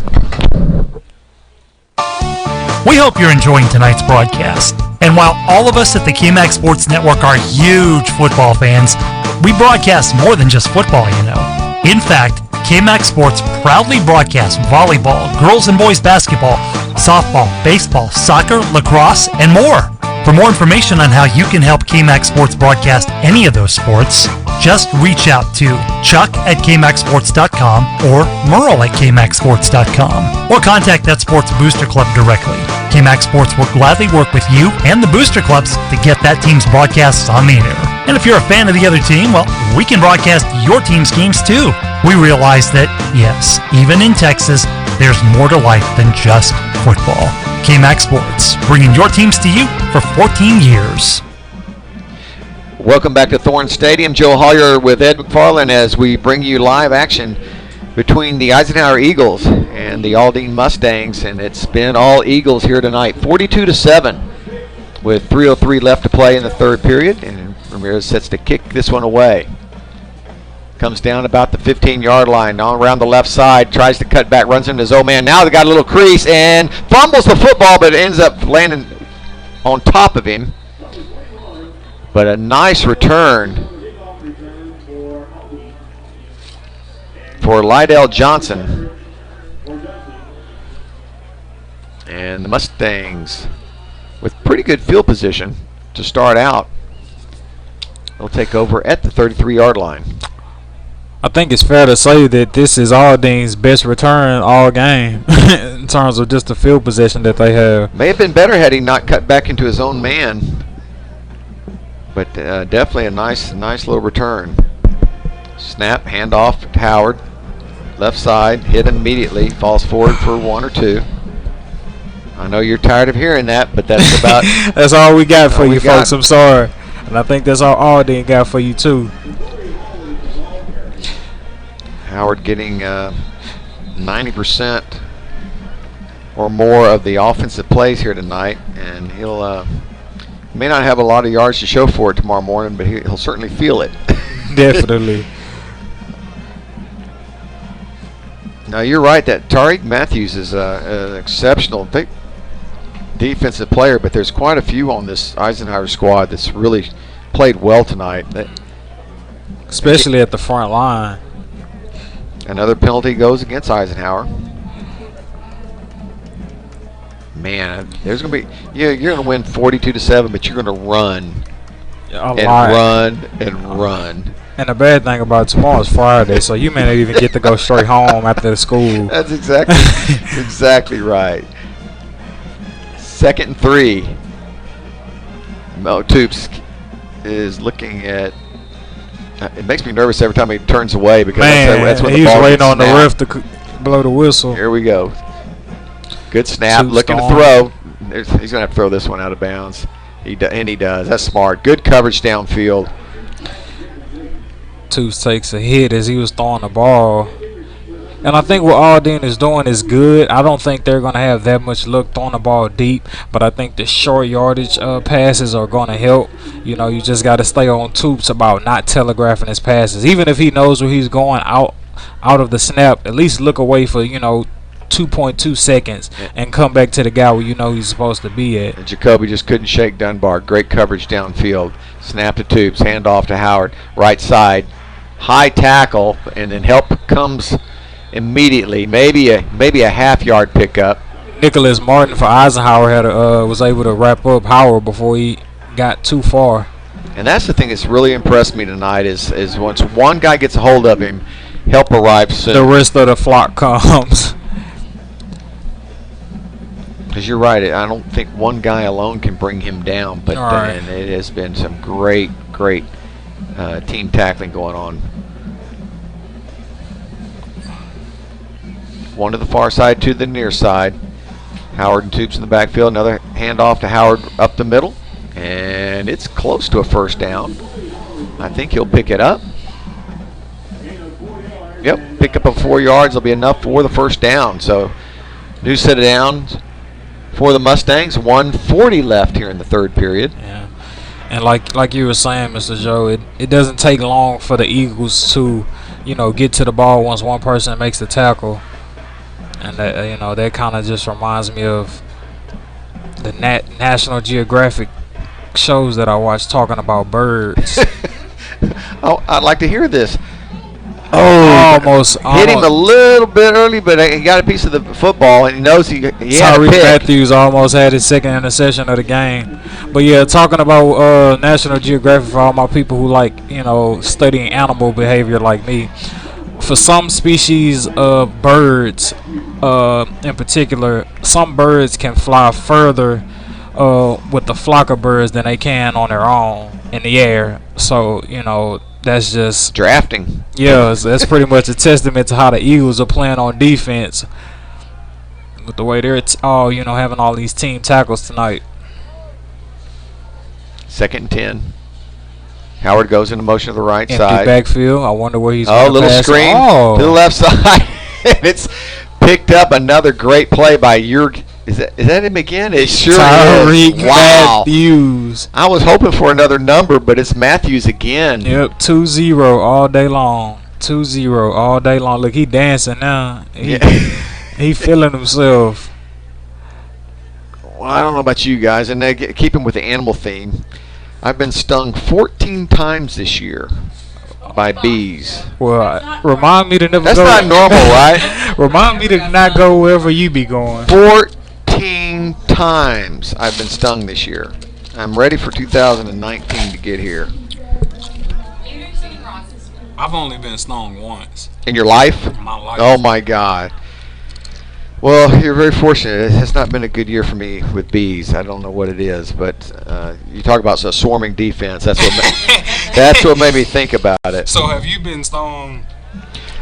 We hope you're enjoying tonight's broadcast. And while all of us at the KMAC Sports Network are huge football fans, we broadcast more than just football, you know. In fact, KMAC Sports proudly broadcasts volleyball, girls and boys basketball, softball, baseball, soccer, lacrosse, and more. For more information on how you can help KMAC Sports broadcast any of those sports, just reach out to chuck@kmacsports.com or merle@kmacsports.com or contact that sports booster club directly. KMAC Sports will gladly work with you and the booster clubs to get that team's broadcasts on the air. And if you're a fan of the other team, well, we can broadcast your team's games too. We realize that, yes, even in Texas, there's more to life than just football. KMAC Sports, bringing your teams to you for 14 years. Welcome back to Thorne Stadium. Joe Hollier with Ed McFarland as we bring you live action between the Eisenhower Eagles and the Aldine Mustangs, and it's been all Eagles here tonight. 42-7. with 3:03 left to play in the third period, and Ramirez sets to kick this one away. Comes down about the 15-yard line, all around the left side, tries to cut back, runs into his old man. Now they got a little crease and fumbles the football, but it ends up landing on top of him. But a nice return for Lydell Johnson. And the Mustangs with pretty good field position to start out. They'll take over at the 33-yard line. I think it's fair to say that this is Aldine's best return all game in terms of just the field position that they have. May have been better had he not cut back into his own man, but definitely a nice little return. Snap, handoff to Howard, left side, hit immediately, falls forward for 1 or 2. I know you're tired of hearing that, but that's about that's all we got for you folks. I'm sorry, and I think that's all Aldine got for you too. Howard getting 90% or more of the offensive plays here tonight, and he'll may not have a lot of yards to show for it tomorrow morning, but he'll certainly feel it. Definitely. Now you're right that Tariq Matthews is an exceptional defensive player, but there's quite a few on this Eisenhower squad that's really played well tonight. Especially at the front line. Another penalty goes against Eisenhower. Man, there's going to be you're going to win 42-7, but you're going to run and run. And the bad thing about tomorrow is Friday, so you may not even get to go straight home after the school. That's exactly right. 2nd and 3. Mo Toops is looking at. It makes me nervous every time he turns away because that's when the he's ball waiting gets on the snapped. ref to blow the whistle. Here we go. Good snap, Toops looking to throw. He's going to have to throw this one out of bounds. He does. That's smart. Good coverage downfield. Toops takes a hit as he was throwing the ball. And I think what Aldine is doing is good. I don't think they're going to have that much luck throwing the ball deep, but I think the short yardage passes are going to help. You know, you just got to stay on Toops about not telegraphing his passes. Even if he knows where he's going out of the snap, at least look away for, 2.2 seconds and come back to the guy where you know he's supposed to be at. And Jacoby just couldn't shake Dunbar. Great coverage downfield. Snap to Toops, hand off to Howard. Right side, high tackle, and then help comes immediately. Maybe a half-yard pickup. Nicholas Martin for Eisenhower was able to wrap up Howard before he got too far. And that's the thing that's really impressed me tonight is once one guy gets a hold of him, help arrives soon. The rest of the flock comes. Because you're right, I don't think one guy alone can bring him down, but and it has been some great team tackling going on. One to the far side, to the near side. Howard and Toops in the backfield. Another handoff to Howard up the middle. And it's close to a first down. I think he'll pick it up. Yep, pick up 4 yards. Will be enough for the first down. So, new set of downs for the Mustangs. 1:40 left here in the third period. Yeah. And like you were saying, Mr. Joe, it doesn't take long for the Eagles to, get to the ball once one person makes the tackle. And that kind of just reminds me of the National Geographic shows that I watch talking about birds. Oh, I'd like to hear this. Almost hit him a little bit early, but he got a piece of the football, and he knows he had a Tyrese pick. Matthews almost had his second interception of the game. But yeah, talking about National Geographic for all my people who like studying animal behavior like me. For some species of birds, in particular, some birds can fly further with the flock of birds than they can on their own in the air. So, that's just drafting. Yeah, so that's pretty much a testament to how the Eagles are playing on defense with the way they're having all these team tackles tonight. 2nd and 10. Howard goes into motion to the right Empty side. Backfield. I wonder where he's going to little pass. Screen to the left side. And it's picked up. Another great play by Is that him again? It sure Tyreek is. Wow. Matthews. I was hoping for another number, but it's Matthews again. Yep, 2-0 all day long. 2-0 all day long. Look, he dancing now. He feeling himself. Well, I don't know about you guys, and keep him with the animal theme. I've been stung 14 times this year by bees. Well, remind me to never That's go. That's not normal, right? Remind me to not go wherever you be going. 14 times I've been stung this year. I'm ready for 2019 to get here. I've only been stung once. In your life? In my life. Oh, my God. Well, you're very fortunate. It has not been a good year for me with bees. I don't know what it is, but you talk about a swarming defense. That's what made me think about it. So have you been stung?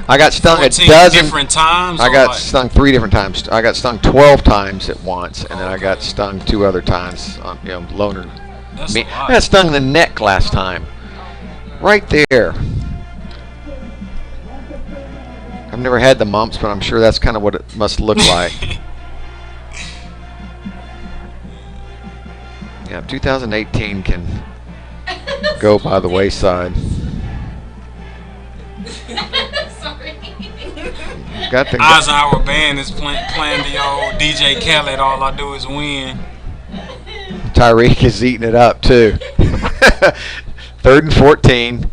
I got stung a 14 dozen different times. I got stung 3 different times. I got stung 12 times at once, and then I got stung 2 other times on loner. That's a lot. I got stung in the neck last time. Right there. I've never had the mumps, but I'm sure that's kind of what it must look like. Yeah, 2018 can go by the wayside. Sorry. Got the Eisenhower band is playing the old DJ Khaled. All I do is win. Tyreek is eating it up too. 3rd and 14.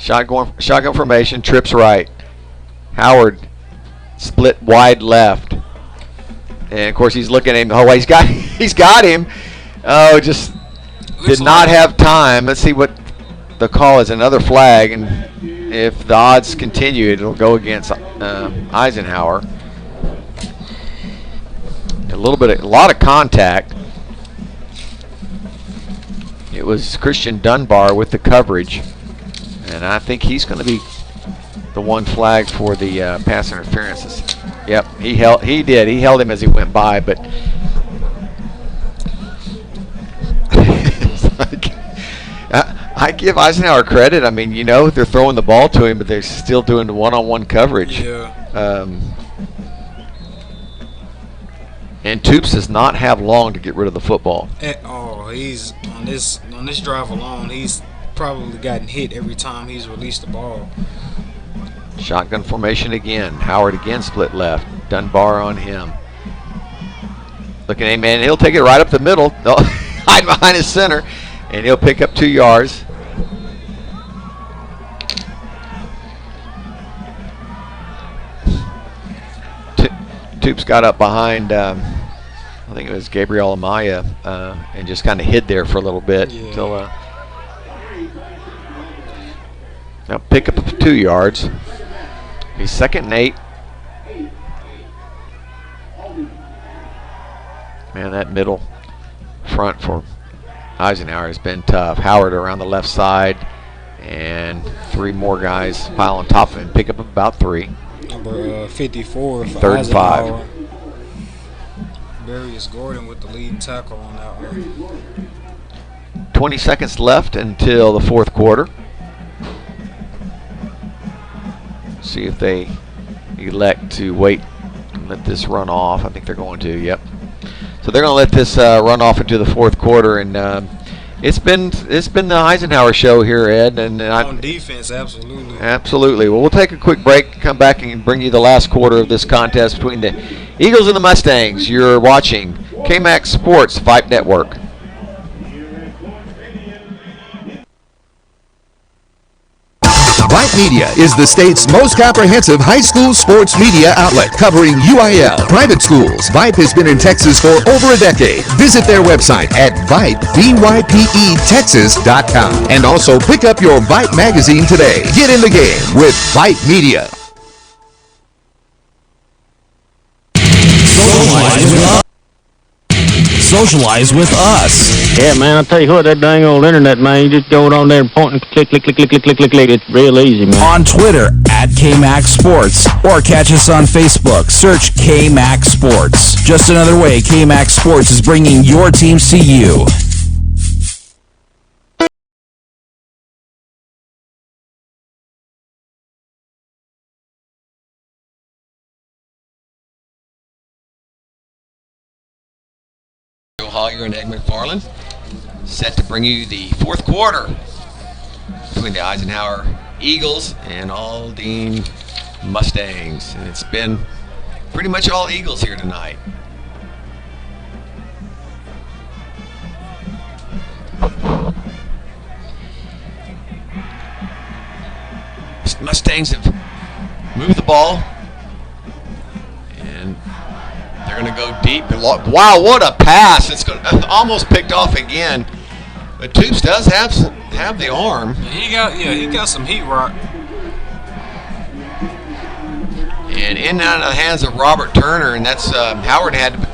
Shotgun formation, trips right. Howard split wide left. And of course he's looking at him. Oh, he's got him. Oh, just did not have time. Let's see what the call is. Another flag, and if the odds continue, it'll go against Eisenhower. A lot of contact. It was Christian Dunbar with the coverage. And I think he's going to be the one flag for the pass interferences. Yep, he did. He held him as he went by, but I give Eisenhower credit. I mean, they're throwing the ball to him, but they're still doing the one-on-one coverage. Yeah. And Toops does not have long to get rid of the football. He's on this drive alone. He's probably gotten hit every time he's released the ball. Shotgun formation again. Howard again split left. Dunbar on him. Looking at him, man. He'll take it right up the middle. They'll hide behind his center, and he'll pick up 2 yards. Toops got up behind, I think it was Gabriel Amaya, and just kind of hid there for a little bit until. Now pick up 2 yards. He's 2nd and 8. Man, that middle front for Eisenhower has been tough. Howard around the left side, and 3 more guys pile on top of him. Pick up about 3. Number 54 for 3rd and Eisenhower. 5. Darius Gordon with the leading tackle on that one. 20 seconds left until the 4th quarter. See if they elect to wait and let this run off. I think they're going to. Yep. So they're going to let this run off into the 4th quarter, and it's been the Eisenhower show here, Ed. And on defense, absolutely. Absolutely. Well, we'll take a quick break, come back, and bring you the last quarter of this contest between the Eagles and the Mustangs. You're watching KMAX Sports Vype Network. Vype Media is the state's most comprehensive high school sports media outlet, covering UIL, private schools. Vype has been in Texas for over a decade. Visit their website at Vype, VYPETexas.com. And also pick up your Vype magazine today. Get in the game with Vype Media. Socialize with us. Yeah, man, I'll tell you what, that dang old internet, man, you just go on there and point and click. It's real easy, man. On Twitter at KMAX Sports, or catch us on Facebook. Search KMAX Sports. Just another way KMAX Sports is bringing your teams to you. Hollier and Ed McFarland, set to bring you the fourth quarter between the Eisenhower Eagles and Aldine Mustangs. And it's been pretty much all Eagles here tonight. Mustangs have moved the ball, and they're going to go deep. Wow, what a pass! It's almost picked off again. But Toops does have the arm. He got some heat rock. And in and out of the hands of Robert Turner, and that's Howard had to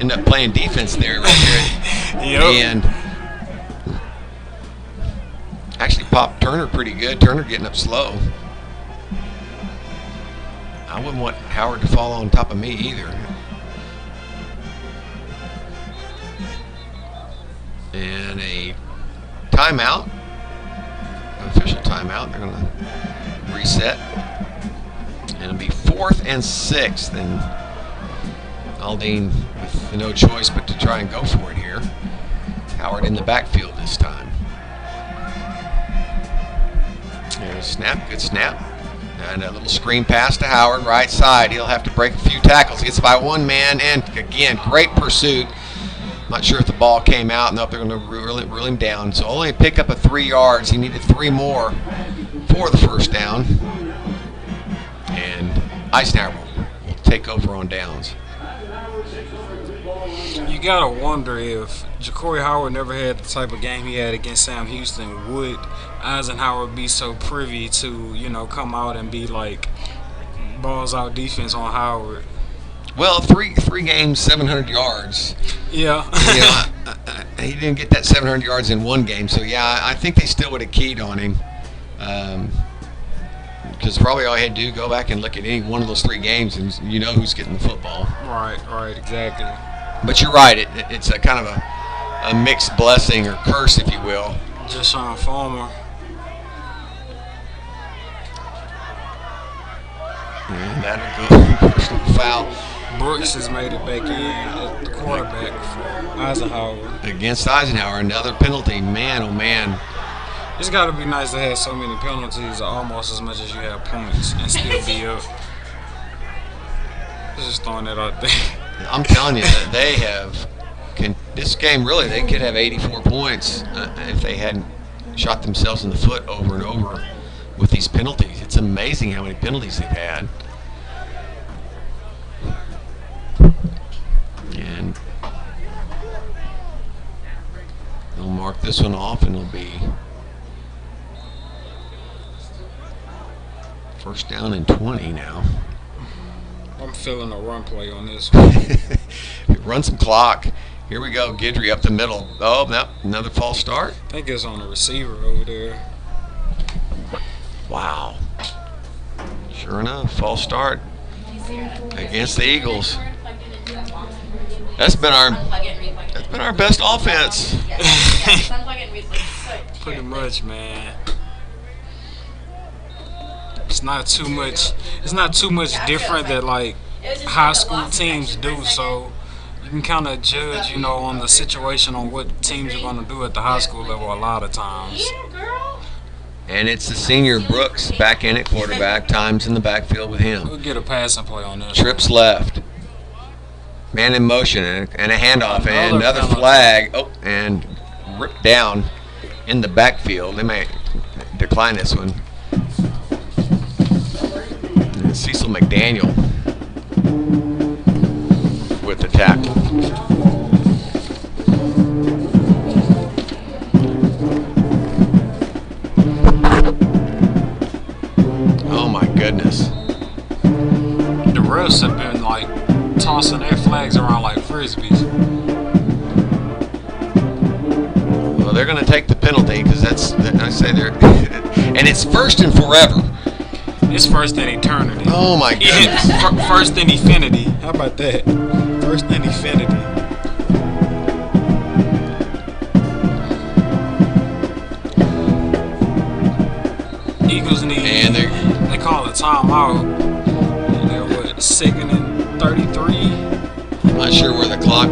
end up playing defense there right there. Yep. And actually popped Turner pretty good. Turner getting up slow. I wouldn't want Howard to fall on top of me either. And a timeout, an official timeout. They're going to reset. And it'll be 4th and 6th. And Aldine with no choice but to try and go for it here. Howard in the backfield this time. There's a snap, good snap. And a little screen pass to Howard, right side. He'll have to break a few tackles. He gets by one man, and again, great pursuit. Not sure if the ball came out. Nope, they're going to rule him down. So only pick up 3 yards. He needed 3 more for the first down. And Eisenhower will take over on downs. You gotta wonder if Ja'Cory Howard never had the type of game he had against Sam Houston, would Eisenhower be so privy to, come out and be like balls out defense on Howard? Well, three games, 700 yards. Yeah. He didn't get that 700 yards in one game, so yeah, I think they still would have keyed on him. Because probably all I had to do go back and look at any one of those 3 games, and you know who's getting the football. Right, exactly. But you're right. It's a kind of a mixed blessing or curse, if you will. Just on Farmer. And that'll go personal foul. Brooks has made it back in at the quarterback for Eisenhower. Against Eisenhower, another penalty. Man, oh man. It's got to be nice to have so many penalties, almost as much as you have points, and still be up. Just throwing that out there. I'm telling you, that they have. This game, really, they could have 84 points if they hadn't shot themselves in the foot over and over with these penalties. It's amazing how many penalties they've had. And they'll mark this one off, and it'll be first down and 20 now. I'm feeling a run play on this one. Run some clock. Here we go. Guidry up the middle. Oh, no, another false start. I think it's on the receiver over there. Wow. Sure enough, false start against the Eagles. That's been our best offense. Pretty much, man. It's not too much. It's not too much different that like high school teams do. So you can kind of judge, on the situation on what teams are going to do at the high school level a lot of times. And it's the senior Brooks back in at quarterback. Times in the backfield with him. We'll get a passing play on this. Trips left. Man in motion and a handoff and another flag. Oh, and ripped down in the backfield. They may decline this one. And Cecil McDaniel with the tackle. Oh my goodness. The refs have been like tossing their flags around like frisbees. Well, they're going to take the penalty because I say they're, and it's first and forever. It's first in eternity. Oh my goodness. First in infinity. How about that? First in infinity. Eagles need. And they call a timeout. They're what, 2nd and 33. I'm not sure where the clock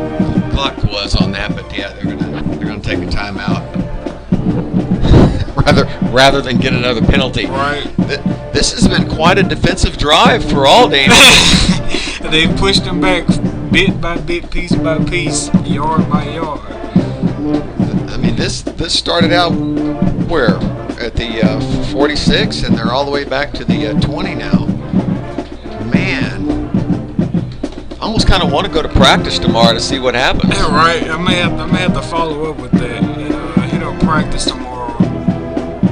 clock was on that, but yeah, they're gonna take a timeout rather than get another penalty. Right. This has been quite a defensive drive for Aldine. They pushed them back bit by bit, piece by piece, yard by yard. I mean, this started out where? At the 46, and they're all the way back to the 20 now. Man, I almost kind of want to go to practice tomorrow to see what happens. Yeah, right. I may have to follow up with that. Hit up practice tomorrow.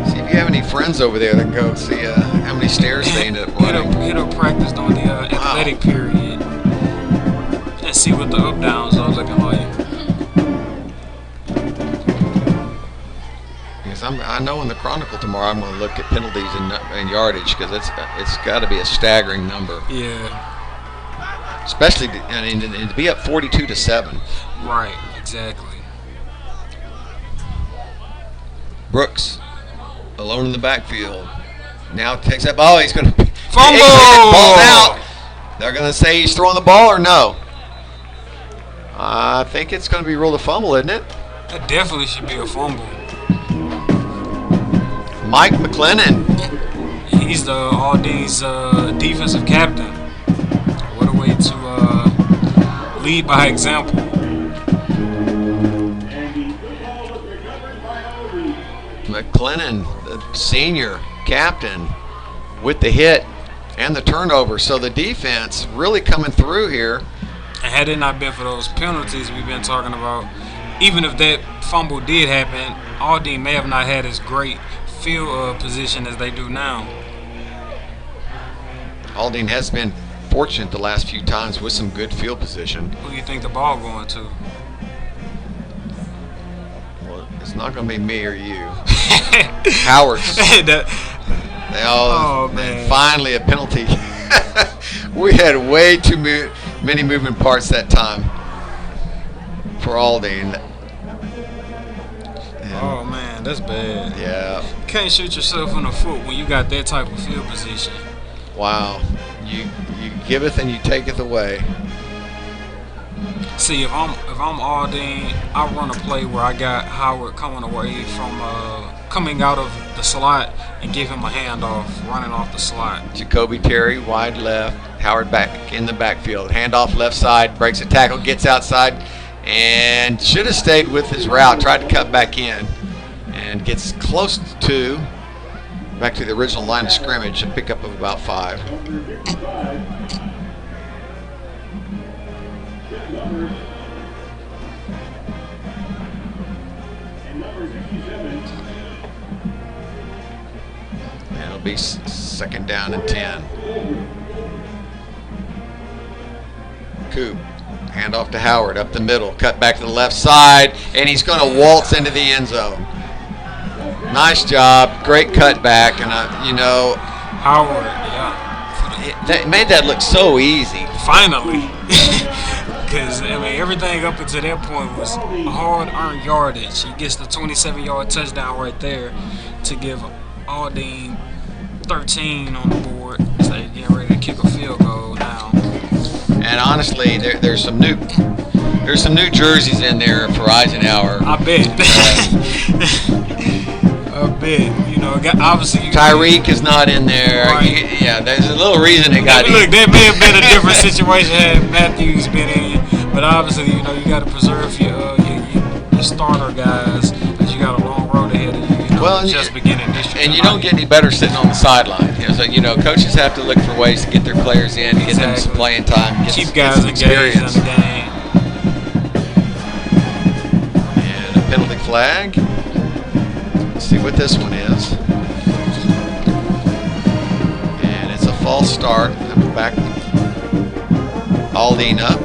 See if you have any friends over there that can go see how many stairs they end up running. Hit up practice during the athletic period and see what the up downs are looking like. I know in the Chronicle tomorrow I'm going to look at penalties and yardage because it's got to be a staggering number. Yeah. Especially to be up 42-7. Right. Exactly. Brooks alone in the backfield. Now takes that ball. He's going to fumble. Ball out. They're going to say he's throwing the ball or no. I think it's going to be ruled a fumble, isn't it? That definitely should be a fumble. Mike McLennan. He's the Aldine's defensive captain. What a way to lead by example. McLennan, the senior captain, with the hit and the turnover. So the defense really coming through here. And had it not been for those penalties we've been talking about, even if that fumble did happen, Aldine may have not had as great field position as they do now. Aldine has been fortunate the last few times with some good field position. Who do you think the ball going to? Well, it's not going to be me or you. Howard's. Man. Finally a penalty. We had way too many moving parts that time for Aldine. Oh man, that's bad. Yeah. You can't shoot yourself in the foot when you got that type of field position. Wow. You giveth and you taketh away. See, if I'm Aldine, I run a play where I got Howard coming away from coming out of the slot and give him a handoff, running off the slot. Jacoby Terry wide left, Howard back in the backfield. Handoff left side, breaks a tackle, gets outside, and should have stayed with his route. Tried to cut back in and gets close to back to the original line of scrimmage, a pickup of about 5. And it'll be second down and 10. Coop, handoff to Howard up the middle, cut back to the left side, and he's going to waltz into the end zone. Nice job, great cutback, and Howard, yeah, that made that look so easy. Finally, because everything up until that point was hard-earned yardage. He gets the 27-yard touchdown right there to give Aldine 13 on the board. So they're getting ready to kick a field goal now. And honestly, there's some new jerseys in there for Eisenhower. I bet. I bet. Obviously Tyreek is not in there. Right. There's a little reason it got. Look, that may have been a different situation had Matthews been in, but obviously, you got to preserve your starter guys, because you got a long road ahead of you. Just beginning this year. And you don't get any better sitting on the sideline. Coaches have to look for ways to get their players in, get them some playing time, keep guys engaged in the game. And a penalty flag. Let's see what this one is. And it's a false start. Back Aldine up.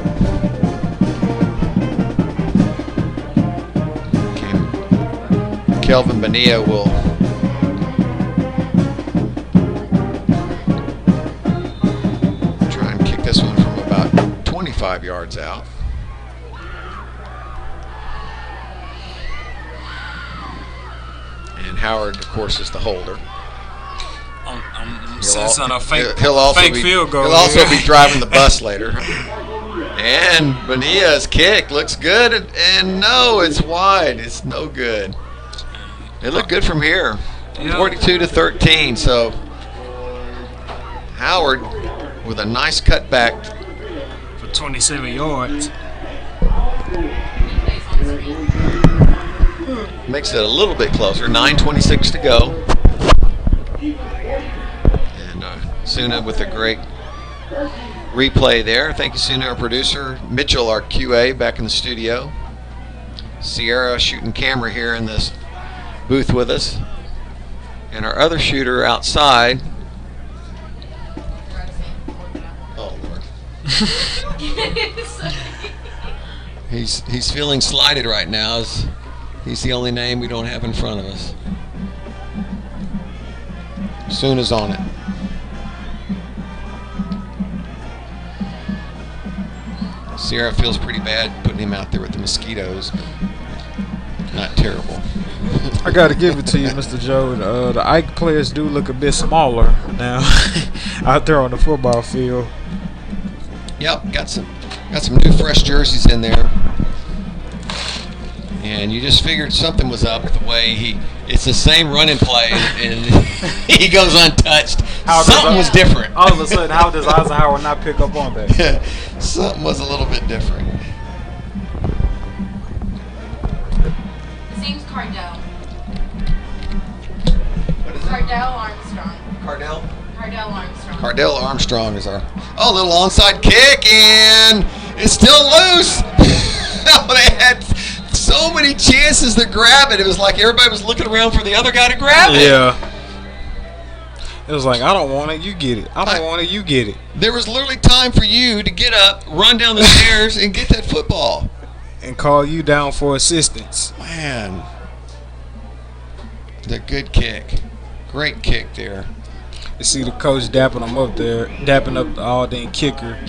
Kelvin Bonilla will try and kick this one from about 25 yards out. And Howard, of course, is the holder. I'm sensing a fake field goal. He'll also be driving the bus later. And Bonilla's kick looks good, and no, it's wide. It's no good. It looked good from here. 42-13, so Howard with a nice cutback for 27 yards. Makes it a little bit closer. 9:26 to go. And Suna with a great replay there. Thank you, Suna, our producer. Mitchell, our QA, back in the studio. Sierra shooting camera here in this booth with us. And our other shooter outside. Oh, Lord. He's feeling slighted right now. He's the only name we don't have in front of us. Suna's on it. Sierra feels pretty bad putting him out there with the mosquitoes, but not terrible. I got to give it to you, Mr. Joe. The Ike players do look a bit smaller now out there on the football field. Yep, got some new fresh jerseys in there. And you just figured something was up with the way it's the same running play, and he goes untouched. Something was different. All of a sudden, how does Eisenhower not pick up on that? Something was a little bit different. His name's Cardell. What is it? Cardell Armstrong. Cardell? Cardell Armstrong. Cardell Armstrong is our little onside kick, and it's still loose. They had so many chances to grab it. It was like everybody was looking around for the other guy to grab it. Yeah. It was like, I don't want it, you get it. I don't want it, you get it. There was literally time for you to get up, run down the stairs, and get that football. And call you down for assistance. Man. The good kick. Great kick there. You see the coach dapping him up there, dapping up the Aldine kicker.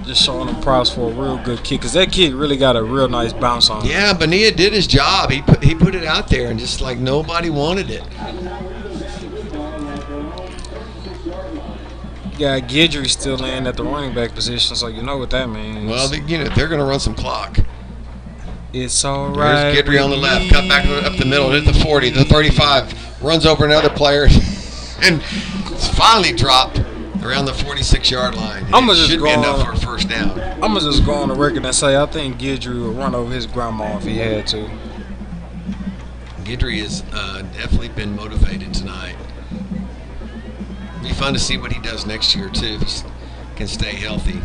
Just showing him props for a real good kick, because that kick really got a real nice bounce on it. Yeah, Bonilla did his job. He put it out there, and just like nobody wanted it. Yeah, Guidry still in at the running back position, so you know what that means. Well, they're going to run some clock. It's all right. There's Guidry on the left, cut back up the middle, hit the 40, the 35, runs over another player, and it's finally dropped around the 46-yard line. Should be enough for a first down. I'm going to just go on the record and say I think Guidry would run over his grandma if he had to. Guidry has definitely been motivated tonight. Be fun to see what he does next year, too, if he can stay healthy.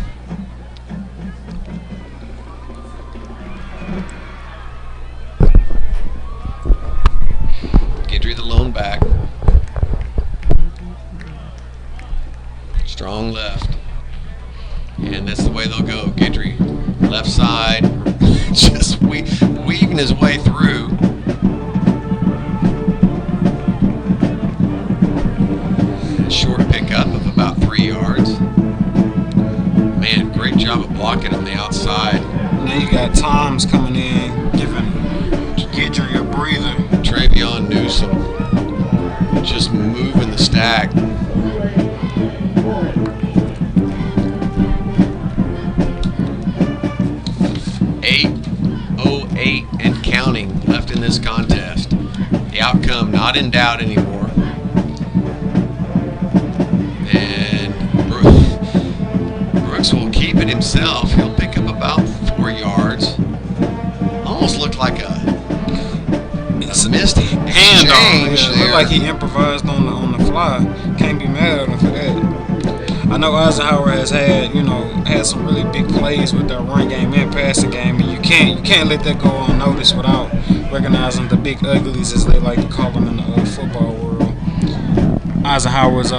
Guidry the lone back. Strong left. And that's the way they'll go. Guidry, left side, just weaving his way through. Short pickup of about 3 yards. Man, great job of blocking on the outside. Now you got Toms coming in, giving Guidry a breather. Travion Newsom just moving the stack. .808 and counting left in this contest. The outcome not in doubt anymore. And Brooks will keep it himself. He'll pick up about 4 yards. Almost looked like a missed hand change. Yeah, looked like he improvised on the fly. Can't be mad at him for that. I know Eisenhower has had some really big plays with their run game and passing game, and you can't let that go unnoticed without recognizing the big uglies, as they like to call them in the football world. Eisenhower's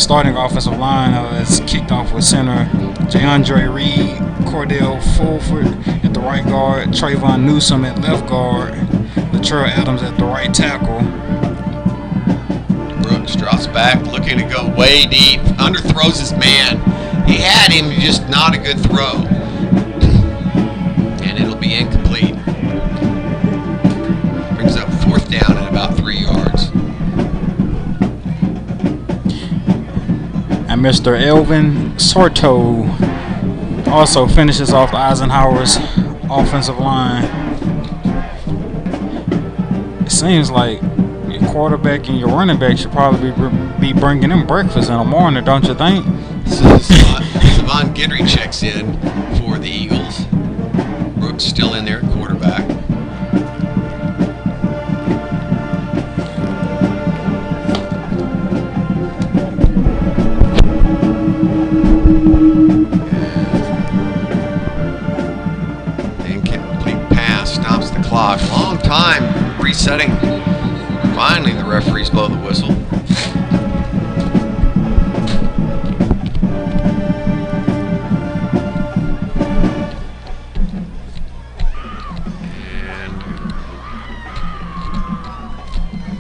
starting offensive line is kicked off with center JaAndre Reed, Cordell Fulford at the right guard, Trayvon Newsom at left guard, Latrell Adams at the right tackle. Brooks drops back, looking to go way deep, underthrows his man. He had him, just not a good throw. And it'll be incomplete. Brings up 4th down at about 3 yards. And Mr. Elvin Sorto also finishes off Eisenhower's offensive line. It seems like your quarterback and your running back should probably be bringing them breakfast in the morning, don't you think? Savon Guidry checks in for the Eagles. Brooks still in there at quarterback. Incomplete pass stops the clock. Long time resetting. Finally, the referees blow the whistle.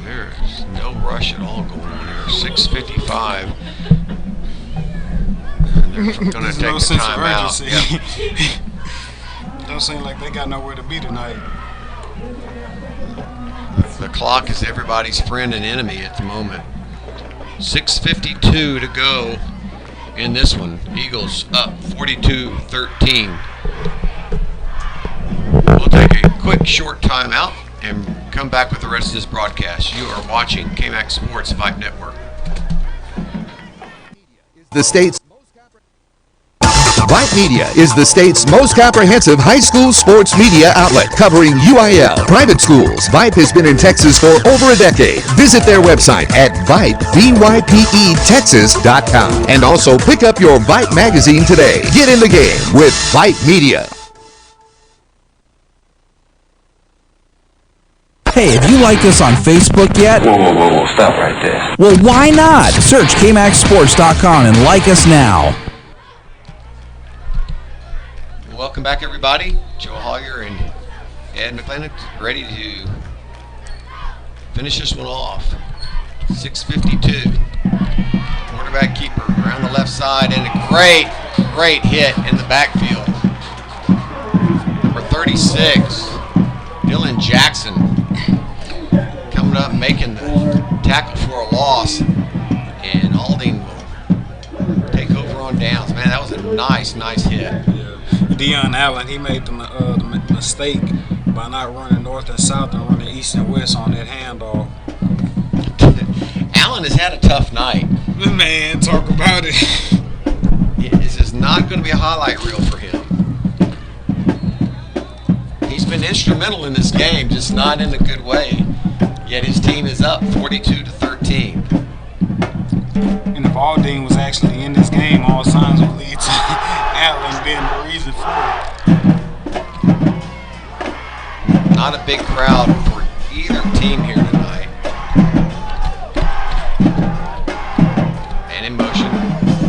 There's no rush at all going on here. 6:55. And they're going to take no the sense of timeout. urgency. Don't seem like they got nowhere to be tonight. The clock is everybody's friend and enemy at the moment. 6:52 to go in this one. Eagles up 42-13. We'll take a quick short timeout and come back with the rest of this broadcast. You are watching KMAX Sports Vype Network. The state's Vype Media is the state's most comprehensive high school sports media outlet covering UIL, private schools. Vype has been in Texas for over a decade. Visit their website at Vype, VYPETexas.com. And also pick up your Vype magazine today. Get in the game with Vype Media. Hey, have you liked us on Facebook yet? Whoa, stop right there. Well, why not? Search KMAXSports.com and like us now. Welcome back, everybody. Joe Hollier and Ed McClendon ready to finish this one off. 6:52. Quarterback keeper around the left side, and a great hit in the backfield. Number 36, Dylan Jackson, coming up and making the tackle for a loss. And Aldine will take over on downs. Man, that was a nice hit. Deion Allen, he made the mistake by not running north and south and running east and west on that handoff. Allen has had a tough night. Man, talk about it. This is not going to be a highlight reel for him. He's been instrumental in this game, just not in a good way. Yet his team is up 42-13. And if Aldine was actually in this game, all signs would lead to Allen being the reason for it. Not a big crowd for either team here tonight. And in motion,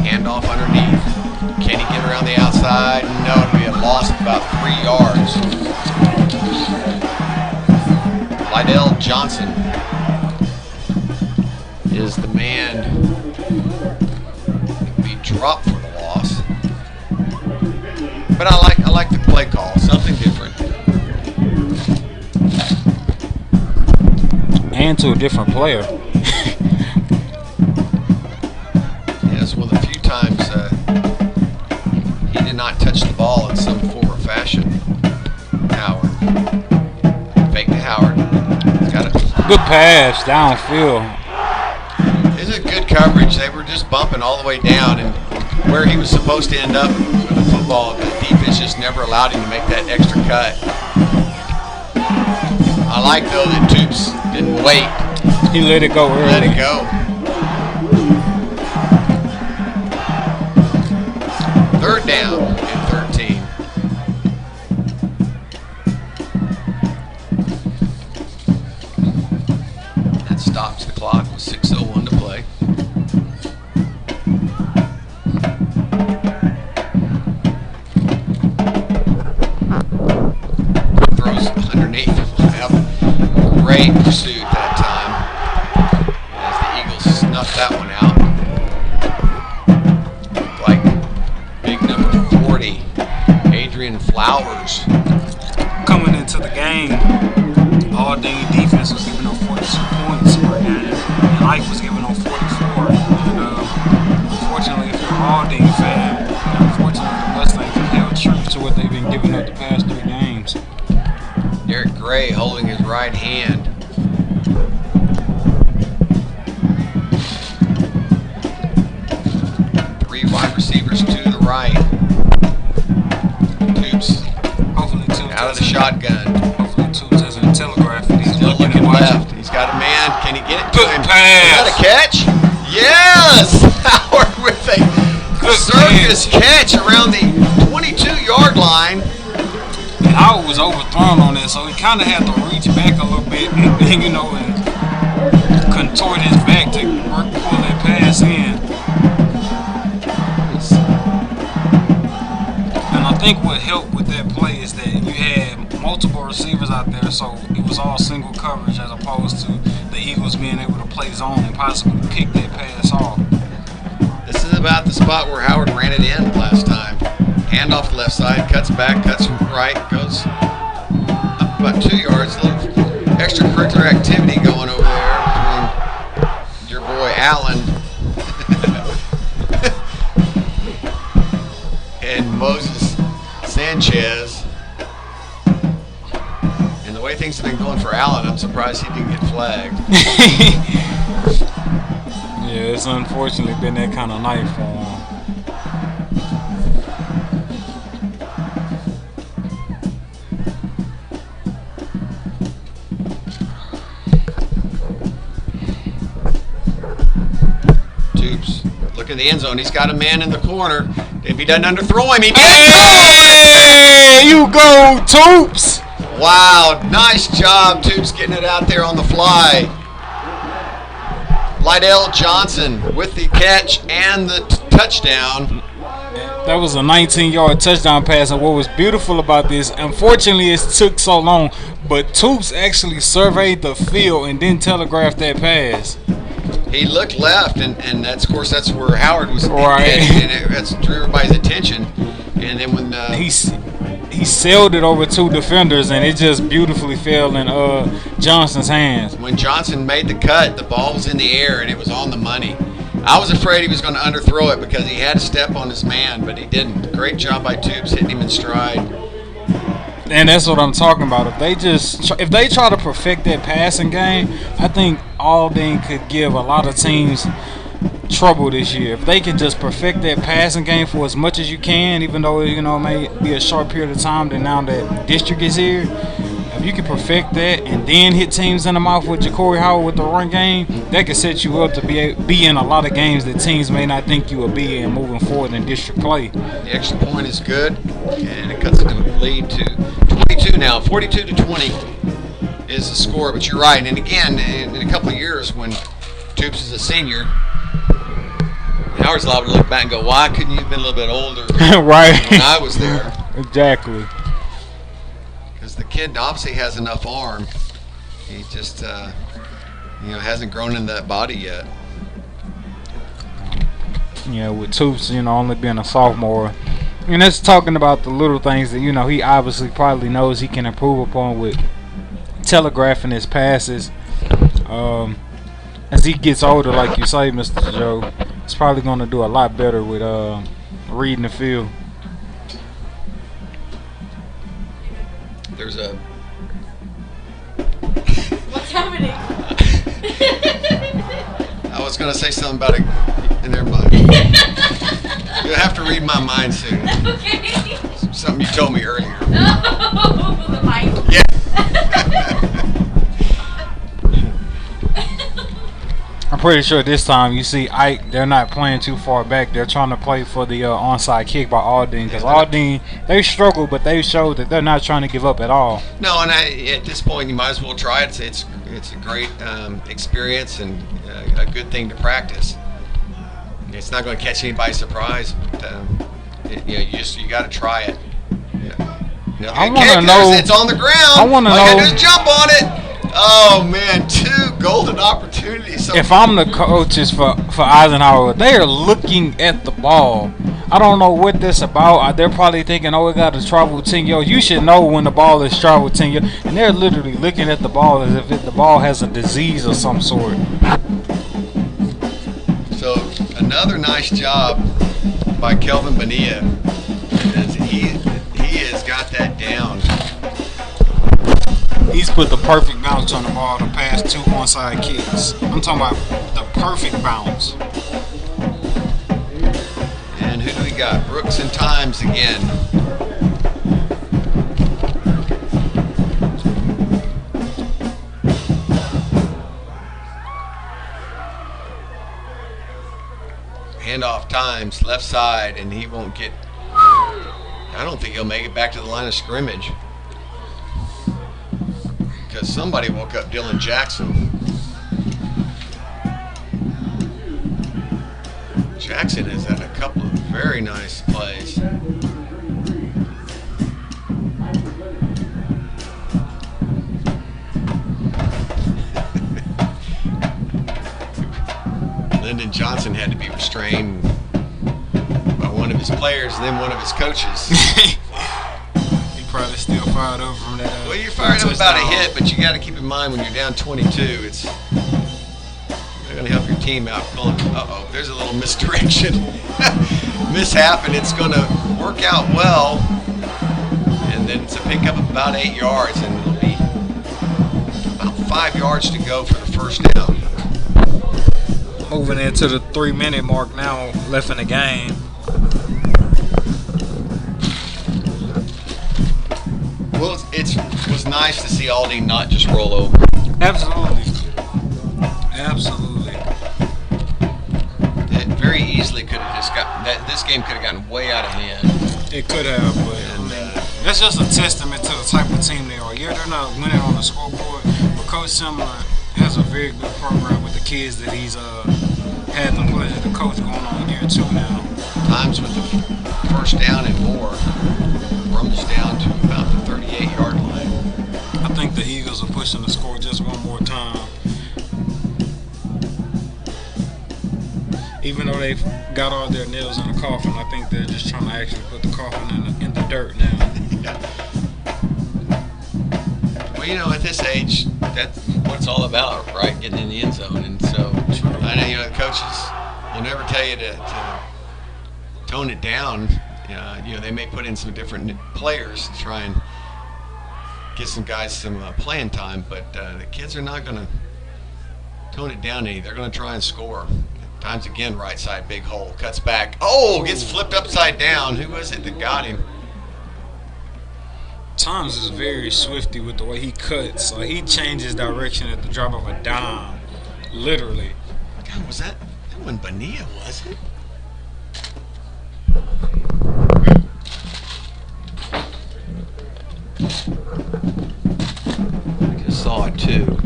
handoff underneath. Can he get around the outside? No, it'll be a loss of about 3 yards. Lydell Johnson is the man to be dropped for the loss. But I like the play call, something different. And to a different player. Yeah, it's one of the few times he did not touch the ball in some form or fashion. Howard. Fake to Howard. Got it. Good pass downfield. This is good coverage. They were just bumping all the way down, and where he was supposed to end up with the football, the defense just never allowed him to make that extra cut. I like, though, that Toops didn't wait. He let it go early. Let it go. Third down and 13. That stops the clock with 6:01 to play. Throws underneath. Great pursuit that time as the Eagles snuffed that one out. Looked like big number 40, Adrian Flowers. Coming into the game, Aldine defense was giving up 42 points, and Ike was giving up 44. And unfortunately, if you're an Aldine fan, unfortunately the Mustangs have held Gray holding his right hand. Three wide receivers to the right. Tubes out of the shotgun. Hopefully Tubes doesn't telegraph it. He's Still looking left. He's got a man. Can he get it to him? Pass. Is that a catch? Yes! Howard with a circus catch around the 22-yard line. And Howard was overthrown on that, so he kind of had to reach back a little bit and contort his back to pull that pass in. And I think what helped with that play is that you had multiple receivers out there, so it was all single coverage as opposed to the Eagles being able to play zone and possibly pick that pass off. This is about the spot where Howard ran it in last time. Hand off the left side, cuts back, cuts right, goes up about 2 yards. A little extracurricular activity going over there between your boy Allen and Moses Sanchez. And the way things have been going for Allen, I'm surprised he didn't get flagged. Yeah, it's unfortunately been that kind of night for him. Tubes, look in the end zone. He's got a man in the corner. If he doesn't underthrow him, he gets Hey, you go, Tubes! Wow, nice job, Tubes, getting it out there on the fly. Lydell Johnson with the catch and the touchdown. That was a 19-yard touchdown pass, and what was beautiful about this, unfortunately it took so long, but Tubes actually surveyed the field and then telegraphed that pass. He looked left, and that's, of course, that's where Howard was right, and that's drew everybody's attention. And then when he sailed it over two defenders, and it just beautifully fell in Johnson's hands. When Johnson made the cut, the ball was in the air, and it was on the money. I was afraid he was going to underthrow it because he had to step on his man, but he didn't. Great job by Tubes hitting him in stride. And that's what I'm talking about. If they try to perfect that passing game, I think Aldine could give a lot of teams trouble this year. If they can just perfect that passing game for as much as you can, even though it may be a short period of time, then now that district is here, if you can perfect that and then hit teams in the mouth with Ja'Cory Howard with the run game, that could set you up to be in a lot of games that teams may not think you will be in moving forward in district play. The extra point is good, and it cuts the lead to 22 now. 42-20 is the score, but you're right. And again, in a couple of years when Tubes is a senior, Howard's allowed to look back and go, why couldn't you have been a little bit older right. when I was there? Exactly. Because the kid obviously has enough arm. He just, hasn't grown in that body yet. Yeah, with Tubes, only being a sophomore. And that's talking about the little things that, he obviously probably knows he can improve upon with telegraphing his passes. As he gets older, like you say, Mr. Joe, he's probably going to do a lot better with reading the field. There's a... What's happening? I was going to say something about it, and never mind. You'll have to read my mind soon. Okay. Something you told me earlier. Oh, the mic. Yeah. I'm pretty sure this time you see Ike, they're not playing too far back. They're trying to play for the onside kick by Aldine, because Aldine, they struggle, but they showed that they're not trying to give up at all. No, and at this point you might as well try it. It's a great experience and a good thing to practice. It's not going to catch anybody surprise, but you got to try it. I want to know. It's on the ground. I want to know. All you gotta do is jump on it. Oh man, 2 golden opportunities. If I'm the coaches for Eisenhower, they are looking at the ball. I don't know what this about. They're probably thinking, oh, it got to travel 10 yards. You should know when the ball is traveled 10 yards. And they're literally looking at the ball as if the ball has a disease of some sort. So another nice job by Kelvin Bonilla. He has got that down. He's put the perfect bounce on the ball the past 2 onside kicks. I'm talking about the perfect bounce. And who do we got? Brooks and Times again. Handoff Times, left side, and he won't get. I don't think he'll make it back to the line of scrimmage because somebody woke up Dylan Jackson. Jackson has had a couple of very nice plays. Lyndon Johnson had to be restrained by one of his players and then one of his coaches. He probably still fired up from that. Well, you're fired up about a hit, but you got to keep in mind when you're down 22, it's not going to help your team out. Uh-oh, there's a little misdirection. Mishap, and it's going to work out well. And then it's a pickup of about 8 yards, and it'll be about 5 yards to go for the first down. Moving into the 3-minute mark now, left in the game. Well, it was nice to see Aldine not just roll over. Absolutely. Absolutely. It very easily could have just got that. This game could have gotten way out of hand. It could have, but that's just a testament to the type of team they are. Yeah, they're not winning on the scoreboard, but Coach Simler has a very good program with the kids that he's had the pleasure to coach going on year 2 now. Times with the first down and more, rumbles down to about the 38-yard line. I think the Eagles are pushing the score just one more time. Even though they've got all their nails in the coffin, I think they're just trying to actually put the coffin in the dirt now. Well, you know, at this age, that's what it's all about, right? Getting in the end zone. And so I know, the coaches will never tell you to tone it down. They may put in some different players to try and get some guys some playing time, but the kids are not going to tone it down any. They're going to try and score. Times again, right side, big hole, cuts back. Oh, gets flipped upside down. Who was it that got him? Times is very swifty with the way he cuts. Like, he changes direction at the drop of a dime, literally. God, was that wasn't Bonilla, was it? I just saw it too.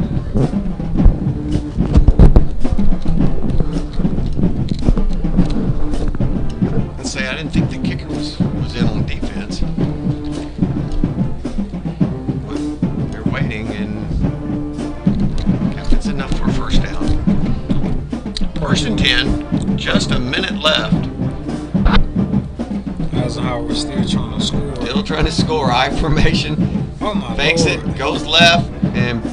Let's say I didn't think the kicker was in on defense. They're waiting, and it's enough for a first down. First and 10, just a minute left. Eisenhower still trying to score. Still trying to score. I formation. Oh my Fakes Lord. it, goes left, and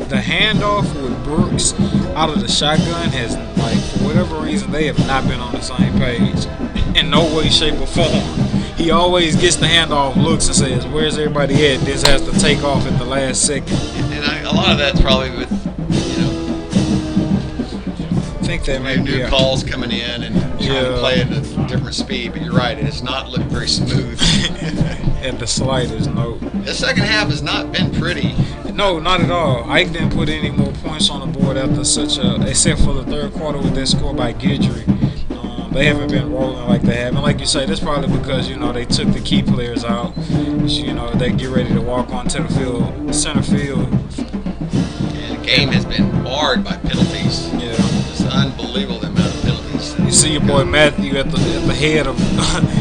the handoff with Brooks out of the shotgun has, like, for whatever reason, they have not been on the same page in no way, shape, or form. He always gets the handoff, looks, and says, "Where's everybody at?" This has to take off at the last second. And a lot of that's probably with, I think that may be new calls coming in and trying to play at a different speed. But you're right, it has not looked very smooth. At the slightest note. The second half has not been pretty. No, not at all. Ike didn't put any more points on the board after except for the third quarter with that score by Guidry. They haven't been rolling like they have. And like you say, that's probably because, they took the key players out. They get ready to walk onto the field, center field. And the game has been marred by penalties. Yeah. It's unbelievable the amount of penalties. You see your boy Matthew at the head of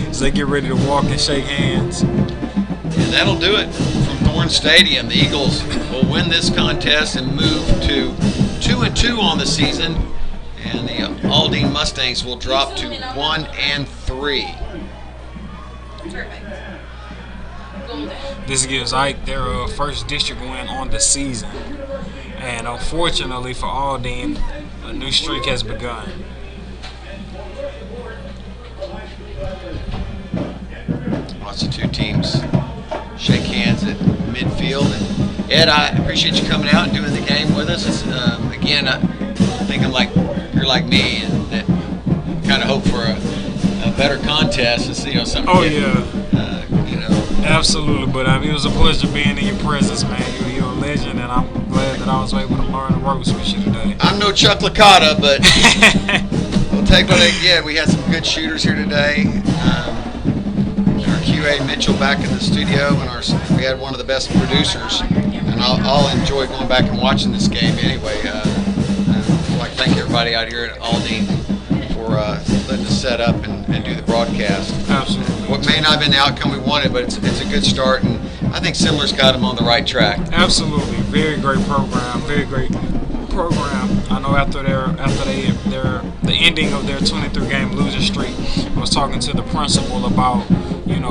as they get ready to walk and shake hands. And that'll do it from Thorne Stadium. The Eagles will win this contest and move to 2-2 on the season. And the Aldine Mustangs will drop to 1-3. This gives Ike their first district win on the season. And unfortunately for Aldine, a new streak has begun. Watch the two teams shake hands at midfield. And Ed, I appreciate you coming out and doing the game with us. It's, again, I think you're like me, and that kind of hope for a better contest and see something. Oh yeah. Absolutely, but it was a pleasure being in your presence, man. You're a legend, and I'm glad that I was able to learn the ropes with you today. I'm no Chuck Licata, but we'll take what they get. We had some good shooters here today. Our QA Mitchell back in the studio, and we had one of the best producers. And I'll enjoy going back and watching this game anyway. I'd like to thank everybody out here at Aldine for letting us set up and do the broadcast. Absolutely. What may not have been the outcome we wanted, but it's a good start, and I think Simler's got them on the right track. Absolutely. Very great program. Very great program. I know after the ending of their 23-game losing streak, I was talking to the principal about,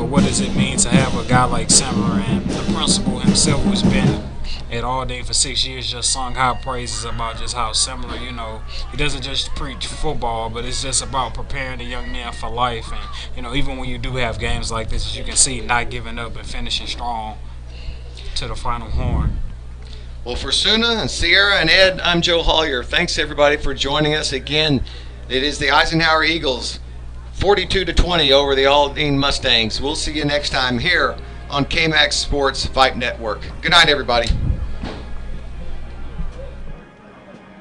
what does it mean to have a guy like Simler, and the principal himself, who's been at Aldine for 6 years, just sung high praises about just how Simler, he doesn't just preach football, but it's just about preparing the young men for life. And, even when you do have games like this, as you can see, not giving up and finishing strong to the final horn. Well, for Suna and Sierra and Ed, I'm Joe Hollier. Thanks, everybody, for joining us. Again, it is the Eisenhower Eagles, 42-20 over the Aldine Mustangs. We'll see you next time here on KMAX Sports Vype Network. Good night, everybody.